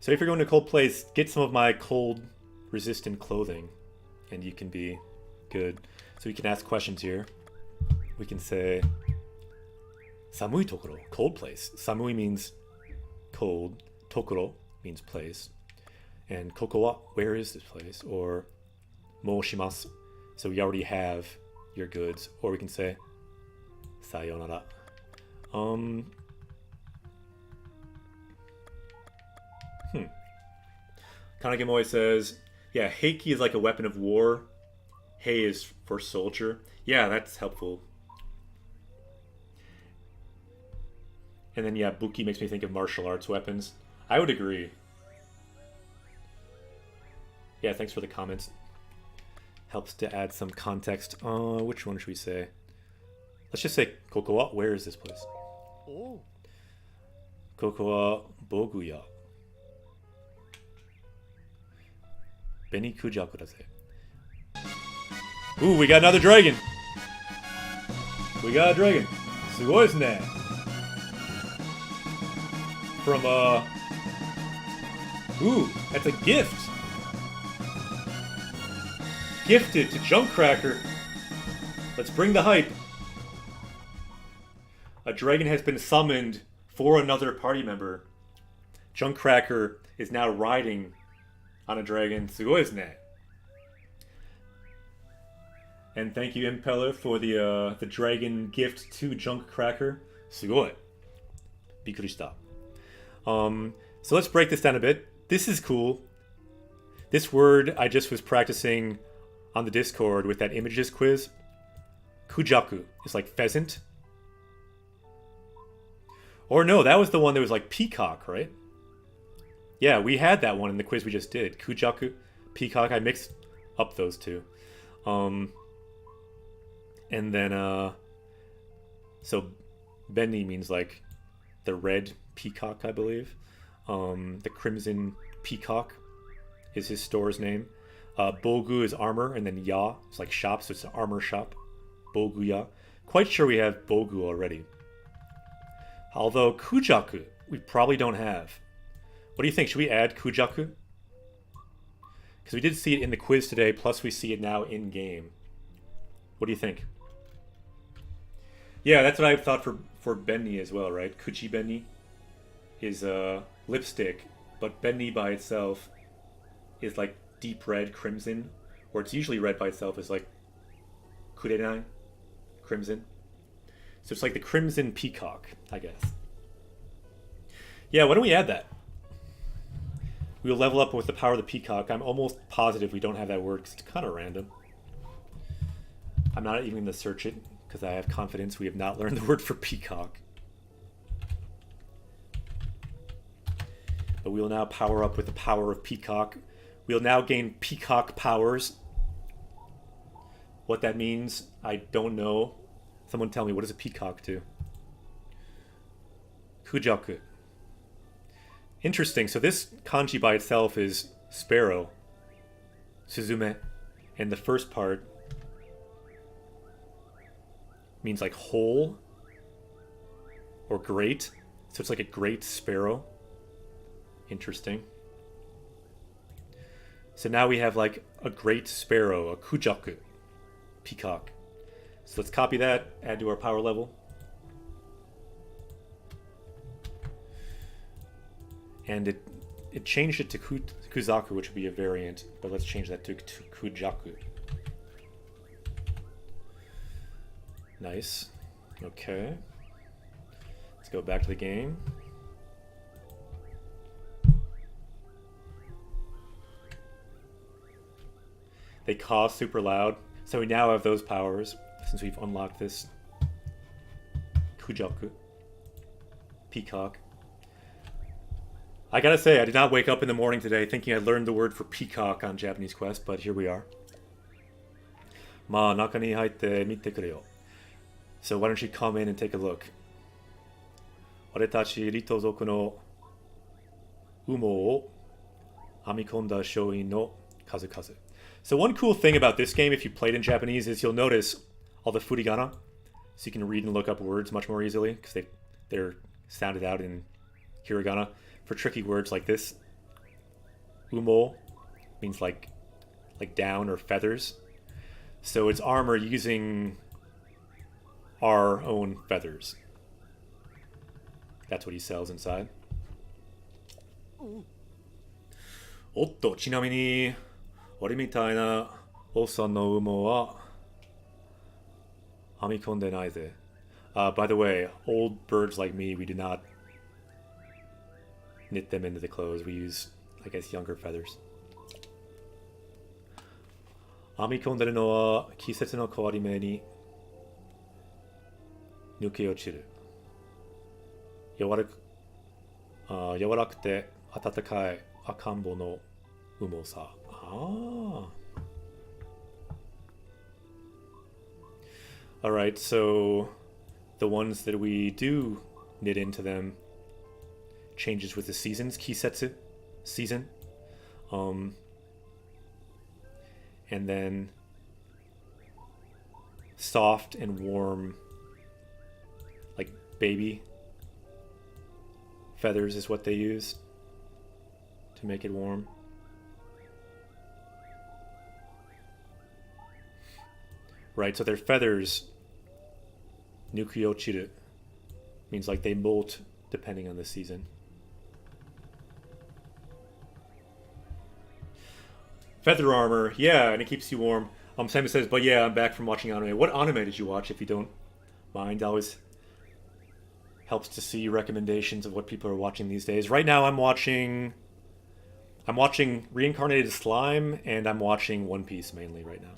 So if you're going to a cold place, get some of my cold resistant clothing and you can be good. So we can ask questions here. We can say Samui tokoro, cold place. Samui means cold. Tokoro means place. And koko wa, where is this place? Or mo shimasu, so we already have your goods. Or we can say sayonara. Kanagi Moe says, yeah, Heiki is like a weapon of war. Hei is for soldier. Yeah, that's helpful. And then, yeah, Buki makes me think of martial arts weapons. I would agree. Yeah, thanks for the comments. Helps to add some context. Which one should we say? Let's just say Kokowa. Where is this place? Oh. Kokowa Boguya. Beni Kujaku da ze. Ooh, we got another dragon. We got a dragon. Sugoi desu ne. From, ooh, that's a gift. Gifted to Junkcracker. Let's bring the hype. A dragon has been summoned for another party member. Junkcracker is now riding on a dragon. Sugoi desu ne. And thank you, Impeller, for the dragon gift to Junkcracker. Sugoi. Bikuri shita. So let's break this down a bit. This is cool. This word I just was practicing on the Discord with that images quiz. Kujaku is like pheasant. Or no, that was the one that was like peacock, right? Yeah, we had that one in the quiz we just did. Kujaku, peacock. I mixed up those two. And then, so Benny means like the red peacock, I believe. The crimson peacock is his store's name. Bogu is armor, and then ya is like shop, so it's an armor shop. Boguya. Quite sure we have Bogu already. Although Kujaku, we probably don't have. What do you think? Should we add Kujaku? Because we did see it in the quiz today, plus we see it now in-game. What do you think? Yeah, that's what I thought for Benny as well, right? Kuchi Benny is lipstick, but Benny by itself is like deep red, crimson, or it's usually red by itself is like Kurenai, crimson. So it's like the crimson peacock, I guess. Yeah, why don't we add that? We'll level up with the power of the peacock. I'm almost positive we don't have that word because it's kind of random. I'm not even going to search it because I have confidence we have not learned the word for peacock. But we will now power up with the power of peacock. We'll now gain peacock powers. What that means, I don't know. Someone tell me, what does a peacock do? Kujaku. Interesting. So this kanji by itself is sparrow, suzume, and the first part means like whole or great. So it's like a great sparrow. Interesting. So now we have like a great sparrow, a kujaku, peacock. So let's copy that, add to our power level. And it changed it to Kuzaku, which would be a variant, but let's change that to Kujaku. Nice. Okay. Let's go back to the game. They caw super loud. So we now have those powers since we've unlocked this Kujaku. Peacock. I gotta say, I did not wake up in the morning today thinking I learned the word for peacock on Japanese Quest, but here we are. Ma, naka ni haitte mite kureo. So why don't you come in and take a look? Oretachi ritozoku no umo o amikonda shoin no kazukazu. So one cool thing about this game, if you played in Japanese, is you'll notice all the furigana. So you can read and look up words much more easily, because they're sounded out in hiragana. For tricky words like this, umo means like down or feathers. So it's armor using our own feathers. That's what he sells inside. Otto, ちなみに俺みたいなおっさんの羽毛は編み込んでないぜ。By the way, old birds like me, we do not knit them into the clothes. We use, I guess, younger feathers. 編み込んでるのは季節の変わり目に抜け落ちる。柔らくて温かい赤ん坊の重さ。Ah. Alright, so the ones that we do knit into them changes with the seasons. Kisetsu season. And then soft and warm, like baby feathers is what they use to make it warm. Right, so their feathers, nukyochiru, means like they molt depending on the season. Feather armor, yeah, and it keeps you warm. Simon says, but yeah, I'm back from watching anime. What anime did you watch, if you don't mind? Always helps to see recommendations of what people are watching these days. Right now, I'm watching Reincarnated Slime, and I'm watching One Piece mainly right now.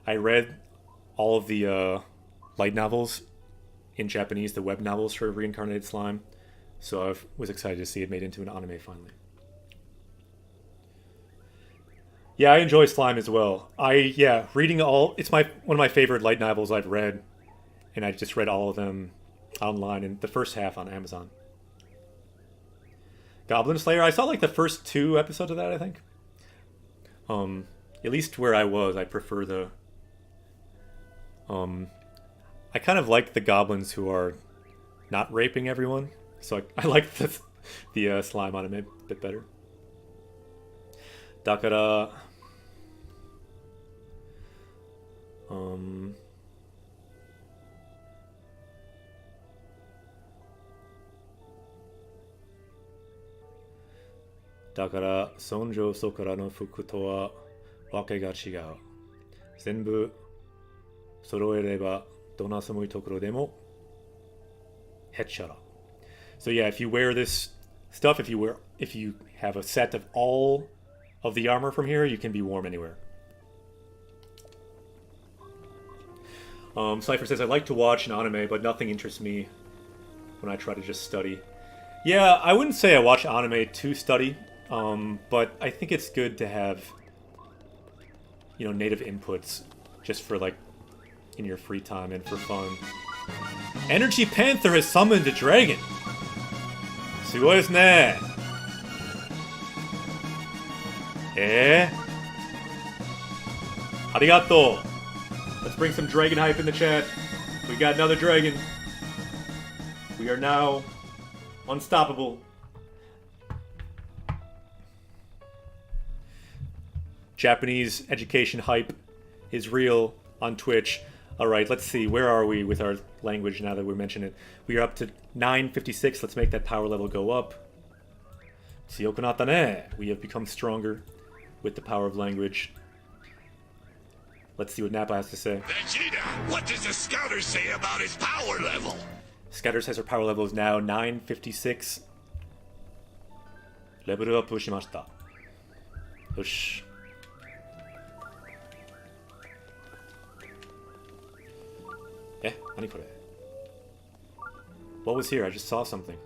I read all of the light novels in Japanese, the web novels for Reincarnated Slime, so I was excited to see it made into an anime finally. Yeah, I enjoy Slime as well. Reading it's one of my favorite light novels I've read, and I just read all of them online, and the first half on Amazon. Goblin Slayer, I saw like the first 2 episodes of that, I think. At least where I was, I prefer the I kind of like the goblins who are not raping everyone, so I like the slime anime a bit better. Dakara, Dakara, Sonjo Sokara no fuku to wa wake ga chigau. Zenbu soroereba dona samui tokoro demo hechara. So yeah, if you wear this stuff, if you have a set of all of the armor from here, you can be warm anywhere. Cypher says, I like to watch an anime, but nothing interests me when I try to just study. Yeah, I wouldn't say I watch anime to study, but I think it's good to have, native inputs just for, like, in your free time and for fun. Energy Panther has summoned a dragon! Sugoi desu ne! Arigato! Let's bring some dragon hype in the chat. We got another dragon. We are now unstoppable. Japanese education hype is real on Twitch. Alright, let's see. Where are we with our language now that we mention it? We are up to 956. Let's make that power level go up. Tsuyoku ne. We have become stronger with the power of language. Let's see what Nappa has to say. Vegeta, what does the scouter say about his power level? Scouter says her power level is now 956. Level up shimashita. Yosh. Nani kore? What was here? I just saw something.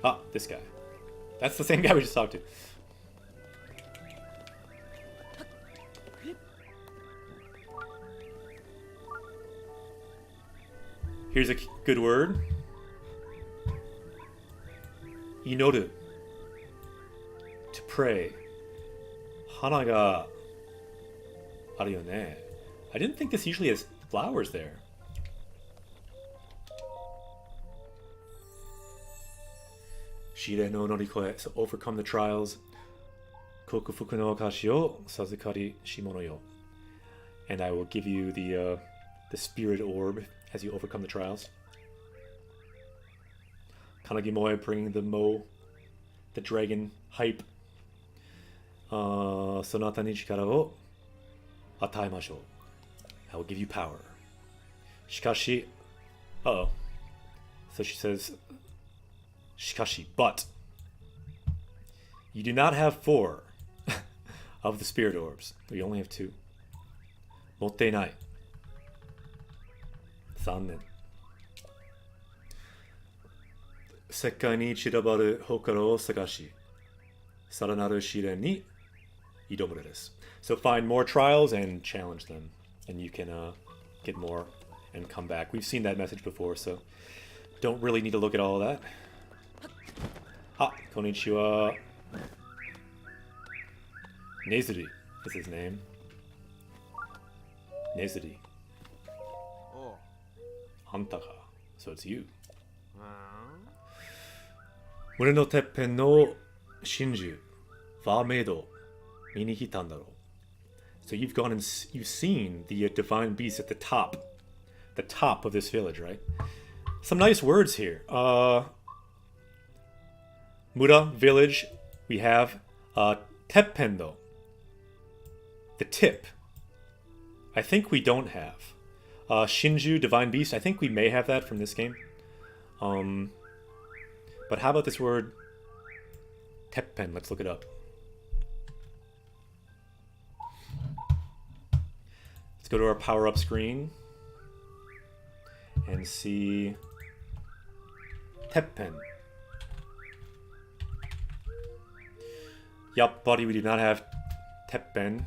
Ah, this guy. That's the same guy we just talked to. Here's a good word. Inoru. To pray. Hana ga aru yo ne. I didn't think this usually has flowers there. Shire no norikoe, so overcome the trials. Kokufuku no akashi o sazukari shimono yo. And I will give you the spirit orb as you overcome the trials. Kanagi Moe bringing the dragon hype. Sonata ni chikara o ataemashou. I will give you power. Shikashi. Uh-oh. So she says, Shikashi, but you do not have 4 of the spirit orbs. You only have 2. Motte nai. 残念。世界に散らばる祠を探し、さらなる試練に挑むのです。So find more trials and challenge them, and you can get more and come back. We've seen that message before, so don't really need to look at all of that. Ah, konnichiwa. Nezuri is his name. Nezuri. Oh. Antaka. So it's you. 胸のてっぺんの真珠、ファーメイド、見に来たんだろう。So you've gone and you've seen the divine beast at the top of this village, right? Some nice words here. Mura village, we have teppendo, the tip. I think we don't have. Shinju, divine beast, I think we may have that from this game. But how about this word teppen? Let's look it up. Let's go to our power-up screen and see teppen. Yup, buddy, we do not have teppen.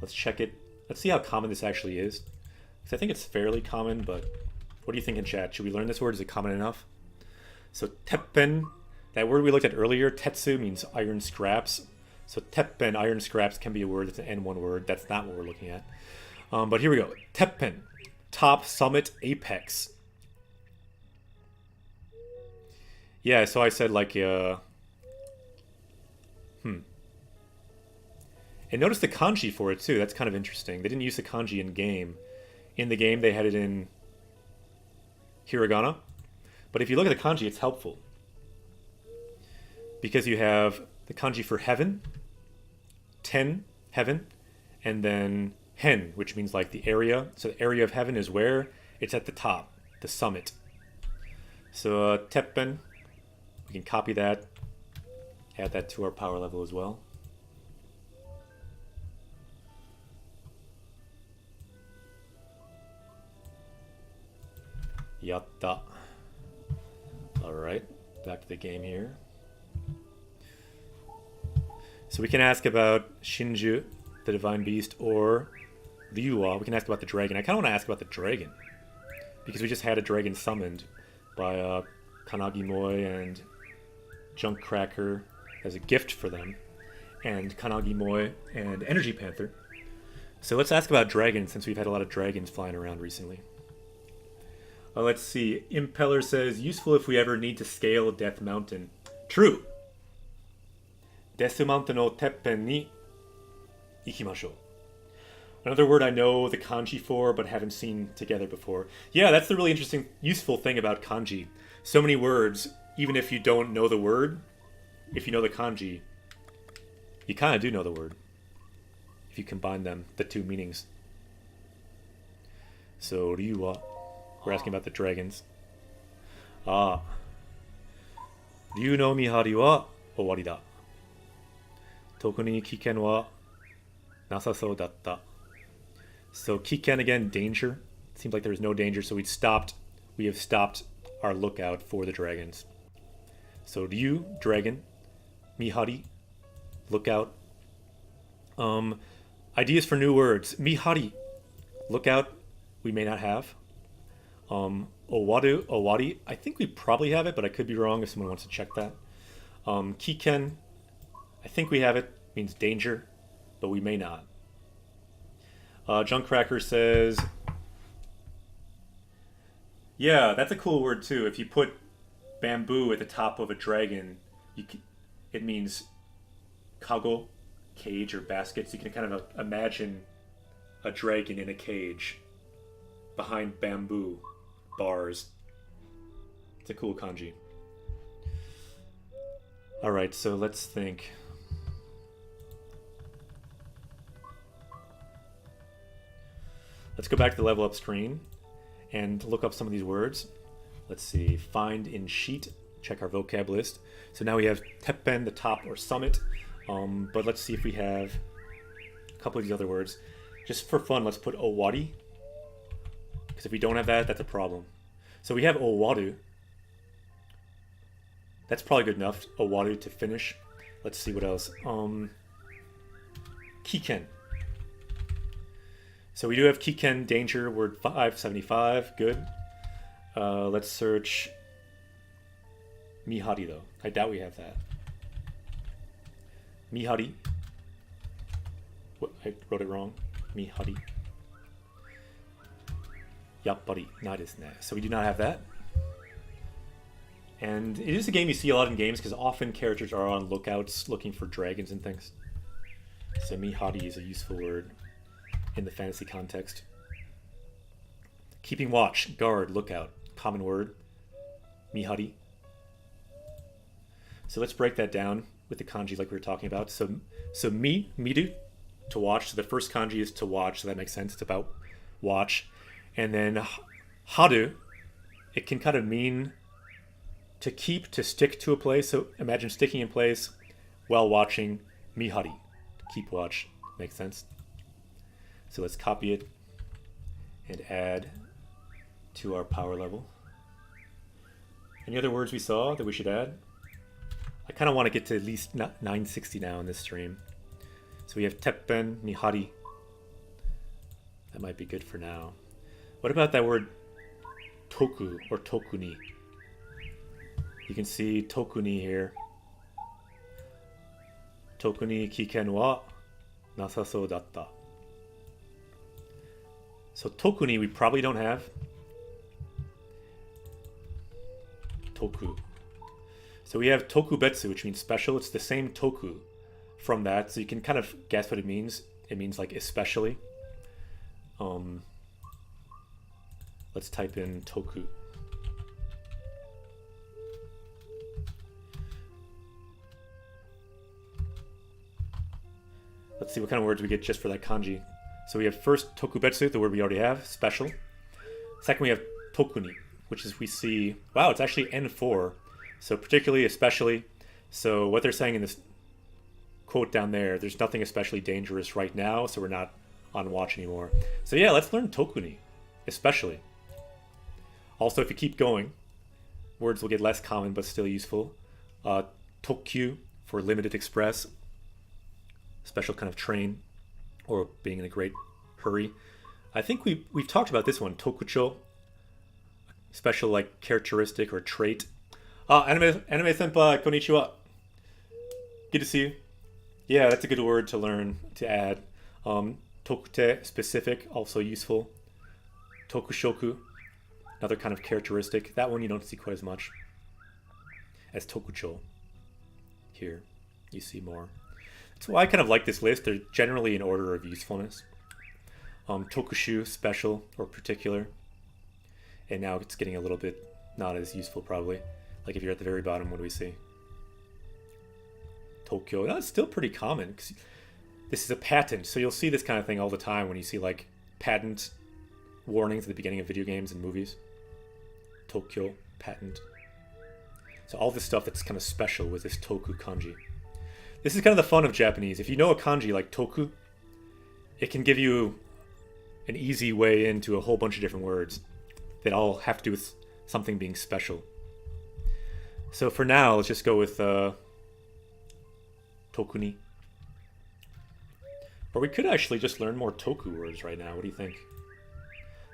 Let's check it. Let's see how common this actually is. Because I think it's fairly common, but what do you think in chat? Should we learn this word? Is it common enough? So teppen, that word we looked at earlier, tetsu means iron scraps. So teppen, iron scraps, can be a word. It's an N1 word. That's not what we're looking at. But here we go. Teppen, top, summit, apex. Yeah, so I said like, And notice the kanji for it too. That's kind of interesting. They didn't use the kanji in game. In the game, they had it in hiragana. But if you look at the kanji, it's helpful. Because you have the kanji for heaven, ten, heaven, and then hen, which means like the area. So the area of heaven is where? It's at the top, the summit. So teppen, we can copy that, add that to our power level as well. Yatta. Alright, back to the game here. So we can ask about Shinju, the divine beast, or Ryuwa. We can ask about the dragon. I kind of want to ask about the dragon, because we just had a dragon summoned by Kanagi-moi and Junkcracker as a gift for them, and Kanagi-moi and Energy Panther. So let's ask about dragons, since we've had a lot of dragons flying around recently. Let's see. Impeller says, useful if we ever need to scale Death Mountain. True. Desu Mountain no teppen ni ikimashou. Another word I know the kanji for, but haven't seen together before. Yeah, that's the really interesting, useful thing about kanji. So many words, even if you don't know the word, if you know the kanji, you kind of do know the word. If you combine them, the two meanings. So, Ryuwa. We're asking about the dragons. Ah. Ryu no mihari wa owari da. Toku ni kiken wa nasasou datta. So kiken again, danger. It seems like there's no danger, so we have stopped our lookout for the dragons. So Ryu, dragon. Mihari, lookout. Ideas for new words. Mihari, lookout, we may not have. Owari, I think we probably have it, but I could be wrong if someone wants to check that. Kiken, I think we have it, means danger, but we may not. Junkcracker says, yeah, that's a cool word too. If you put bamboo at the top of a dragon, it means kago, cage or basket. So you can kind of imagine a dragon in a cage behind bamboo bars. It's a cool kanji. Alright, so let's think. Let's go back to the level up screen and look up some of these words. Let's see. Find in sheet. Check our vocab list. So now we have teppen, the top or summit. But let's see if we have a couple of these other words. Just for fun, let's put owari. Because if we don't have that, that's a problem. So we have Owaru. That's probably good enough. Owaru to finish. Let's see what else. Kiken. So we do have Kiken, danger, word 575. Good. Let's search Mihari, though. I doubt we have that. Mihari. What? I wrote it wrong. Mihari. Yappari. Not desu ne. So we do not have that. And it is a game you see a lot in games because often characters are on lookouts looking for dragons and things. So Mihari is a useful word in the fantasy context. Keeping watch, guard, lookout. Common word. Mihari. So let's break that down with the kanji like we were talking about. So miru, to watch. So the first kanji is to watch, so that makes sense. It's about watch. And then haru, it can kind of mean to keep, to stick to a place. So imagine sticking in place while watching. Mihari, keep watch. Makes sense. So let's copy it and add to our power level. Any other words we saw that we should add? I kind of want to get to at least 960 now in this stream. So we have teppen, mihari. That might be good for now. What about that word toku or tokuni? You can see tokuni here. Tokuni kiken wa nasasou datta. So tokuni we probably don't have. Toku. So we have tokubetsu, which means special. It's the same toku from that, so you can kind of guess what it means. It means like especially. Let's type in toku. Let's see what kind of words we get just for that kanji. So we have first tokubetsu, the word we already have, special. Second, we have tokuni, which is we see, wow, it's actually N4. So particularly, especially. So what they're saying in this quote down there, there's nothing especially dangerous right now, so we're not on watch anymore. So yeah, let's learn tokuni, especially. Also, if you keep going, words will get less common but still useful. Tokkyu for limited express, special kind of train, or being in a great hurry. I think we've talked about this one, tokucho, special like characteristic or trait. Anime senpai, konnichiwa. Good to see you. Yeah, that's a good word to learn, to add. Tokute, specific, also useful. Tokushoku, another kind of characteristic. That one you don't see quite as much as tokucho. Here, you see more. That's why I kind of like this list. They're generally in order of usefulness. Tokushu, special or particular. And now it's getting a little bit not as useful probably. Like if you're at the very bottom, what do we see? Tokyo. That's still pretty common. 'Cause this is a patent, so you'll see this kind of thing all the time when you see like patent warnings at the beginning of video games and movies. Tokyo, patent. So all this stuff that's kind of special with this toku kanji. This is kind of the fun of Japanese. If you know a kanji like toku, it can give you an easy way into a whole bunch of different words that all have to do with something being special. So for now, let's just go with tokuni. Or we could actually just learn more toku words right now. What do you think?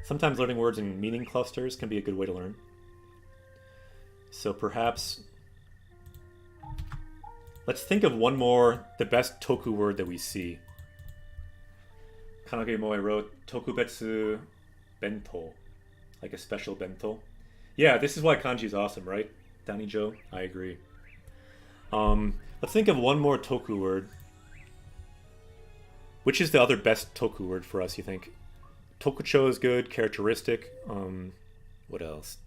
Sometimes learning words in meaning clusters can be a good way to learn. So perhaps let's think of one more, the best toku word that we see. Kanage Moe wrote tokubetsu bento, like a special bento. Yeah, this is why kanji is awesome, right? Danijo, I agree. Let's think of one more toku word. Which is the other best toku word for us, you think? Tokucho is good, characteristic. What else?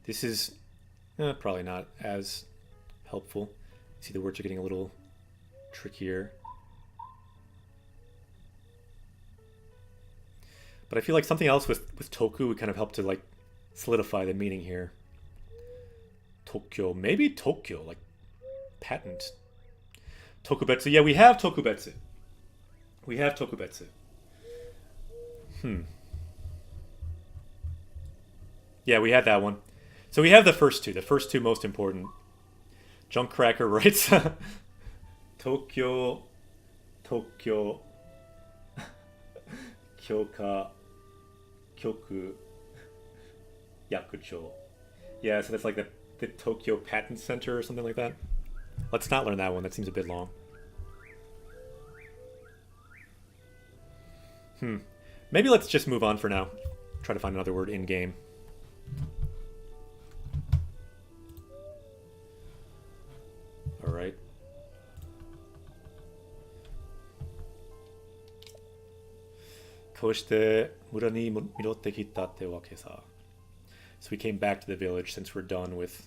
This is probably not as helpful. See, the words are getting a little trickier. But I feel like something else with toku would kind of help to like solidify the meaning here. Tokyo, maybe Tokyo, like patent. Tokubetsu, yeah, we have tokubetsu. We have tokubetsu. Yeah, we had that one. So we have the first two most important. Junkcracker writes Tokyo Kyoka Kyoku Yakucho. Yeah, so that's like the Tokyo Patent Center or something like that. Let's not learn that one. That seems a bit long. Maybe let's just move on for now. Try to find another word in game. All right. So we came back to the village since we're done with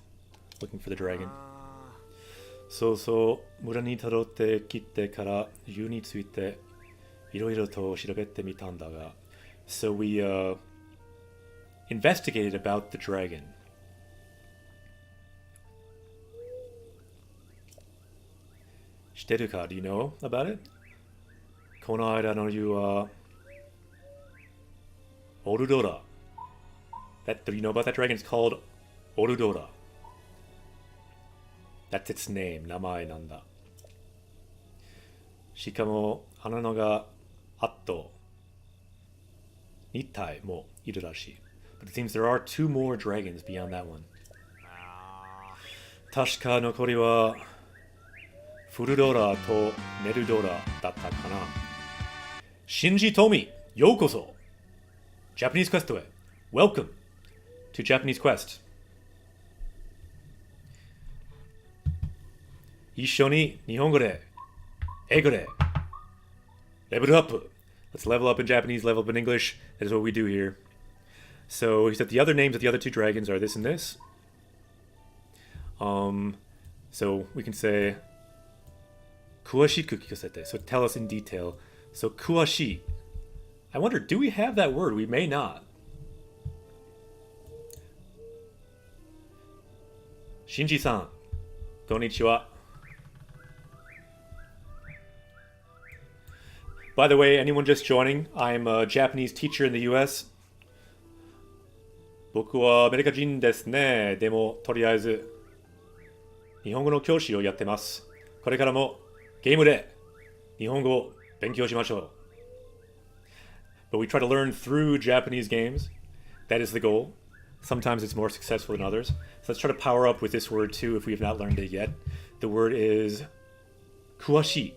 looking for the dragon. So村にたどってきてから湯についていろいろと調べてみたんだが So we investigated about the dragon. Shiteru-ka, do you know about it? この間の湯はオルドラ. Do you know about that dragon? It's called Orudora. That's its name. 名前なんだ。しかも、花のがあと2体もいるらしい。But it seems there are 2 more dragons beyond that one. 確か残りはフルドラとメルドラだったかな。Shinji Tomi, ようこそ Japanese Quest へ Welcome to Japanese Quest. 一緒に日本語で英語でレベルアップ. Let's level up in Japanese, level up in English. That is what we do here. So he said the other names of the other 2 dragons are this and this. So we can say Kuashiku kikasete. So tell us in detail. So kuashi. I wonder, do we have that word? We may not. Shinji-san, konnichiwa. By the way, anyone just joining, I'm a Japanese teacher in the US. 僕はアメリカ人ですね。でも、とりあえず日本語の教師をやってます。これからもゲームで日本語を勉強しましょう。But we try to learn through Japanese games. That is the goal. Sometimes it's more successful than others. So let's try to power up with this word too if we have not learned it yet. The word is kuashi.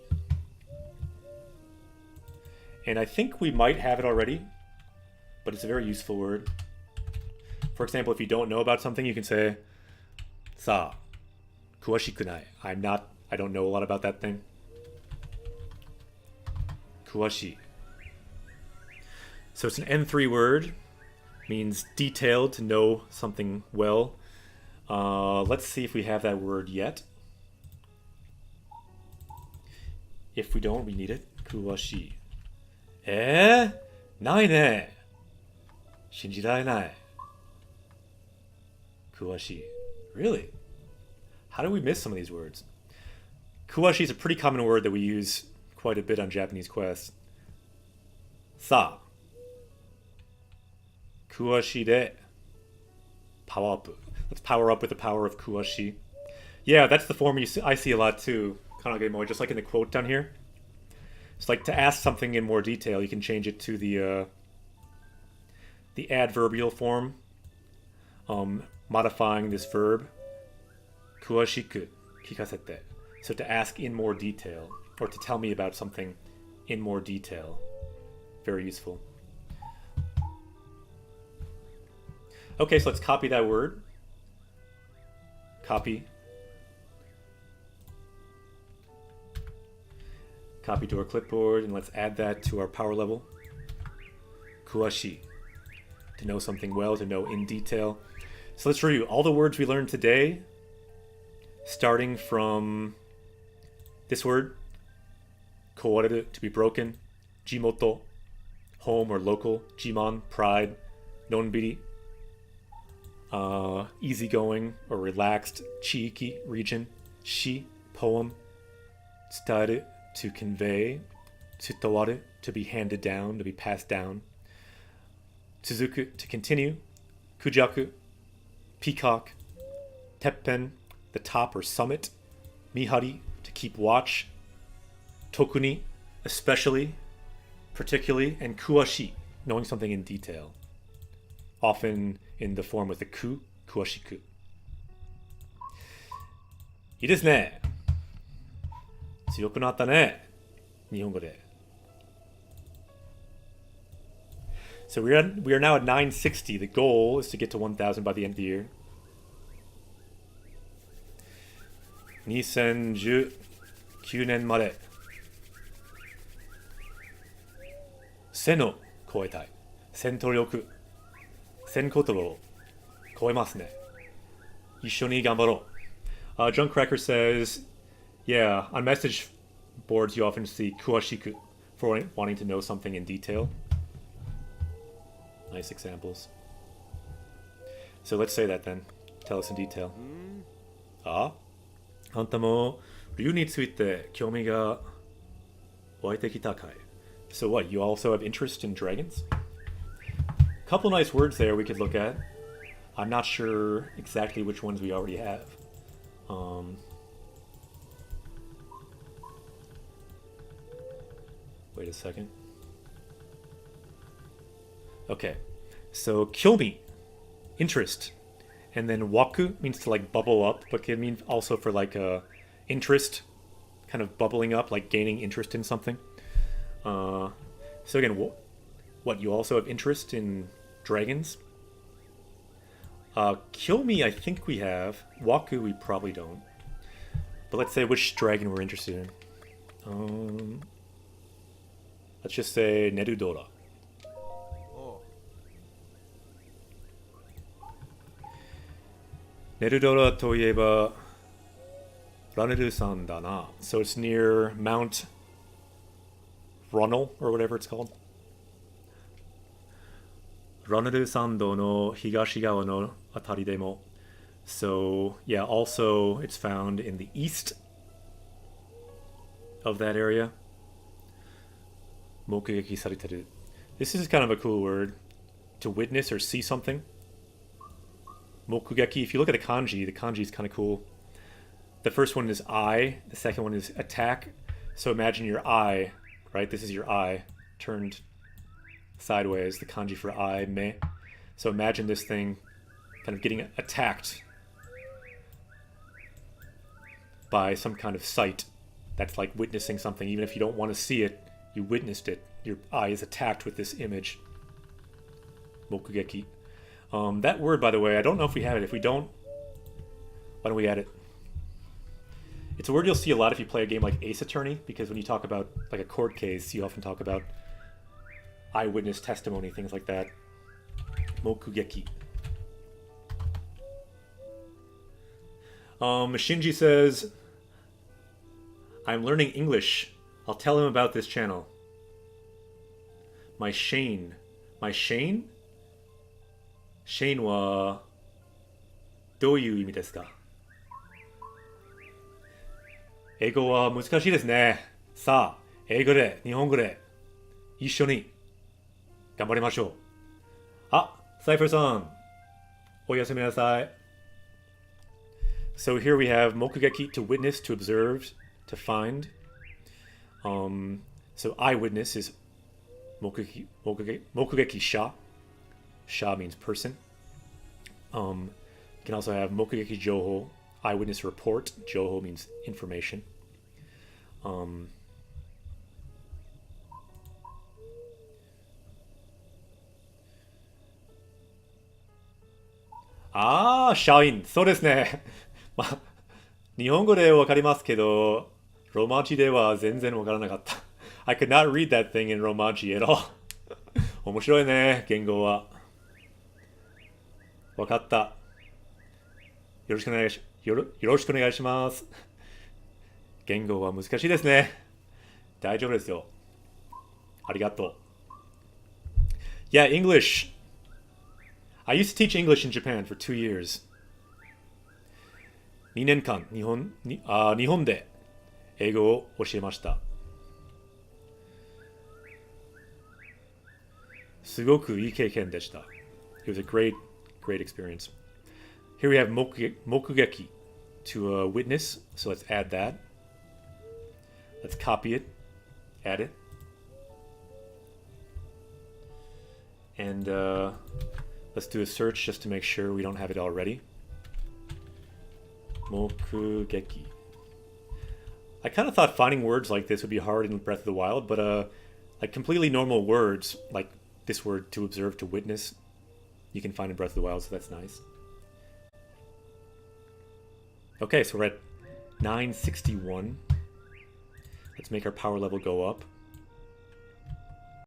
And I think we might have it already, but it's a very useful word. For example, if you don't know about something, you can say, Sa, kuashikunai. I don't know a lot about that thing. Kuashi. So it's an N3 word. Means detailed, to know something well. Let's see if we have that word yet. If we don't, we need it. Kuwashi. ないね。信じられない。Kuwashi. Really? How do we miss some of these words? Kuwashi is a pretty common word that we use quite a bit on Japanese Quest. Sa. Kuwashi de power up. Let's power up with the power of Kuwashi. Yeah, that's the form I see a lot too. Kanage-moe, just like in the quote down here. It's like to ask something in more detail, you can change it to the adverbial form, modifying this verb. Kuwashiku kikasete. So to ask in more detail, or to tell me about something in more detail. Very useful. Okay, so let's copy that word. Copy. Copy to our clipboard, and let's add that to our power level. Kuwashi. To know something well, to know in detail. So let's review all the words we learned today, starting from this word, kowareru, to be broken, jimoto, home or local, jimon, pride, nonbiri, easygoing or relaxed, chiiki, region, shi, poem, tsutaeru, to convey, tsutowaru, to be handed down, to be passed down, tsuzuku, to continue, kujaku, peacock, teppen, the top or summit, mihari, to keep watch, tokuni, especially, particularly, and kuashi, knowing something in detail, often in the form with the ku, kuashiku. いいですね。強くなったね。日本語で。So we are now at 960. The goal is to get to 1,000 by the end of the year. 2019年まで1000を超えたい。戦闘力、1000言葉を超えますね。一緒に頑張ろう。Junkcracker says, yeah, on message boards you often see kuashiku for wanting to know something in detail. Nice examples. So let's say that then. Tell us in detail. あんたも竜について興味が湧いてきたかい? So what, you also have interest in dragons? Couple nice words there we could look at. I'm not sure exactly which ones we already have. Wait a second. Okay, so kyomi, interest, and then waku means to like bubble up, but can mean also for like interest, kind of bubbling up, like gaining interest in something. So again, what you also have interest in dragons? Kyomi, I think we have. Waku, we probably don't. But let's say which dragon we're interested in. Let's just say Nerudora. Oh. Nerudora といえばラネル山だな. So it's near Mount Runnel or whatever it's called. ラネル山道の東側のあたりでも. So yeah, also it's found in the east of that area. 目撃されてる. This is kind of a cool word. To witness or see something. 目撃, if you look at the kanji is kind of cool. The first one is eye, the second one is attack. So imagine your eye, right? This is your eye turned sideways, the kanji for eye, me. So imagine this thing kind of getting attacked by some kind of sight. That's like witnessing something. Even if you don't want to see it, you witnessed it. Your eye is attacked with this image. Mokugeki. That word, by the way, I don't know if we have it. If we don't, why don't we add it? It's a word you'll see a lot if you play a game like Ace Attorney, because when you talk about like a court case, you often talk about eyewitness testimony, things like that. Mokugeki. Shinji says, I'm learning English. I'll tell him about this channel. My Shane. My Shane? Shane はどういう意味ですか? 英語は難しいですね。さあ、英語で、日本語で、一緒に頑張りましょう。あ、サイファーさん、おやすみなさい。So here we have mokugeki, to witness, to observe, to find. So eyewitness is mokugeki sha. Sha means person. You can also have mokugeki joho, eyewitness report. Joho means information. Shain. そうですね。まあ、日本語でわかりますけど、ロマンチでは全然わからなかった。I could not read that thing in Romanchi at all. 面白いね、言語は。わかった。よろしくお願いします。言語は難しいですね。大丈夫ですよ。ありがとう。Yeah, English. I used to teach English in Japan for 2 years. 2年間日本で英語を教えました。Sugoku ii keiken deshita. It was a great experience. Here we have mokugeki to witness. So let's add that. Let's copy it. Add it. And let's do a search just to make sure we don't have it already. Mokugeki. I kind of thought finding words like this would be hard in Breath of the Wild, but like completely normal words, like this word to observe, to witness, you can find in Breath of the Wild, so that's nice. Okay, so we're at 961. Let's make our power level go up.